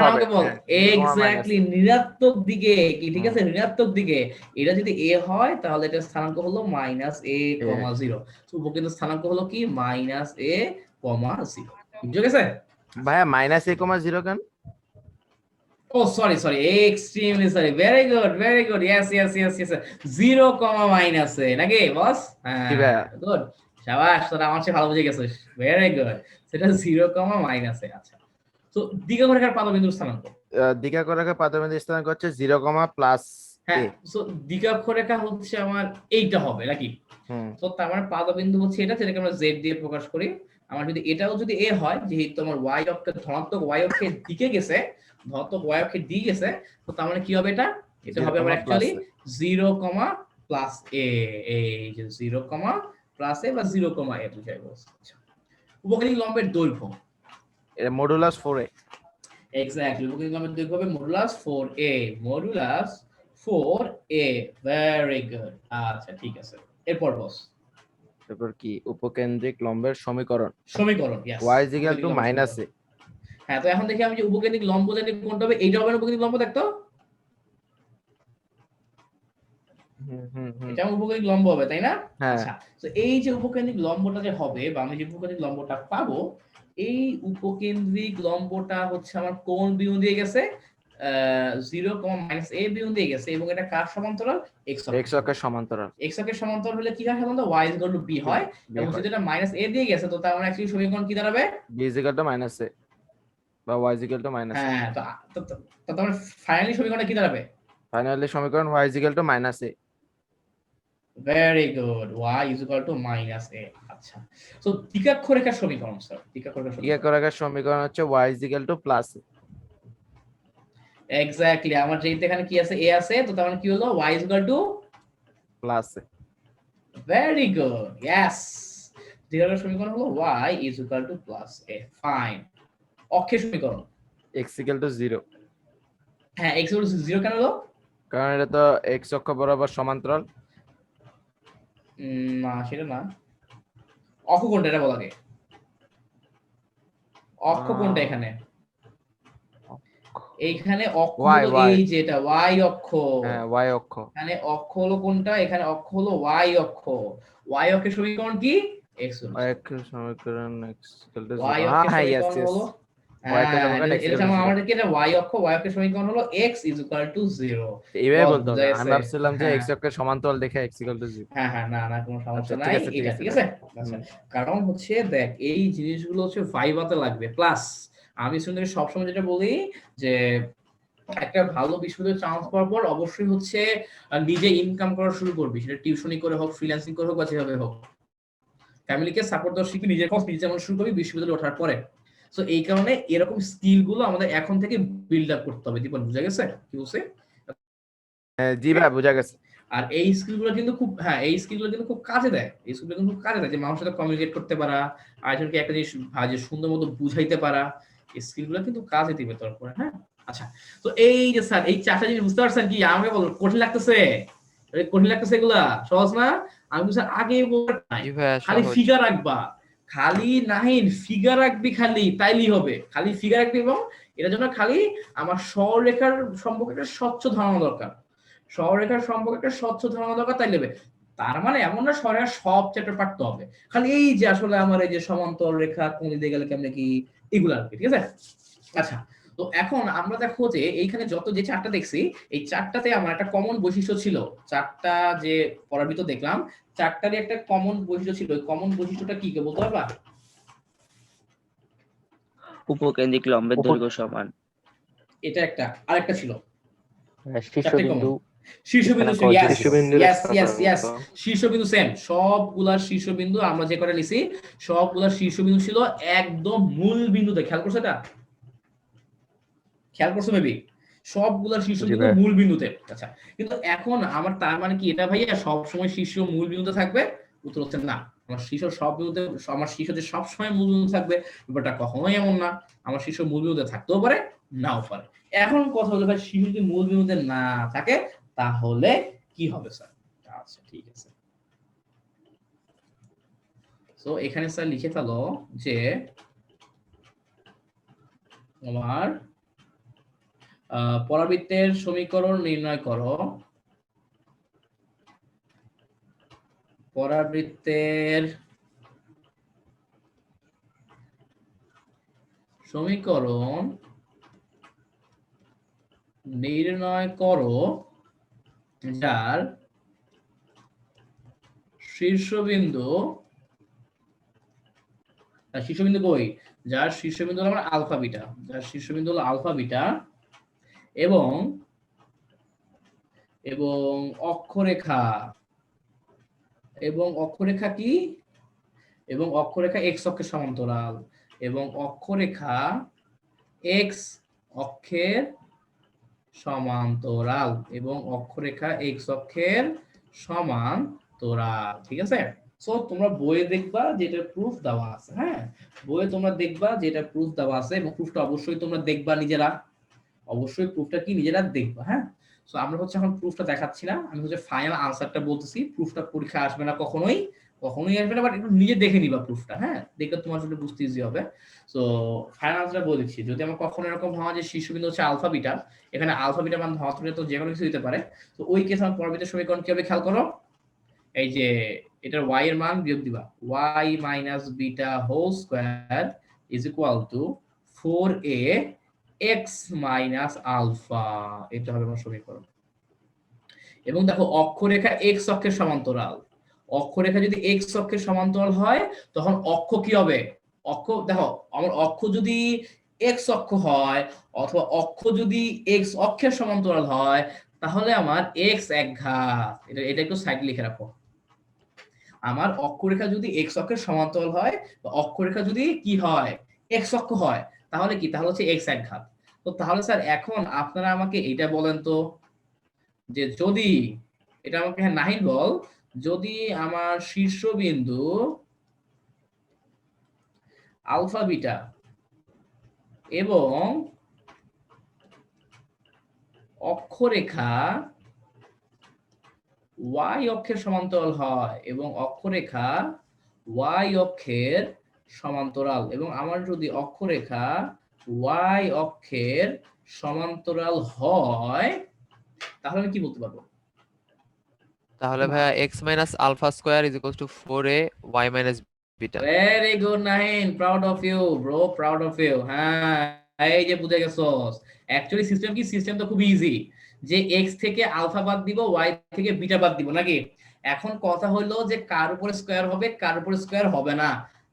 আমাকে বল এক্স্যাক্টলি ঋণাত্মক দিকে কি, ঠিক আছে, ঋণাত্মক দিকে। এটা যদি a হয় তাহলে এটা স্থানাঙ্ক হলো -a,0। তো উপকেন্দ্র স্থানাঙ্ক হলো কি -a,0। ঠিক আছে ভাইয়া -a,0 কেন? Oh sorry sorry, extremely sorry. Very good, very good, yes yes yes yes, 0, -a নাকি বস? হ্যাঁ, গুড, শাবাশ, তোরা আমার চেয়ে ভালো বুঝে গেছিস। ভেরি গুড, সেটা 0, -a। আচ্ছা, তো দ্বিঘাখরেখার পাদবিন্দুর স্থানাঙ্ক, দ্বিঘাখরেখার পাদবিন্দুর স্থানাঙ্ক হচ্ছে 0, হ্যাঁ, সো দ্বিঘাখরেখা হচ্ছে আমার এইটা হবে নাকি? তো তার মানে পাদবিন্দু হচ্ছে এটা, যেটাকে আমরা z দিয়ে প্রকাশ করি। আমার যদি এটাও যদি a হয়, যেহেতু আমার y অক্ষে ধনাত্মক y অক্ষের দিকে গেছে, ধনাত্মক y অক্ষের দিকে গেছে, তো তার মানে কি হবে এটা? এটা হবে আমার অ্যাকচুয়ালি 0, এই যে 0, a বা 0, a বুঝাই বলছে। আচ্ছা, উপকেন্দ্রিক লম্বের দৈর্ঘ্য, এটা মডুলাস 4a। এক্স্যাক্টলি, উপকেন্দ্রিক লম্বের দৈর্ঘ্য হবে modulus 4a, modulus 4a। Very good. আচ্ছা, ঠিক আছে, এরপর বস তারপর কি উপকেন্দ্রিক লম্বের সমীকরণ, ইয়েস, y = -a। হ্যাঁ, তো এখন দেখি আমি যে উপকেন্দ্রিক লম্ব জানি কোনটা হবে। এইটা হবে না উপকেন্দ্রিক লম্ব, দেখতো এটা আমার উপকেন্দ্রিক লম্ব হবে, তাই না? আচ্ছা, তো এই যে উপকেন্দ্রিক লম্বটা যে হবে, বা আমি যে উপকেন্দ্রিক লম্বটা পাবো, এই উপকেন্দ্রিক লম্বটা হচ্ছে আমার কোন বিন্দু দিয়ে গেছে? 0, -a বিন্দু দিয়ে গেছে, এবং এটা কার সমান্তরাল? x অক্ষের সমান্তরাল। x অক্ষের সমান্তরাল হলে কি হয় সাধারণত? y = b হয়, এবং যেটা -a দিয়ে গেছে, তো তার মানে অ্যাকচুয়ালি সমীকরণ কি দাঁড়াবে? b = -a বা y = -a। হ্যাঁ, তো তার মানে ফাইনালি সমীকরণটা কি দাঁড়াবে? ফাইনালি সমীকরণ y equal to minus a। Very good, y is equal two minus a। আচ্ছা, সো ত্রিকাক্ষরেখার সমীকরণ স্যার, ত্রিকাক্ষরেখার ঠিক সমীকরণ। করে সমীকরণ হচ্ছে y equal to plus a। Exactly, আমার যেহেতু এখানে কি আছে, a আছে, তো তার মানে কি হলো, y is equal to plus a। Very good, yes. ত্রিকাক্ষরের সমীকরণ হলো y is equal to plus a। Fine. অক্ষের সমীকরণ, x ইকুয়াল টু 0, হ্যাঁ x ইকুয়াল টু 0 কেন হলো? কারণ এটা তো x অক্ষ বরাবর সমান্তরাল। না সেটা না, অক্ষ কোনটা এটা বল আগে, অক্ষ কোনটা এখানে? এইখানে অক্ষ Y, হলো Y। এই যেটা y অক্ষ, হ্যাঁ y অক্ষ। এখানে অক্ষ হলো কোনটা, এখানে অক্ষ হলো y অক্ষ। y অক্ষের সমীকরণ কি? x y অক্ষের সমীকরণ x ইকুয়াল টু 0। y হ্যাঁ অক্ষের হ্যাঁ yes সমীকরণ yes। হলো, y অক্ষের সমীকরণ x এটা ইকুয়াল টু 0। আমাদের কি, এটা y অক্ষ, y অক্ষের সমীকরণ হলো x ইজ ইকুয়াল টু 0। এইভাবে বল, বলতে হবে, বুঝা আমি গেছে? ভাবছিলাম যে হ্যাঁ। x অক্ষের সমান্তরাল দেখে x ইকুয়াল টু 0। হ্যাঁ হ্যাঁ, না না, কোনো সমস্যা আচ্ছা, নাই, ঠিক আছে, ঠিক এটা আছে, ঠিক আছে। হুম। আচ্ছা, কারণ হচ্ছে দেখ, এই জিনিসগুলো হচ্ছে ভাইভাতে লাগবে। প্লাস আমি স্টুডেন্টকে সবসময় যেটা বলি যে একটা ভালো বিশ্ববিদ্যালয়ে চান্স পাওয়ার পর অবশ্যই হচ্ছে নিজে ইনকাম করা শুরু করবি, সেটা টিউশনি করে হোক, ফ্রিল্যান্সিং করে হোক, বা যেভাবে হোক। ফ্যামিলিকে সাপোর্ট দেওয়া শিখবি, নিজের খরচ নিজে যেমন শুরু করবি বিশ্ববিদ্যালয়ে ওঠার পরে। সো এই কারণে এরকম স্কিল গুলো আমাদের এখন থেকে বিল্ড আপ করতে হবে। দীপন, বুঝা গেছে কি বলছে? জি ভাই বুঝা গেছে। আর এই স্কিলগুলো কিন্তু খুব, হ্যাঁ এই স্কিলগুলো কিন্তু খুব কাজে দেয়, এই স্কিলগুলো কিন্তু খুব কাজে দেয়, যে মানুষের সাথে কমিউনিকেট করতে পারা, আরেকজনকে একটা জিনিস যে সুন্দর মতো বুঝাইতে পারা, এই স্কিলগুলো কিন্তু কাজে দিবে তোর উপরে। হ্যাঁ, আচ্ছা, তো এই যে স্যার এই চারটা জিনিস বুঝতে পারছেন কি? আমাকে বল, কঠিন লাগতেছে? কঠিন লাগতেছে এগুলা? সহজ না? আমি স্যার আগেই বলতে নাই, জি ভাইয়া খালি সহজ। ফিগার রাখবা, খালি নাহিন ফিগার রাখবি, খালি তাইলেই হবে, খালি ফিগার রাখবি। এবং এটার জন্য খালি আমার সরলরেখার সম্পর্কে একটা স্বচ্ছ ধারণা দরকার, সরলরেখার সম্পর্কে একটা স্বচ্ছ ধারণা দরকার, তাই নেবে। তার মানে এমন না সরলরেখার সব চ্যাপ্টার পারতে হবে, খালি এই যে আসলে আমার এই যে সমান্তর রেখা কোণ দিয়ে গেলে কেমনে কি, এগুলো আর কি, ঠিক আছে? আচ্ছা, তো এখন আমরা দেখো যে এইখানে যত যে চারটা দেখছি, এই চারটাতে আমার একটা কমন বৈশিষ্ট্য ছিল, চারটা যে পরাবৃত্ত দেখলাম, চারটারই একটা কমন বৈশিষ্ট্য ছিল। ওই কমন বৈশিষ্ট্যটা কি কে বলতে পারবা? উপকেন্দ্রিক লম্বের দৈর্ঘ্য সমান। এটা একটা, আরেকটা ছিল শীর্ষবিন্দু শীর্ষবিন্দু। এখানে ইয়েস শীর্ষবিন্দুর ইয়েস একটা ইয়েস ইয়েস, প্রান্ত। শীর্ষবিন্দু সেম, সবগুলার শীর্ষবিন্দু আমরা যে কটা নিছি সবগুলার শীর্ষবিন্দু ছিল একদম মূল বিন্দুতে। খেয়াল করছো এটা? খেয়াল করছো মেবি? সবগুলার শীর্ষবিন্দু ভাইয়া। মূল বিন্দুতে। আচ্ছা, কিন্তু এখন আমার তার মানে কি এটা ভাইয়া সব সময় শীর্ষ মূল বিন্দুতে থাকবে? উত্তর হচ্ছে না। আমার শীর্ষ সব বিন্দুতে, আমার শীর্ষ যে সব সময় মূল বিন্দু থাকবে ব্যাপারটা কখনোই এমন না। আমার শীর্ষ মূল বিন্দুতে থাকতেও পারে, নাও পারে। এখন কথা হলো ভাই, শীর্ষ যদি মূল বিন্দুতে না থাকে তাহলে কি হবে স্যার? আচ্ছা ঠিক আছে, সো এখানে স্যার লিখে ফেলো যে আমার পরাবৃত্তের সমীকরণ নির্ণয় করো, পরাবৃত্তের সমীকরণ নির্ণয় করো যার শীর্ষবিন্দু, শীর্ষবিন্দু কই, যার শীর্ষবিন্দু হলো আমার আলফা বিটা, যার শীর্ষবিন্দু হলো আলফা বিটা, এবং এবং অক্ষরেখা, এবং অক্ষরেখা কি, এবং অক্ষরেখা এক্স অক্ষের সমান্তরাল, এবং অক্ষরেখা এক্স অক্ষের সমান্তরাল, এবং অক্ষরেখা এক্স অক্ষের সমান্তরাল। ঠিক আছে? সো তোমরা বইয়ে দেখবা যেটা প্রুফ দেওয়া আছে। হ্যাঁ, বইয়ে তোমরা দেখবা যেটা প্রুফ দেওয়া আছে, এবং প্রুফটা অবশ্যই তোমরা দেখবা নিজেরা, অবশ্যই প্রুফটা কি নিজেরা দেখবা। হ্যাঁ, সো আমরা হচ্ছে এখন প্রুফটা দেখাচ্ছি না, আমি হচ্ছে ফাইনাল আনসারটা বলতেছি। প্রুফটা পরীক্ষা আসবে না, কখনোই কখনোই আসবে না, বাট একটু নিজে দেখে নিবা প্রুফটা। হ্যাঁ, দেখলে তোমার জন্য বুঝতে ইজি হবে। সো ফাইনাল আনসারটা বলে দিচ্ছি, যদি আমার কখনো এরকম হয় যে শীর্ষবিন্দু হচ্ছে আলফা বিটা, এখানে আলফা বিটা মান ধনাত্মক তো যে কোনো কিছু দিতে পারে, তো ওই কেসে আমার পরবর্তী সমীকরণ কি হবে খেয়াল করো। এই যে এটার y এর মান বিয়োগ দিবা, y minus beta whole square is equal to 4a x minus alpha, এটা হবে আমার সমীকরণ। এবং দেখো অক্ষরেখা x অক্ষের সমান্তরাল, অক্ষরেখা যদি x অক্ষের সমান্তরাল হয় তখন অক্ষ কি হবে? অক্ষ দেখো, আমার অক্ষ যদি x অক্ষ হয় অথবা অক্ষ যদি x অক্ষের সমান্তরাল হয় তাহলে আমার x এক ঘাত, এটা একটু সাইড লিখে রাখো। আমার অক্ষরেখা যদি x অক্ষের সমান্তরাল হয় বা অক্ষরেখা যদি কি হয় x অক্ষ হয়, তাহলে কি, তাহলে হচ্ছে x এক ঘাত। তো তাহলে স্যার এখন আপনারা আমাকে এটা বলেন তো, যে যদি এটা আমাকে, হ্যাঁ নাহিদ বল, যদি আমার শীর্ষবিন্দু আলফা বিটা এবং অক্ষরেখা y অক্ষের সমান্তরাল হয় এবং অক্ষরেখা y অক্ষের সমান্তরাল, এবং আমার যদি অক্ষরেখা y অক্ষের সমান্তরাল হয়, তাহলে আমি কি বলতে পারবো? তাহলে ভাইয়া x minus alpha square is equals to 4a y minus beta. Very good Nahin, proud of you bro, proud of you. হ্যাঁ, এই যে বুঝে গেছস। অ্যাকচুয়ালি সিস্টেম কি, সিস্টেম তো খুব ইজি, যে x থেকে আলফা বাদ দিব, y থেকে বিটা বাদ দিব নাকি। এখন কথা হলো যে কার উপরে স্কয়ার হবে, কার উপরে স্কয়ার হবে না।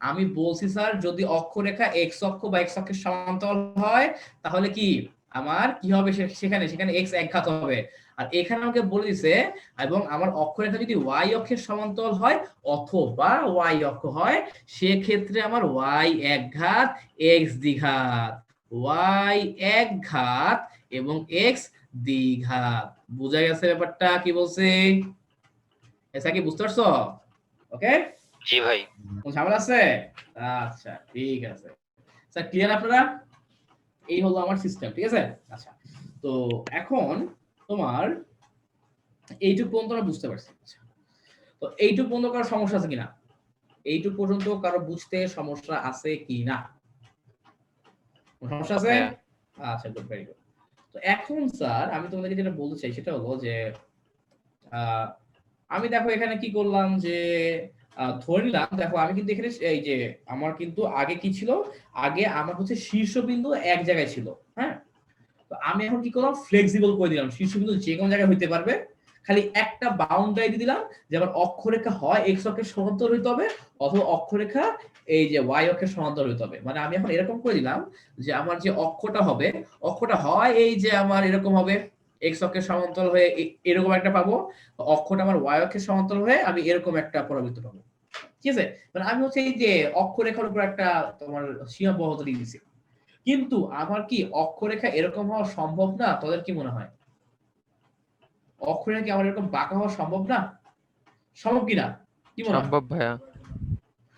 আমি বলছি স্যার, যদি অক্ষরেখা x অক্ষ বা x অক্ষের সমান্তরাল হয়, তাহলে কি আমার কি হবে, সেখানে x এক ঘাত হবে। আর এখানে আমাকে বলে দিছে, এবং আমার অক্ষরেখা যদি y অক্ষের সমান্তরাল হয় অথবা y অক্ষ হয়, সেক্ষেত্রে আমার y এক ঘাত x দ্বিঘাত, y এক ঘাত এবং x দ্বিঘাত। বুঝা গেছে ব্যাপারটা কি বলছে? এসা কি বুঝতে পারছো? ওকে, জি ভাই। কোন ঝামেলা আছে? আচ্ছা ঠিক আছে স্যার, ক্লিয়ার আপনারা? এই হলো আমার সিস্টেম, ঠিক আছে। আচ্ছা, তো এখন তোমার এইটুকু পর্যন্ত আমরা বুঝতে পারছি। আচ্ছা, তো এইটুকু পর্যন্ত কারো সমস্যা আছে কিনা? এইটুকু পর্যন্ত কারো বুঝতে সমস্যা আছে কিনা? সমস্যা আছে? আচ্ছা গুড, ভেরি গুড। তো এখন স্যার আমি তোমাদেরকে যেটা বলতে চাই সেটা হলো যে আমি দেখো এখানে কি করলাম, যে ধরে নিলাম, দেখো আমি কিন্তু এখানে এই যে আমার কিন্তু আগে কি ছিল, আগে আমার হচ্ছে শীর্ষবিন্দু এক জায়গায় ছিল, হ্যাঁ। তো আমি এখন কি করলাম, ফ্লেক্সিবল করে দিলাম, শীর্ষবিন্দু যে কোনো জায়গায় হইতে পারবে, খালি একটা বাউন্ডারি দিয়ে দিলাম, যে আমার অক্ষরেখা হয় x অক্ষের সমান্তরাল হইতে হবে অথবা অক্ষরেখা এই যে y অক্ষের সমান্তরাল হইতে হবে। মানে আমি এখন এরকম করে দিলাম যে আমার যে অক্ষটা হবে, অক্ষটা হয় এই যে আমার এরকম হবে, x অক্ষের সমান্তরাল হয়ে এরকম একটা পাবো, অক্ষটা আমার y অক্ষের সমান্তরাল হয়ে আমি এরকম একটা পরাবৃত্ত পাবো, ঠিক আছে। মানে আমি হচ্ছে এই যে অক্ষরেখার উপর একটা তোমার সীমাবদ্ধতা দিয়ে দিছি। কিন্তু আমার কি অক্ষরেখা এরকম হওয়া সম্ভব না? তোদের কি মনে হয় অক্ষরেখা কি আমার এরকম বাঁকা হওয়া সম্ভব না? সম্ভব কিনা, কি মনে হয়? সম্ভব ভাইয়া।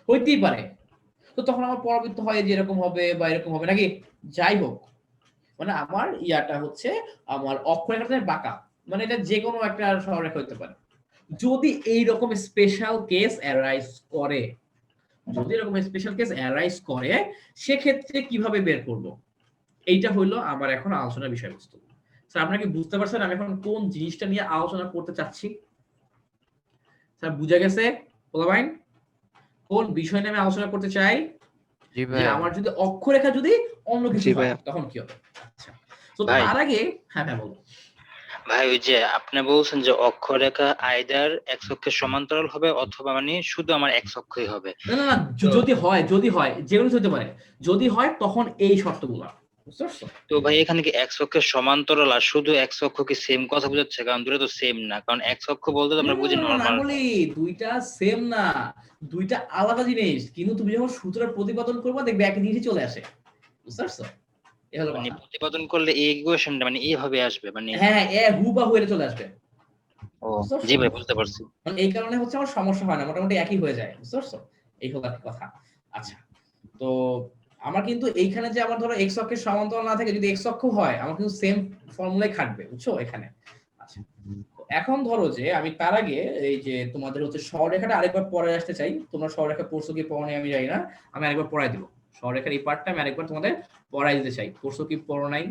হইতেই পারে। তো তখন আমার পরাবৃত্ত হয় যে এরকম হবে বা এরকম হবে নাকি। যাই হোক, মানে আমার ইয়াটা হচ্ছে আমার অক্ষরেখাটা বাঁকা, মানে এটা যে কোনো একটা সরলরেখা হতে পারে। যদি এই রকম স্পেশাল কেস অ্যারাইজ করে, যদি এরকম স্পেশাল কেস অ্যারাইজ করে, সেক্ষেত্রে কিভাবে বের করব, এইটা হইলো আমার এখন আলোচনার বিষয়বস্তু। স্যার আপনারা কি বুঝতে পারছেন আমি এখন কোন জিনিসটা নিয়ে আলোচনা করতে চাচ্ছি? স্যার বুঝা গেছে পোলাবাইন কোন বিষয় নিয়ে আমি আলোচনা করতে চাই? জি যে ভাইয়া। আমার যদি অক্ষরেখা যদি অন্য কিছু জি হয় ভাইয়া। তখন কি হবে? আচ্ছা, তো ভাই। তার আগে হ্যাঁ বলো। ভাই ওই যে আপনি বলছেন যে অক্ষরেখা আইদার x অক্ষের সমান্তরাল হবে অথবা মানে শুধু আমার x অক্ষই হবে। না না না, যদি হয় যেগুলো হতে পারে, যদি হয় তখন এই শর্তগুলো, বুঝতে পারছো? তো ভাই এখানে কি x অক্ষের সমান্তরাল আর শুধু x অক্ষ কি সেম কথা বোঝাচ্ছে? কারণ দুটো তো সেম না, কারণ x অক্ষ বলতে তো আমরা বুঝি নরমাল। বলি দুইটা সেম না, দুইটা আলাদা জিনিস, কিন্তু তুমি যখন সূত্রের প্রতিপাদন করবে দেখবে একই জিনিসই চলে আসে, বুঝতে পারছো? এই হলো মানে কথা। প্রতিপাদন করলে এই ইকুয়েশনটা মানে এইভাবে আসবে মানে। হ্যাঁ হুবাহু এটা চলে আসবে, ও বুঝতে পারছো? জি ভাই বুঝতে পারছি। মানে এই কারণে হচ্ছে আমার সমস্যা হয় না, মোটামুটি একই হয়ে যায়, বুঝতে পারছো? এই হলো একটা কথা। আচ্ছা, তো আমার কিন্তু এইখানে যে আমার ধরো x অক্ষের সমান্তরাল না থাকে, যদি x অক্ষ হয় আমার কিন্তু সেম ফর্মুলাই খাটবে, বুঝছো এখানে। আচ্ছা, তো এখন ধরো যে আমি তার আগে এই যে তোমাদের হচ্ছে সরলরেখাটা আরেকবার পড়ে আসতে চাই। তোমরা সরলরেখা পড়ছো কি পড়ো নাই আমি জানি না, আমি আরেকবার পড়াই দিব। সরলরেখার এই পার্টটা আমি আরেকবার তোমাদের পড়াই দিতে চাই, পড়ছো কি পড়ো নাই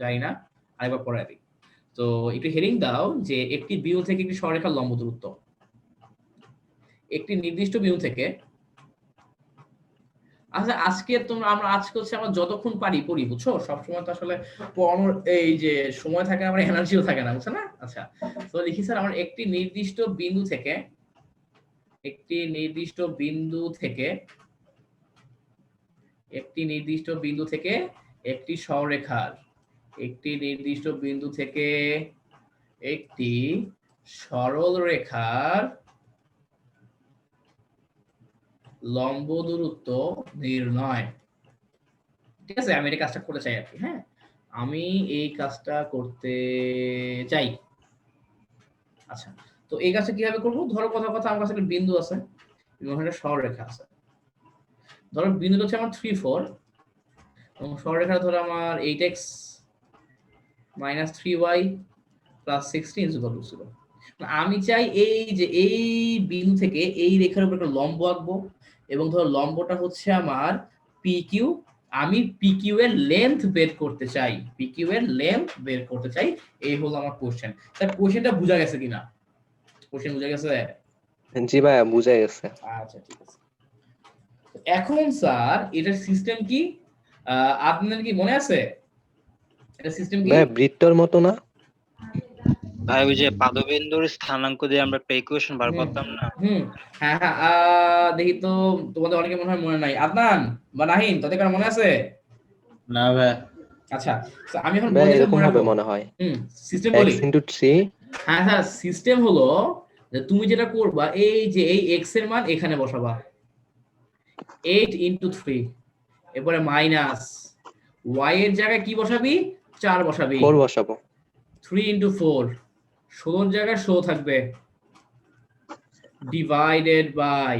জানি না, আরেকবার পড়াই দিই। তো একটু হেডিং দাও যে একটি বিন্দু থেকে একটি সরলরেখার লম্ব দূরত্ব, একটি নির্দিষ্ট বিন্দু থেকে। আচ্ছা আজকে তোমরা আজকে হচ্ছে আমরা যতক্ষণ পারি পড়ি, বুঝছো? সবসময় তো আসলে পড়ানোর এই যে সময় থাকে না, আমার এনার্জিও থাকে না, বুঝছো না? আচ্ছা, তো লিখি স্যার আমার একটি নির্দিষ্ট বিন্দু থেকে একটি নির্দিষ্ট বিন্দু থেকে একটি নির্দিষ্ট বিন্দু থেকে একটি সরলরেখার একটি নির্দিষ্ট বিন্দু থেকে একটি সরল রেখার লম্ব দূরত্ব নির্ণয়। ঠিক আছে, আমি এই কাজটা করতে চাই আর কি। হ্যাঁ, আমি এই কাজটা করতে চাই। আচ্ছা, তো এই কাজটা কিভাবে করবো? ধরো কথা কথা আমার কাছে একটা বিন্দু আছে এবং একটা সরলরেখা আছে। ধরো বিন্দুটা হচ্ছে আমার 3 4 এবং সরলরেখা ধরো আমার 8x minus 3y plus 16 is equal to 0। আমি চাই এই যে এই বিন্দু থেকে এই রেখার উপর একটা লম্ব আঁকবো এবং ধরো লম্বটা হচ্ছে আমার PQ। আমি PQ এর লেন্থ বের করতে চাই, PQ এর লেন্থ বের করতে চাই। এই হলো আমার কোশ্চেন। স্যার কোশ্চেনটা বোঝা গেছে কিনা? কোশ্চেন বোঝা গেছে? জি ভাইয়া, বুঝে গেছে। আচ্ছা ঠিক আছে। এখন স্যার এটার সিস্টেম কি আপনার কি মনে আছে? এটা সিস্টেম কি? ভাইয়া বৃত্তর মতো না? ভাই ওই যে পাদবিন্দুর স্থানাঙ্ক দিয়ে আমরা একটা ইকুয়েশন বার করতাম না? হ্যাঁ হ্যাঁ, দেখি তো, তোমাদের অনেকে মনে হয় মনে নাই। আদনান বা নাহিন, তাদের কার মনে আছে? না ভাই। আচ্ছা, তো আমি এখন ভাইয়া বলি, এরকম মনে হবে রাখো। মনে হয়। সিস্টেম x বলি। into 3। হ্যাঁ হ্যাঁ, সিস্টেম হলো যে তুমি যেটা করবা এই যে এই x এর মান এখানে বসাবা 8 into 3, এরপরে মাইনাস y এর জায়গায় কি বসাবি? 4 বসাবি। 4 বসাবো। 3 into 4, 16 জায়গায় 16 থাকবে, ডিভাইডেড বাই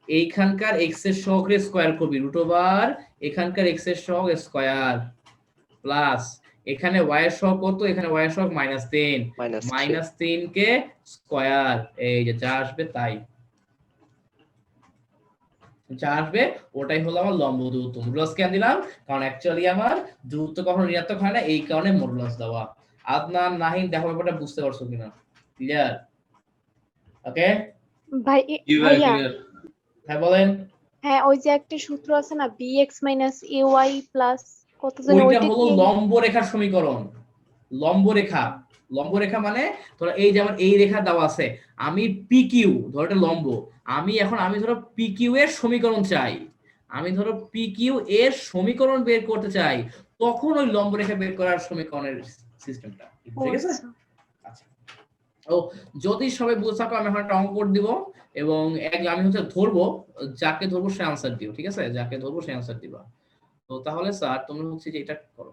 এইখানকার x এর সহগের স্কয়ার করবি রুট ওভার এখানকার x এর সহগ স্কয়ার প্লাস এখানে y এর সহগ কত? এখানে y এর সহগ -3, -3 কে স্কয়ার। এই যে যা আসবে তাই, যা আসবে ওটাই হলো আমার লম্ব দূরত্ব। মডুলাস কেন দিলাম? কারণ অ্যাকচুয়ালি আমার দূরত্ব কখনো ঋণাত্মক হয় না, এই কারণে মডুলাস দেওয়া। আদনান নাহিন, দেখো ব্যাপারটা বুঝতে পারছো কিনা? ক্লিয়ার? ওকে ভাইয়া, হ্যাঁ বলেন। হ্যাঁ ওই যে একটা সূত্র আছে না, bx minus ay plus কত জানি, ওইটা ওইটা হলো কি? লম্ব রেখার সমীকরণ। লম্ব রেখা, লম্ব রেখা মানে ধরো এই যে আমার এই রেখা দেওয়া আছে, আমি PQ ধরো এটা লম্ব, আমি ধরো PQ এর সমীকরণ চাই, আমি ধরো PQ এর সমীকরণ বের করতে চাই, তখন ওই লম্ব রেখা বের করার সমীকরণের সিস্টেমটা। ঠিক আছে? আচ্ছা, ও যদি সবাই বুঝে থাকো আমি এখন একটা অঙ্ক করে দিব এবং আমি হচ্ছে ধরবো, যাকে ধরবো সে আনসার দিও। ঠিক আছে, যাকে ধরবো সে আনসার দিবা। তো তাহলে স্যার তোমরা হচ্ছে যে এটা করো।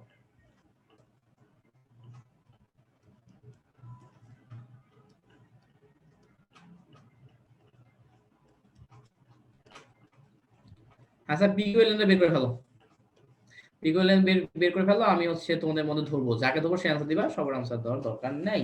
হ্যাঁ স্যার, পিকিউএলএন বের করে ফেলো, পিকিউএলএন বের করে ফেলো। আমি হচ্ছে তোমাদের মধ্যে ধরবো, যাকে ধরবো সে আনসার দিবা, সবার আনসার দেওয়ার দরকার নেই।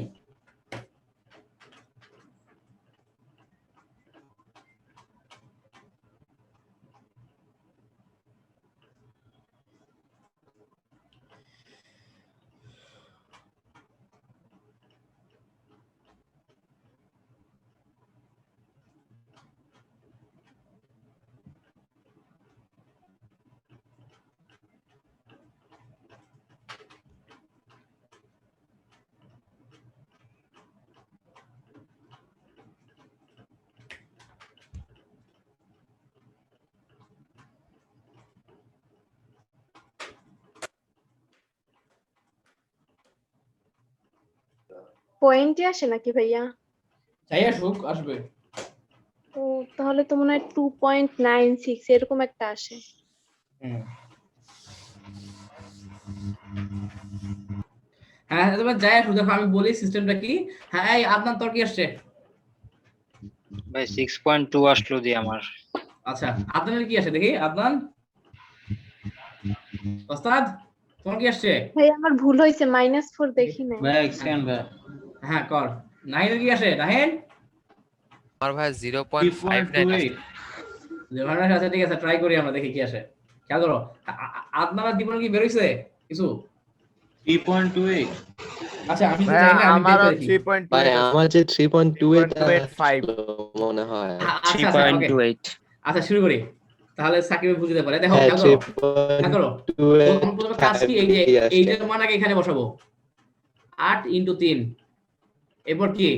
পয়েন্টে আসে নাকি ভাইয়া? যাই আসুক, আসবে। ও তাহলে তো মনে হয় 2.96 এরকম একটা আসে। হ্যাঁ তোমার যাই আসুক, দেখো আমি বলি সিস্টেমটা কি। হ্যাঁ এই আদনান, তোর কি আসছে? ভাই 6.2 আসলো দিয়ে আমার। আচ্ছা, আদনানের কি আসে দেখি? আদনান, ওস্তাদ তোমার কি আসছে? ভাই আমার ভুল হয়েছে, -4 দেখি না। ভাই এক্সক্যান ভাই। হ্যাঁ কর। নাহিনের কি আসে? নাহিন আমার ভাই 0.59 আসছে। আচ্ছা ঠিক আছে, ট্রাই করি আমরা, দেখি কি আসে। খেয়াল করো, আদনানের জীবনে কি বের হইছে কিছু? 3.28। আচ্ছা আমি তো জানি না, আমি বের করে দেখি। ভাই আমার যে 3.28 3.5 মনে হয়। আচ্ছা আচ্ছা, ওকে। 3.28 আচ্ছা শুরু করি, তাহলে সাকিব বুঝতে পারে। দেখো হ্যাঁ, খেয়াল করো, খেয়াল করো। প্রথম কাজ কি, এই যে 3.28 এইটার মান আগে এখানে বসাবো, 8 × 3। এরপর কি,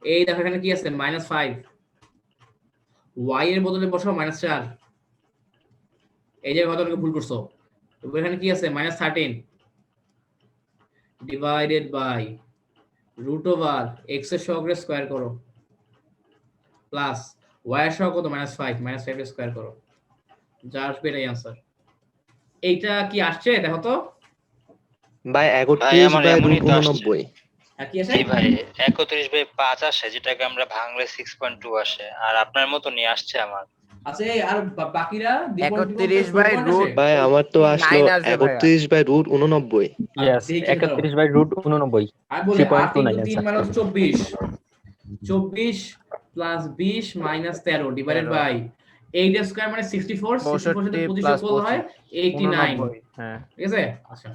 এই দেখো এখানে কি আছে? -5। y এর বদলে বসাও -4। এই যে কত ভুল করছো। এখানে কি আছে? -13 divided by root over x এর সহগ স্কয়ার করো প্লাস ওয়াই এর সহগ কত -5 -5 এর স্কয়ার করো, যা আসবে এটাই आंसर। এইটা কি আসছে দেখো তো। ভাই আমার এমনই তো আসছে। আর কি আসে? জি ভাই 31/5 আসে, যেটাকে আমরা ভাঙলে 6.2 আসে, আর আপনার মতো নিয়ে আসছে আমার। আচ্ছা এই আর বাকিরা 31/√9 ভাই আমার তো আসলো 31/√89। ইয়েস 31/√89 আমি বলি 8 3.29 × 3 answer. 24 24 plus 20 minus 13 divided 13 by 8 square মানে 64 64 সাথে 62 25 প্লাস যোগ হয় 89 89। হ্যাঁ, ঠিক আছে। আচ্ছা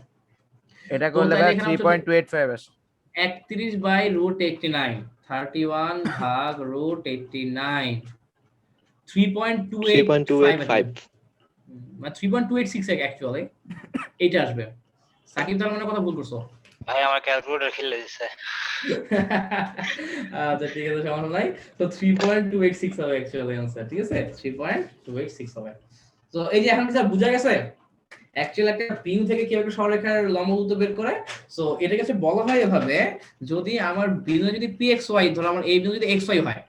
এটা তো করলে তাহলে ভাই এখানে হচ্ছে 3.285 আসে। 31/√89 31 ভাগ √89 3.285 মানে 3.286 অ্যাকচুয়ালি এইটা আসবে। সাকিব তার মানে কথা ভুল করছো। ভাই আমার ক্যালকুলেটর খেলে দিছে। আচ্ছা ঠিক আছে সমস্যা নাই। তো 3.286 হবে অ্যাকচুয়ালি आंसर, ঠিক আছে 3.286 হবে। তো এই যে এখন কি স্যার বুঝা গেছে অ্যাকচুয়ালি একটা বিন্দু থেকে কিভাবে সরলরেখার লম্ব দূরত্ব বের করে। সো এটা কাছে বলা হয় এভাবে, যদি আমার বিন্দু যদি pxy ধরো আমার এই বিন্দু যদি xy হয়,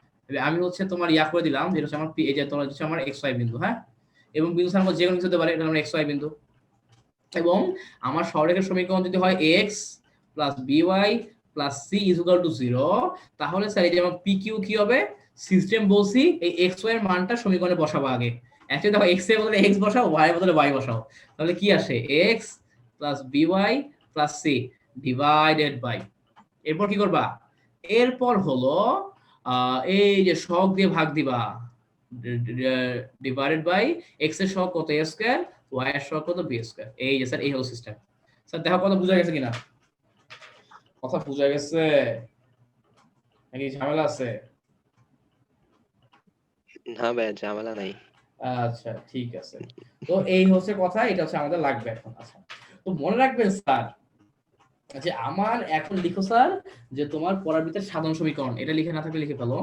আমি হচ্ছে তোমার ইয়া করে দিলাম যেটা হচ্ছে আমার p, এই যে তোমার হচ্ছে আমার xy বিন্দু, হ্যাঁ, এবং বিন্দু স্থানাঙ্ক যে কোনো কিছু হতে পারে, এটা আমার xy বিন্দু, এবং আমার সরলরেখার সমীকরণ যদি হয় x plus by plus c is equal to 0, তাহলে স্যার এই যে আমার pq কি হবে, সিস্টেম বলছি এই xy এর মানটা সমীকরণে বসাবো আগে। অ্যাকচুয়ালি দেখো x এর বদলে x বসাও, y এর বদলে y বসাও, তাহলে কি আসে x plus by plus c divided by, এরপর কি করবা, এরপর হলো এই যে সহগ দিয়ে ভাগ দিবা, ডিভাইডেড বাই x এর সহগ কত a স্কয়ার, y এর সহগ কত b স্কয়ার। এই যে স্যার এই হলো সিস্টেম। স্যার দেখো কথা বুঝা গেছে কিনা, কথা বুঝা গেছে নাকি ঝামেলা আছে? না ভাই ঝামেলা নাই। আচ্ছা ঠিক আছে, তো এই হচ্ছে কথা, এটা হচ্ছে আমাদের লাগবে এখন। আচ্ছা তো মনে রাখবেন স্যার যে আমার এখন লিখো স্যার যে তোমার পরাবৃত্তের সাধারণ সমীকরণ, এটা লিখে না থাকলে লিখে ফেলো।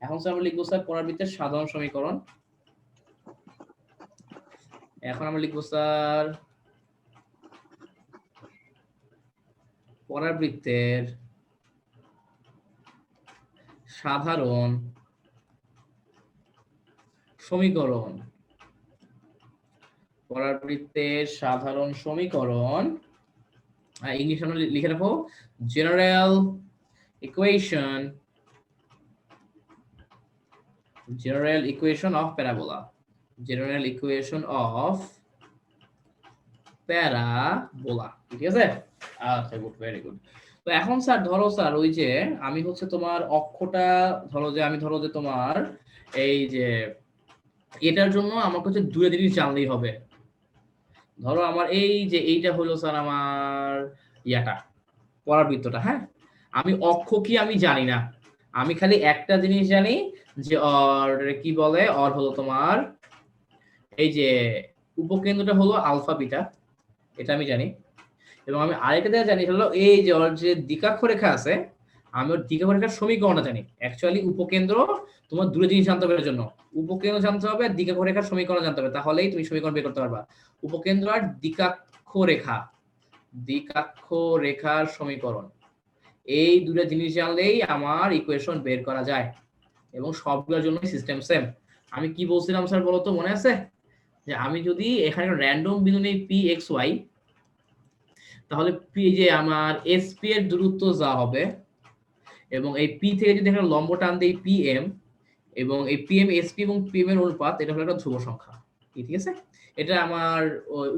এখন স্যার আমরা লিখবো স্যার পরাবৃত্তের সাধারণ সমীকরণ। এখন আমরা লিখবো স্যার পরাবৃত্তের সাধারণ সমীকরণ, পরাবৃত্তের সাধারণ সমীকরণ, ইংলিশে লিখে রাখো general equation, general equation of parabola, general equation of parabola, ঠিক আছে। আচ্ছা গুড, ভেরি গুড। তো এখন স্যার ধরো স্যার ওই যে আমি হচ্ছে তোমার অক্ষটা ধরো যে আমি ধরো যে তোমার এই যে এটার জন্য আমাকে হচ্ছে দুটো জিনিস জানলেই হবে। ধরো আমার এই যে এইটা হলো স্যার আমার ইয়াটা পরাবৃত্তটা, হ্যাঁ, আমি অক্ষ কি আমি জানি না, আমি খালি একটা জিনিস জানি যে অর কি বলে, অর হলো তোমার এই যে উপকেন্দ্রটা হলো আলফা বিটা, এটা আমি জানি, এবং আমি আরেকটা জানি হলো এই যে ওর যে দ্বিকাক্ষ রেখা আছে, আমি ওর দ্বিকাক্ষ রেখার সমীকরণটা জানি। অ্যাকচুয়ালি উপকেন্দ্র তোমার দুটো জিনিস জানতে হবে, এর জন্য উপকেন্দ্র জানতে হবে আর দ্বিকাক্ষ রেখার সমীকরণ জানতে হবে, তাহলেই তুমি সমীকরণ বের করতে পারবা। উপকেন্দ্র আর দ্বিকাক্ষ রেখা, দ্বিকাক্ষ রেখার সমীকরণ, এই দুটো জিনিস জানলেই আমার ইকুয়েশন বের করা যায়, এবং সবগুলোর জন্য সিস্টেম সেম। আমি কি বলছিলাম স্যার বলো তো, মনে আছে যে আমি যদি এখানে র্যান্ডম বিন্দু নেই পি এক্স ওয়াই, তাহলে পি যে আমার এসপি এর দূরত্ব যা হবে, এবং এই পি থেকে যদি এখানে লম্ব টান দেই পি এম, এবং এই পি এম এসপি এবং পি এম এর অনুপাত, এটা হলো একটা ধ্রুব সংখ্যা, ঠিক আছে। এটা আমার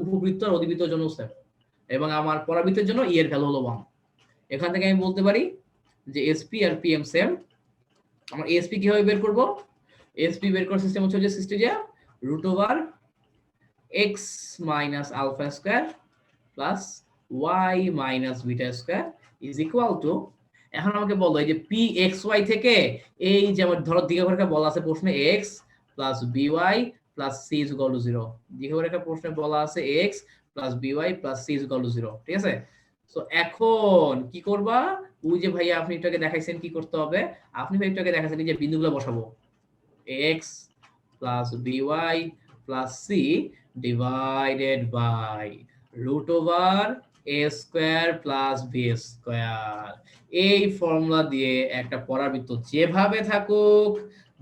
উপবৃত্ত আর অধিবৃত্তের জন্য সেম, এবং আমার পরাবৃত্তের জন্য ই এর ভ্যালু হলো 1। এখান থেকে আমি বলতে পারি যে এসপি আর পি এম সেম। আমার এসপি কিভাবে বের করব, এসপি বের করার সিস্টেম হচ্ছে যে সিস্টেম যে root over x minus alpha square plus y minus beta square is equal to, এখন আমাকে বলো এই যে পি এক্স ওয়াই থেকে এই যে আমার ধরো দ্বিঘাত রেখা বলা আছে প্রশ্নে x plus b y plus c is equal to 0, দ্বিঘাত রেখা প্রশ্নে বলা আছে x plus b y plus c is equal to 0, ঠিক আছে। সো এখন কি করবা, ওই যে ভাইয়া আপনি একটু আগে দেখাইছেন কি করতে হবে, আপনি ভাই একটু আগে দেখাইছেন এই যে বিন্দুগুলো বসাবো, x plus b y plus c divided by root over a square plus b square. এই ফর্মুলা দিয়ে একটা পরাবৃত্ত যেভাবে থাকুক,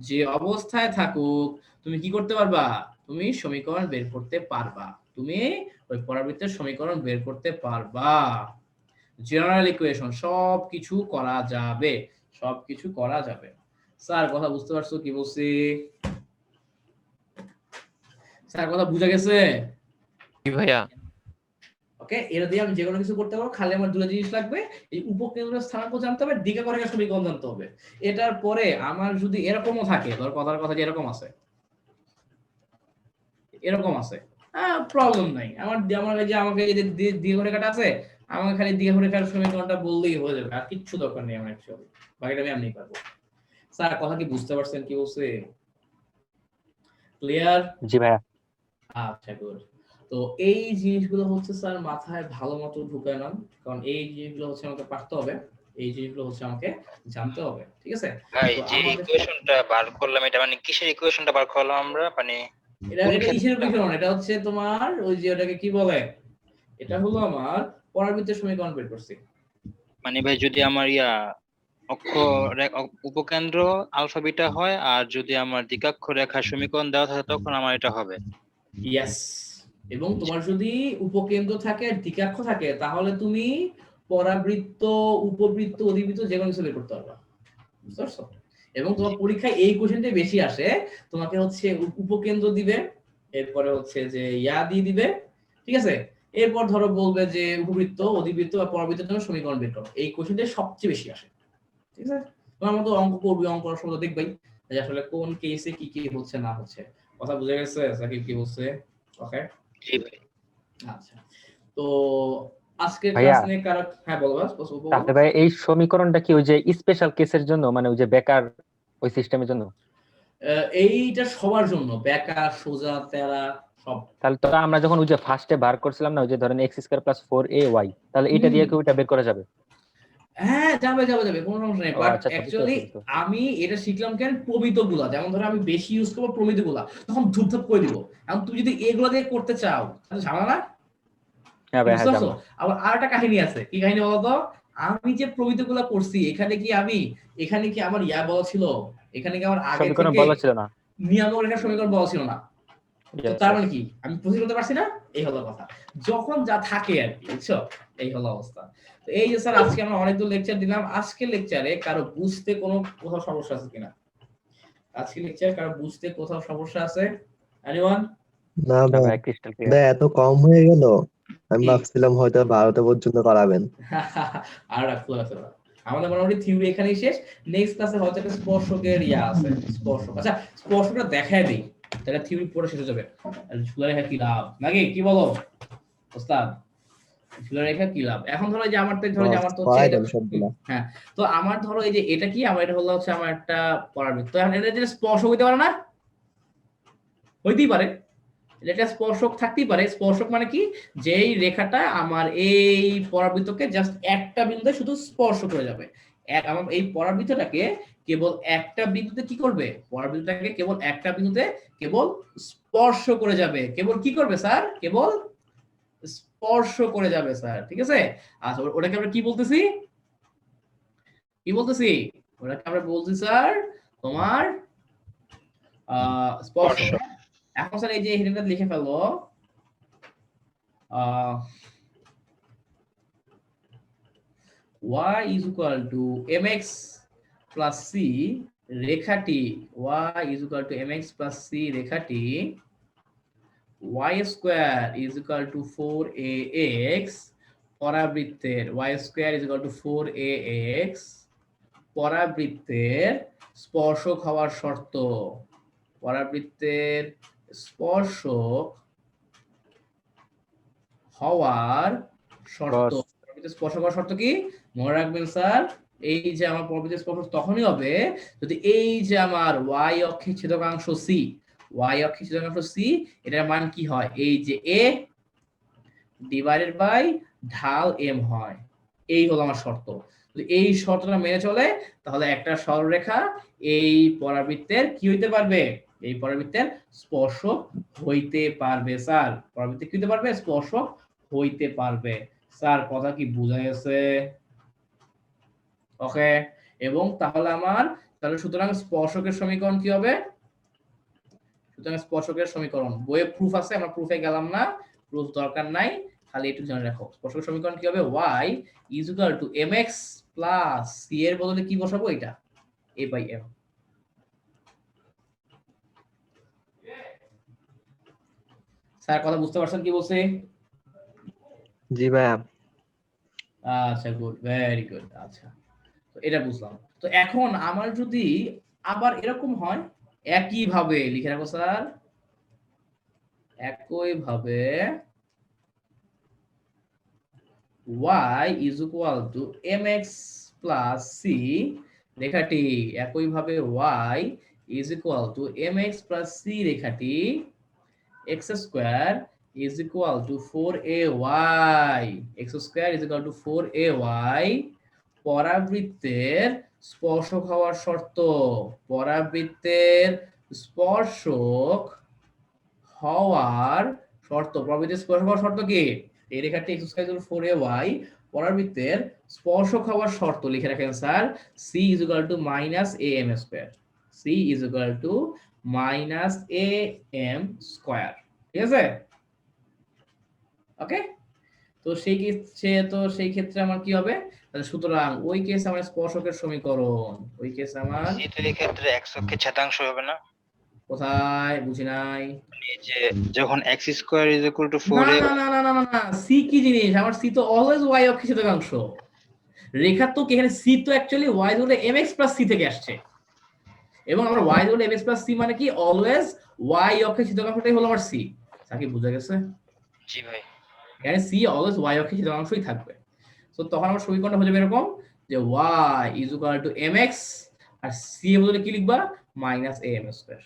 যে অবস্থায় থাকুক, তুমি কি করতে পারবা? তুমি সমীকরণ বের করতে পারবা। তুমি ওই পরাবৃত্তের সমীকরণ বের করতে পারবা। জেনারেল ইকুয়েশন সবকিছু করা যাবে, সবকিছু করা যাবে। স্যার কথা বুঝতে পারছো কি বলছি? স্যার কথা বুঝা গেছে? জি ভাইয়া। ওকে, এটা দিয়ে আমি যে কোনো কিছু করতে পারবো, খালি আমার দুটো জিনিস লাগবে, এই উপকেন্দ্রের স্থানাঙ্ক জানতে হবে, দ্বিঘাকরণের সমীকরণ জানতে হবে। এটার পরে আমার যদি এরকমও থাকে, ধর কথার কথা যে এরকম আছে, এরকম আছে, প্রবলেম নাই, আমার আমার এই যে আমাকে এই যে দ্বিঘারেখাটা আছে, আমাকে খালি দ্বিঘারেখার সমীকরণটা বললেই হয়ে যাবে, আর কিচ্ছু দরকার নেই আমার অ্যাকচুয়ালি, বাকিটা আমি এমনিই পারবো। স্যার কথা কি বুঝতে পারছেন কি বলছে? ক্লিয়ার? জি ভাইয়া। আচ্ছা গুড। তো এই জিনিসগুলো হচ্ছে স্যার মাথায় ভালো মতো ঢুকায় নাম, কারণ এই জিনিসগুলো হচ্ছে আমাকে পারতে হবে, এই জিনিসগুলো হচ্ছে আমাকে জানতে হবে, ঠিক আছে? ভাই তো যে আমাদের ইকুয়েশনটা বার করলাম, এটা মানে কিসের ইকুয়েশনটা বার করলাম আমরা? মানে এটা ইসের বিকরণ, এটা হচ্ছে তোমার ওই যে ওটাকে কি বলে, এটা হলো আমার পরাবৃত্তের সমীকরণ বের করছি। মানে ভাই যদি আমার অক্ষ উপকেন্দ্র আলফা বিটা হয়, আর যদি আমার দ্বিকাক্ষ রেখার সমীকরণ দেওয়া থাকে, তখন আমার এটা হবে। ইয়েস। এবং তোমার যদি উপকেন্দ্র থাকে, দ্বিকাক্ষ থাকে, তাহলে তুমি পরাবৃত্ত, উপবৃত্ত, অধিবৃত্ত যে কোনো কিছু বের করতে পারবা, বুঝতে পারছো? এবং তোমার পরীক্ষায় এই কোশ্চেনটাই বেশি আসে, তোমাকে হচ্ছে উপকেন্দ্র দিবে, এরপরে হচ্ছে যে দিয়ে দিবে, ঠিক আছে? এরপর ধরো বলবে যে উপবৃত্ত, অধিবৃত্ত বা পরাবৃত্তের জন্য সমীকরণ বের করো। এই কোশ্চেনটাই সবচেয়ে বেশি আসে, ঠিক আছে? তোমার মতো অঙ্ক করবি, অঙ্ক করার সময় দেখবাই যে আসলে কোন কেসে কি কি হচ্ছে না হচ্ছে। কথা বুঝে গেছে সাকিব কি বলছে? ওকে, জি ভাই। আচ্ছা। তো আজকের ভাইয়া, ক্লাস নিয়ে কারো, হ্যাঁ বলো বাস, তাহলে ভাই এই সমীকরণটা কি ওই যে স্পেশাল কেসের জন্য, মানে ওই যে বেকার ওই সিস্টেমের জন্য? এইটা সবার জন্য, বেকা, সোজা, তেরা, সব। তাহলে তো আমরা যখন ওই যে ফার্স্টে বার করছিলাম না, ওই যে ধরেন x স্কয়ার প্লাস 4ay, তাহলে এটা দিয়ে কি ওইটা বের করা যাবে? হ্যাঁ যাবে যাবে যাবে, কোনো সমস্যা নেই। ও বাট আচ্ছা, বুঝতে অ্যাকচুয়ালি পারছি তো। আমি এটা শিখলাম কেন, প্রমিত গুলা, যেমন ধরো আমি বেশি ইউজ করবো প্রমিত গুলা, তখন ধূপধাপ করে দিব। এখন তুমি যদি এগুলো দিয়ে করতে চাও তাহলে ঝামেলা না, হ্যাঁ ভাই, বুঝতে হ্যাঁ পারছো? জানলাম। আবার আর একটা কাহিনী আছে, কি কাহিনী বলতো? আমি যে প্রমিত গুলা করছি, এখানে কি আমার বলা ছিল, এখানে কি আমার আগে সমীকরণ থেকে বলা ছিল না। নিয়ামক রেখার সমীকরণ বলা ছিল না? তো Yes, তার yes. মানে কি আমি প্রতিরোধ করতে পারছি না? এই হলো কথা, যখন যা থাকে আর কি, বুঝছো? এই হলো অবস্থা। তো এই যে স্যার আজকে আমরা অনেকগুলো লেকচার দিলাম, আজকে লেকচারে কারো বুঝতে কোনো কোথাও সমস্যা আছে কিনা? আজকে লেকচার কারো বুঝতে কোথাও সমস্যা আছে? এনিওয়ান? না না ভাই, ভাই, ক্রিস্টাল ক্লিয়ার। ভাই এত কম হয়ে গেল, আমি কি? ভাবছিলাম হয়তো 12টা পর্যন্ত করাবেন। আর রাখতে আছে না, আমাদের মোটামুটি থিওরি এখানেই শেষ। নেক্সট ক্লাসে হয়তো একটা স্পর্শকের আছে, স্পর্শক। আচ্ছা স্পর্শকটা দেখায় দিই, তাহলে থিওরি পড়ে শেষ হয়ে যাবে। ঝুলা রেখা কি লাভ, নাকি কি বলো ওস্তাদ? ঝুলা রেখা কি লাভ? এখন ধরো যে আমার তো হচ্ছে করাই এটা, দেন সবগুলা। হ্যাঁ। তো আমার ধরো এই যে এটা কি, আমার এটা হলো হচ্ছে আমার একটা পরাবৃত্ত, এখন এটা যে স্পর্শক হইতে পারে না? হইতেই পারে, এটা স্পর্শক থাকতেই পারে। স্পর্শক মানে কি, যেই রেখাটা আমার এই পরাবৃত্তকে জাস্ট একটা বিন্দুতে শুধু স্পর্শ করে যাবে, আমার এই পরাবৃত্তটাকে কেবল একটা বিন্দুতে কি করবে, পরাবৃত্তটাকে কেবল একটা বিন্দুতে কেবল স্পর্শ করে যাবে। কেবল কি করবে স্যার? কেবল স্পর্শ করে যাবে স্যার, ঠিক আছে? আচ্ছা ওটাকে আমরা কি বলতেছি, ওটাকে আমরা বলছি স্যার তোমার স্পর্শ। এখন স্যার এই যে হেডিংটা লিখে ফেলবো, y is equal to mx plus c রেখাটি, y is equal to mx plus c রেখাটি y square is equal to 4ax পরাবৃত্তের, y square is equal to 4ax পরাবৃত্তের স্পর্শক হওয়ার শর্ত, পরাবৃত্তের স্পর্শক হওয়ার শর্ত। স্পর্শ করার শর্ত কি মনে রাখবেন স্যার? এই যে আমার পরাবৃত্তের স্পর্শক তখনই হবে যদি এই যে আমার y অক্ষে ছেদকাংশ c, y অক্ষে ছেদকাংশ c, এটার মান কি হয়, এই যে a ডিভাইডেড বাই ঢাল m হয়। এই হলো আমার শর্ত। যদি এই শর্তটা মেনে চলে তাহলে একটা সরলরেখা এই পরাবৃত্তের কি হইতে পারবে, এই পরাবৃত্তের স্পর্শক হইতে পারবে স্যার। পরাবৃত্তে কি হইতে পারবে? স্পর্শক হইতে পারবে স্যার কথা কি বোঝা গেছে? ওকে, এবং তাহলে সুতরাং স্পর্শকের সমীকরণ কি হবে? সুতরাং স্পর্শকের সমীকরণ বইয়ে প্রুফ আছে, আমরা প্রুফে গেলাম না, প্রুফ দরকার নাই, খালি একটু জেনে রাখো। স্পর্শকের সমীকরণ কি হবে? y is equal to mx plus c এর বদলে কি বসাবো? এটা a by m। স্যার কথা বুঝতে পারছেন কি বলছি? জি ভাইয়া। আচ্ছা, গুড, ভেরি গুড। আচ্ছা, তো এটা বুঝলাম। তো এখন আমার যদি আবার এরকম হয়, একই ভাবে লিখে রাখো স্যার, একই ভাবে y is equal to mx plus c রেখাটি, একই ভাবে y is equal to mx plus c রেখাটি x square is equal to 4ay, x square is equal to 4ay পরাবৃত্তের স্পর্শক হওয়ার শর্ত, পরাবৃত্তের স্পর্শক হওয়ার শর্ত, পরাবৃত্তের স্পর্শক হওয়ার শর্ত কি? এই রেখাটি x square is equal to 4ay পরাবৃত্তের স্পর্শক হওয়ার শর্ত লিখে রাখেন sir, c is equal to minus am square, c is equal to minus am square, ঠিক আছে? ওকে, তো সেই ক্ষেত্রে আমার কি হবে? তাহলে সুতরাং ওই কেসে আমার স্পর্শকের সমীকরণ, ওই কেসে আমার এই তো এই ক্ষেত্রে x অক্ষের ছেদাংশ হবে না? কোথায় বুঝি নাই? এই যে যখন x square is equal two না 4a, না না না না না, সি কি জিনিস? আমার সি তো অলওয়েজ y অক্ষের ছেদাংশ। রেখা তো এখানে সি তো অ্যাকচুয়ালি y ধরে mx প্লাস c থেকে আসছে, এবং আমার y ধরে mx প্লাস c মানে কি? অলওয়েজ y অক্ষের ছেদাংশটাই হলো আমার সি। সাকি বুঝা গেছে? জি ভাই। এখানে c অলওয়েজ y অক্ষের ছেদাংশই থাকবে। তো তখন আমার সমীকরণটা হয়ে যাবে এরকম যে y is equal to mx R c এর বদলে কি লিখবা? Minus am square.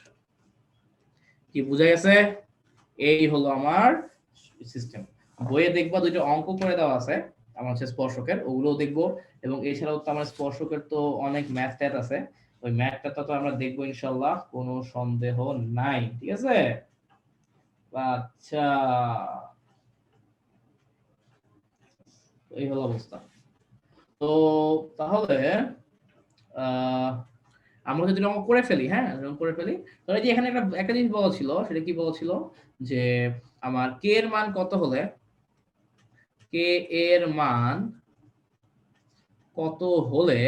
কি বুঝা গেছে? এই হলো আমার সিস্টেম। বইয়ে দেখবা দুইটা অঙ্ক করে দেওয়া আছে আমার হচ্ছে স্পর্শকের, ওগুলোও দেখবো, এবং এছাড়াও তো আমার স্পর্শকের তো অনেক ম্যাথ ট্যাথ আছে, ওই ম্যাথটা তো আমরা দেখবো ইনশাআল্লাহ, কোনো সন্দেহ নাই, ঠিক আছে? আচ্ছা, এই হলো অবস্থা। তো তাহলে আমরা যদি অঙ্ক করে ফেলি, হ্যাঁ করে ফেলি, তাহলে যে এখানে একটা জিনিস বলা ছিল, সেটা কি বলা ছিল যে আমার কে এর মান কত হলে, কে এর মান কত হলে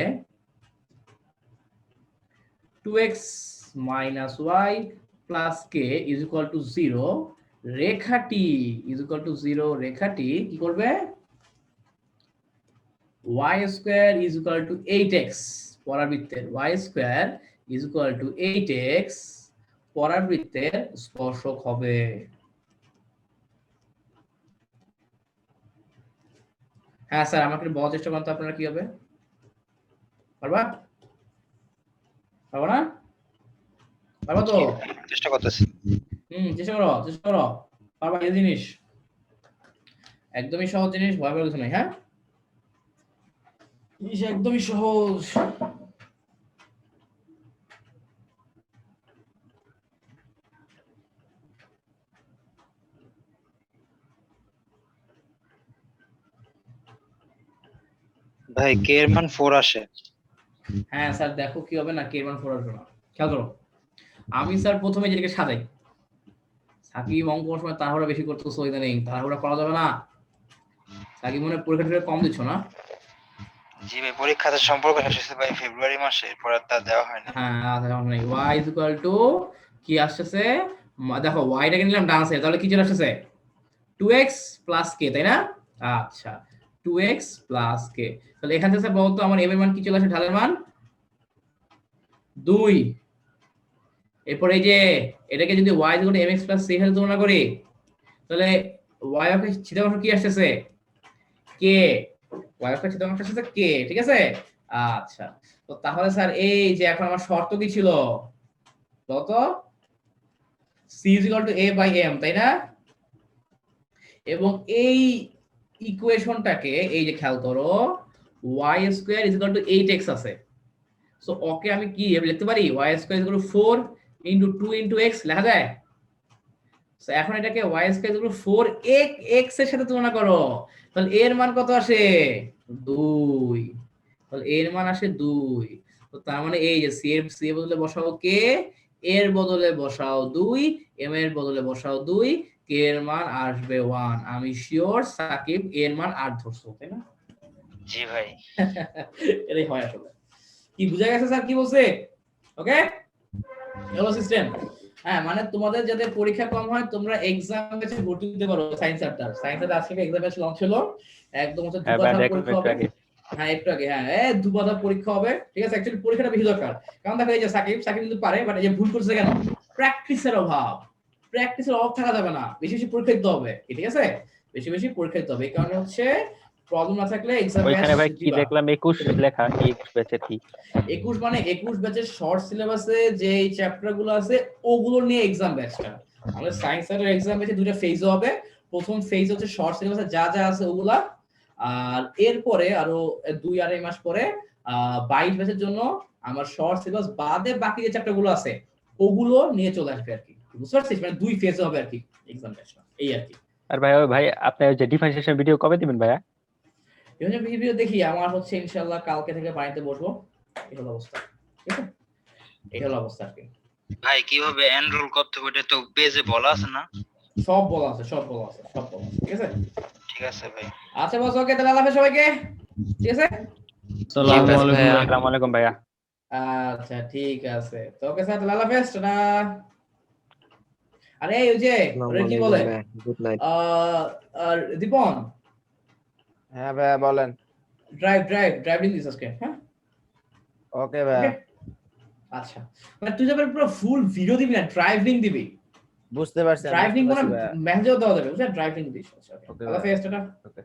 2x minus y plus k is equal to 0 রেখাটি is equal to 0 রেখাটি কি করবে? y square is equal to 8x পরাবৃত্তের y square is equal to 8x পরাবৃত্তের স্পর্শক হবে। হ্যাঁ স্যার, আমাকে বলার চেষ্টা করেন তো আপনারা কি হবে? পারবা? পারবো না? পারবো তো? চেষ্টা করতেছি। চেষ্টা করো। পারবা এই জিনিস? একদমই সহজ জিনিস, ভয় পাওয়ার কিছু নাই। হ্যাঁ, জিনিস একদমই সহজ। ভাই কে এর মান 4 আসে। হ্যাঁ স্যার, দেখো কি হবে না, কে এর মান 4 আসবে না। খেয়াল করো, আমি স্যার প্রথমে যেটাকে সাজাই, সাকিব অঙ্ক করার সময় তাড়াহুড়া বেশি করতেছো, ইদানিং তাড়াহুড়া করা যাবে না। সাকিব মনে পরীক্ষাটা কম দিচ্ছ না? জি ভাই, পরীক্ষাতে সম্পর্ক শেষ হয়েছে ভাই ফেব্রুয়ারি মাসে, এরপর আর তা দেওয়া হয় না। হ্যাঁ, আচ্ছা নাই। y is equal to কি আসছে? দেখো y টাকে নিলাম ডান সাইডে, তাহলে কি চলে আসছে? 2x plus k, তাই না? আচ্ছা, 2x plus k। তাহলে এখান থেকে বলতো আমার m এর মান কি চলে আসে? ঢালের মান 2। এরপর এই যে এটাকে যদি y is equal to mx plus c এর সাথে তুলনা করি, তাহলে y অক্ষের ছেদাংশ কি আসছে? k। y অক্ষের ছেদাংশ আসছে k, ঠিক আছে? আচ্ছা, তো তাহলে স্যার এই যে এখন আমার শর্ত কি ছিল? কত? c is equal to a by m, তাই না? এবং এই ইকুয়েশনটাকে এই যে খেয়াল করো, y square is equal to 8x আছে। সো ওকে আমি কি লিখতে পারি? y square is equal to 4 into 2 into x লেখা যায়। তো এখন এটাকে y স্কয়ার ইকুয়াল 4x এর সাথে তুলনা করো, তাহলে a এর মান কত আসে 2, তাহলে a এর মান আসে 2। তো তার মানে এই যে c এর বদলে বসাও k, এর বদলে বসাও 2, m এর বদলে বসাও 2, k এর মান আসবে 1। আমি শিওর সাকিব a এর মান 8 ধরছো, তাই না? জি ভাই। এটাই হয় আসলে। কি বুঝা গেছে স্যার কি বলছে? ওকে, হ্যালো সিস্টেম। হ্যাঁ, মানে তোমাদের যাতে পরীক্ষা কম হয় তোমরা এক্সাম ব্যাচে ভর্তি হতে পারো। সায়েন্স আজকে এক্সাম ব্যাচ লঞ্চ হলো, একদম হচ্ছে দুপাতা পরীক্ষা হবে। হ্যাঁ একটু আগে, হ্যাঁ দুপাতা পরীক্ষা হবে, ঠিক আছে? অ্যাকচুয়ালি পরীক্ষাটা বেশি দরকার, কারণ দেখো এই যে সাকিব কিন্তু পারে, বাট এই যে ভুল করছে কেন? প্র্যাকটিসের অভাব থাকা যাবে না, বেশি বেশি পরীক্ষা দিতে হবে, ঠিক আছে? বেশি বেশি পরীক্ষা দিতে হবে, এই কারণে হচ্ছে প্রবলেম না থাকলে এক্সাম ব্যাচ। ওইখানে ভাই কি দেখলাম 21 লেখা, কি 21 ব্যাচের কি? 21 মানে 21 ব্যাচের শর্ট সিলেবাসে যে চ্যাপ্টার গুলো আছে ওগুলো নিয়ে এক্সাম ব্যাচটা। আমাদের সায়েন্স এর এক্সাম ব্যাচে দুটো ফেজ হবে। প্রথম ফেজ হচ্ছে শর্ট সিলেবাসে যা যা আছে ওগুলা, আর এরপরে আরো 2-2.5 মাস পরে 22 ব্যাচের জন্য আমার শর্ট সিলেবাস বাদে বাকি যে চ্যাপ্টার গুলো আছে ওগুলো নিয়ে চলে আসবে আর কি, বুঝতে পারছিস? মানে দুই ফেজ হবে আর কি এক্সাম ব্যাচটা, এই আর কি। আর ভাই আপনি ওই যে ডিফারেন্সিয়েশন ভিডিও কবে দিবেন ভাইয়া? এই ভিডিও দেখি আমার হচ্ছে ইনশাআল্লাহ কালকে থেকে বাড়িতে বসবো। এই হলো অবস্থা, ঠিক আছে? এই হলো অবস্থা আর কি। ভাই কিভাবে এনরোল করতে হবে এটা তো পেজে বলা আছে না? সব বলা আছে, ঠিক আছে? ঠিক আছে ভাই। আচ্ছা বস, ওকে, তাহলে আল্লাহ হাফেজ সবাইকে, ঠিক আছে? আসসালামু আলাইকুম ভাইয়া। আচ্ছা ঠিক আছে, তো ওকে স্যার, তাহলে আল্লাহ হাফেজ, টাটা। আরে ওই যে ওরে কি বলে, গুড নাইট। দীপন, হ্যাঁ ভাইয়া বলেন। ড্রাইভিং দিস আজকে, হ্যাঁ? ওকে ভাইয়া। আচ্ছা, মানে তুই যাবে পুরো ফুল ভিডিও দিবি না, ড্রাইভিং দিবি? বুঝতে পারছি। ড্রাইভিং মানে মেসেজও দেওয়া যাবে, বুঝলি? Driving this. আচ্ছা, ওকে আল্লাহ হাফেজ, টাটা। ওকে।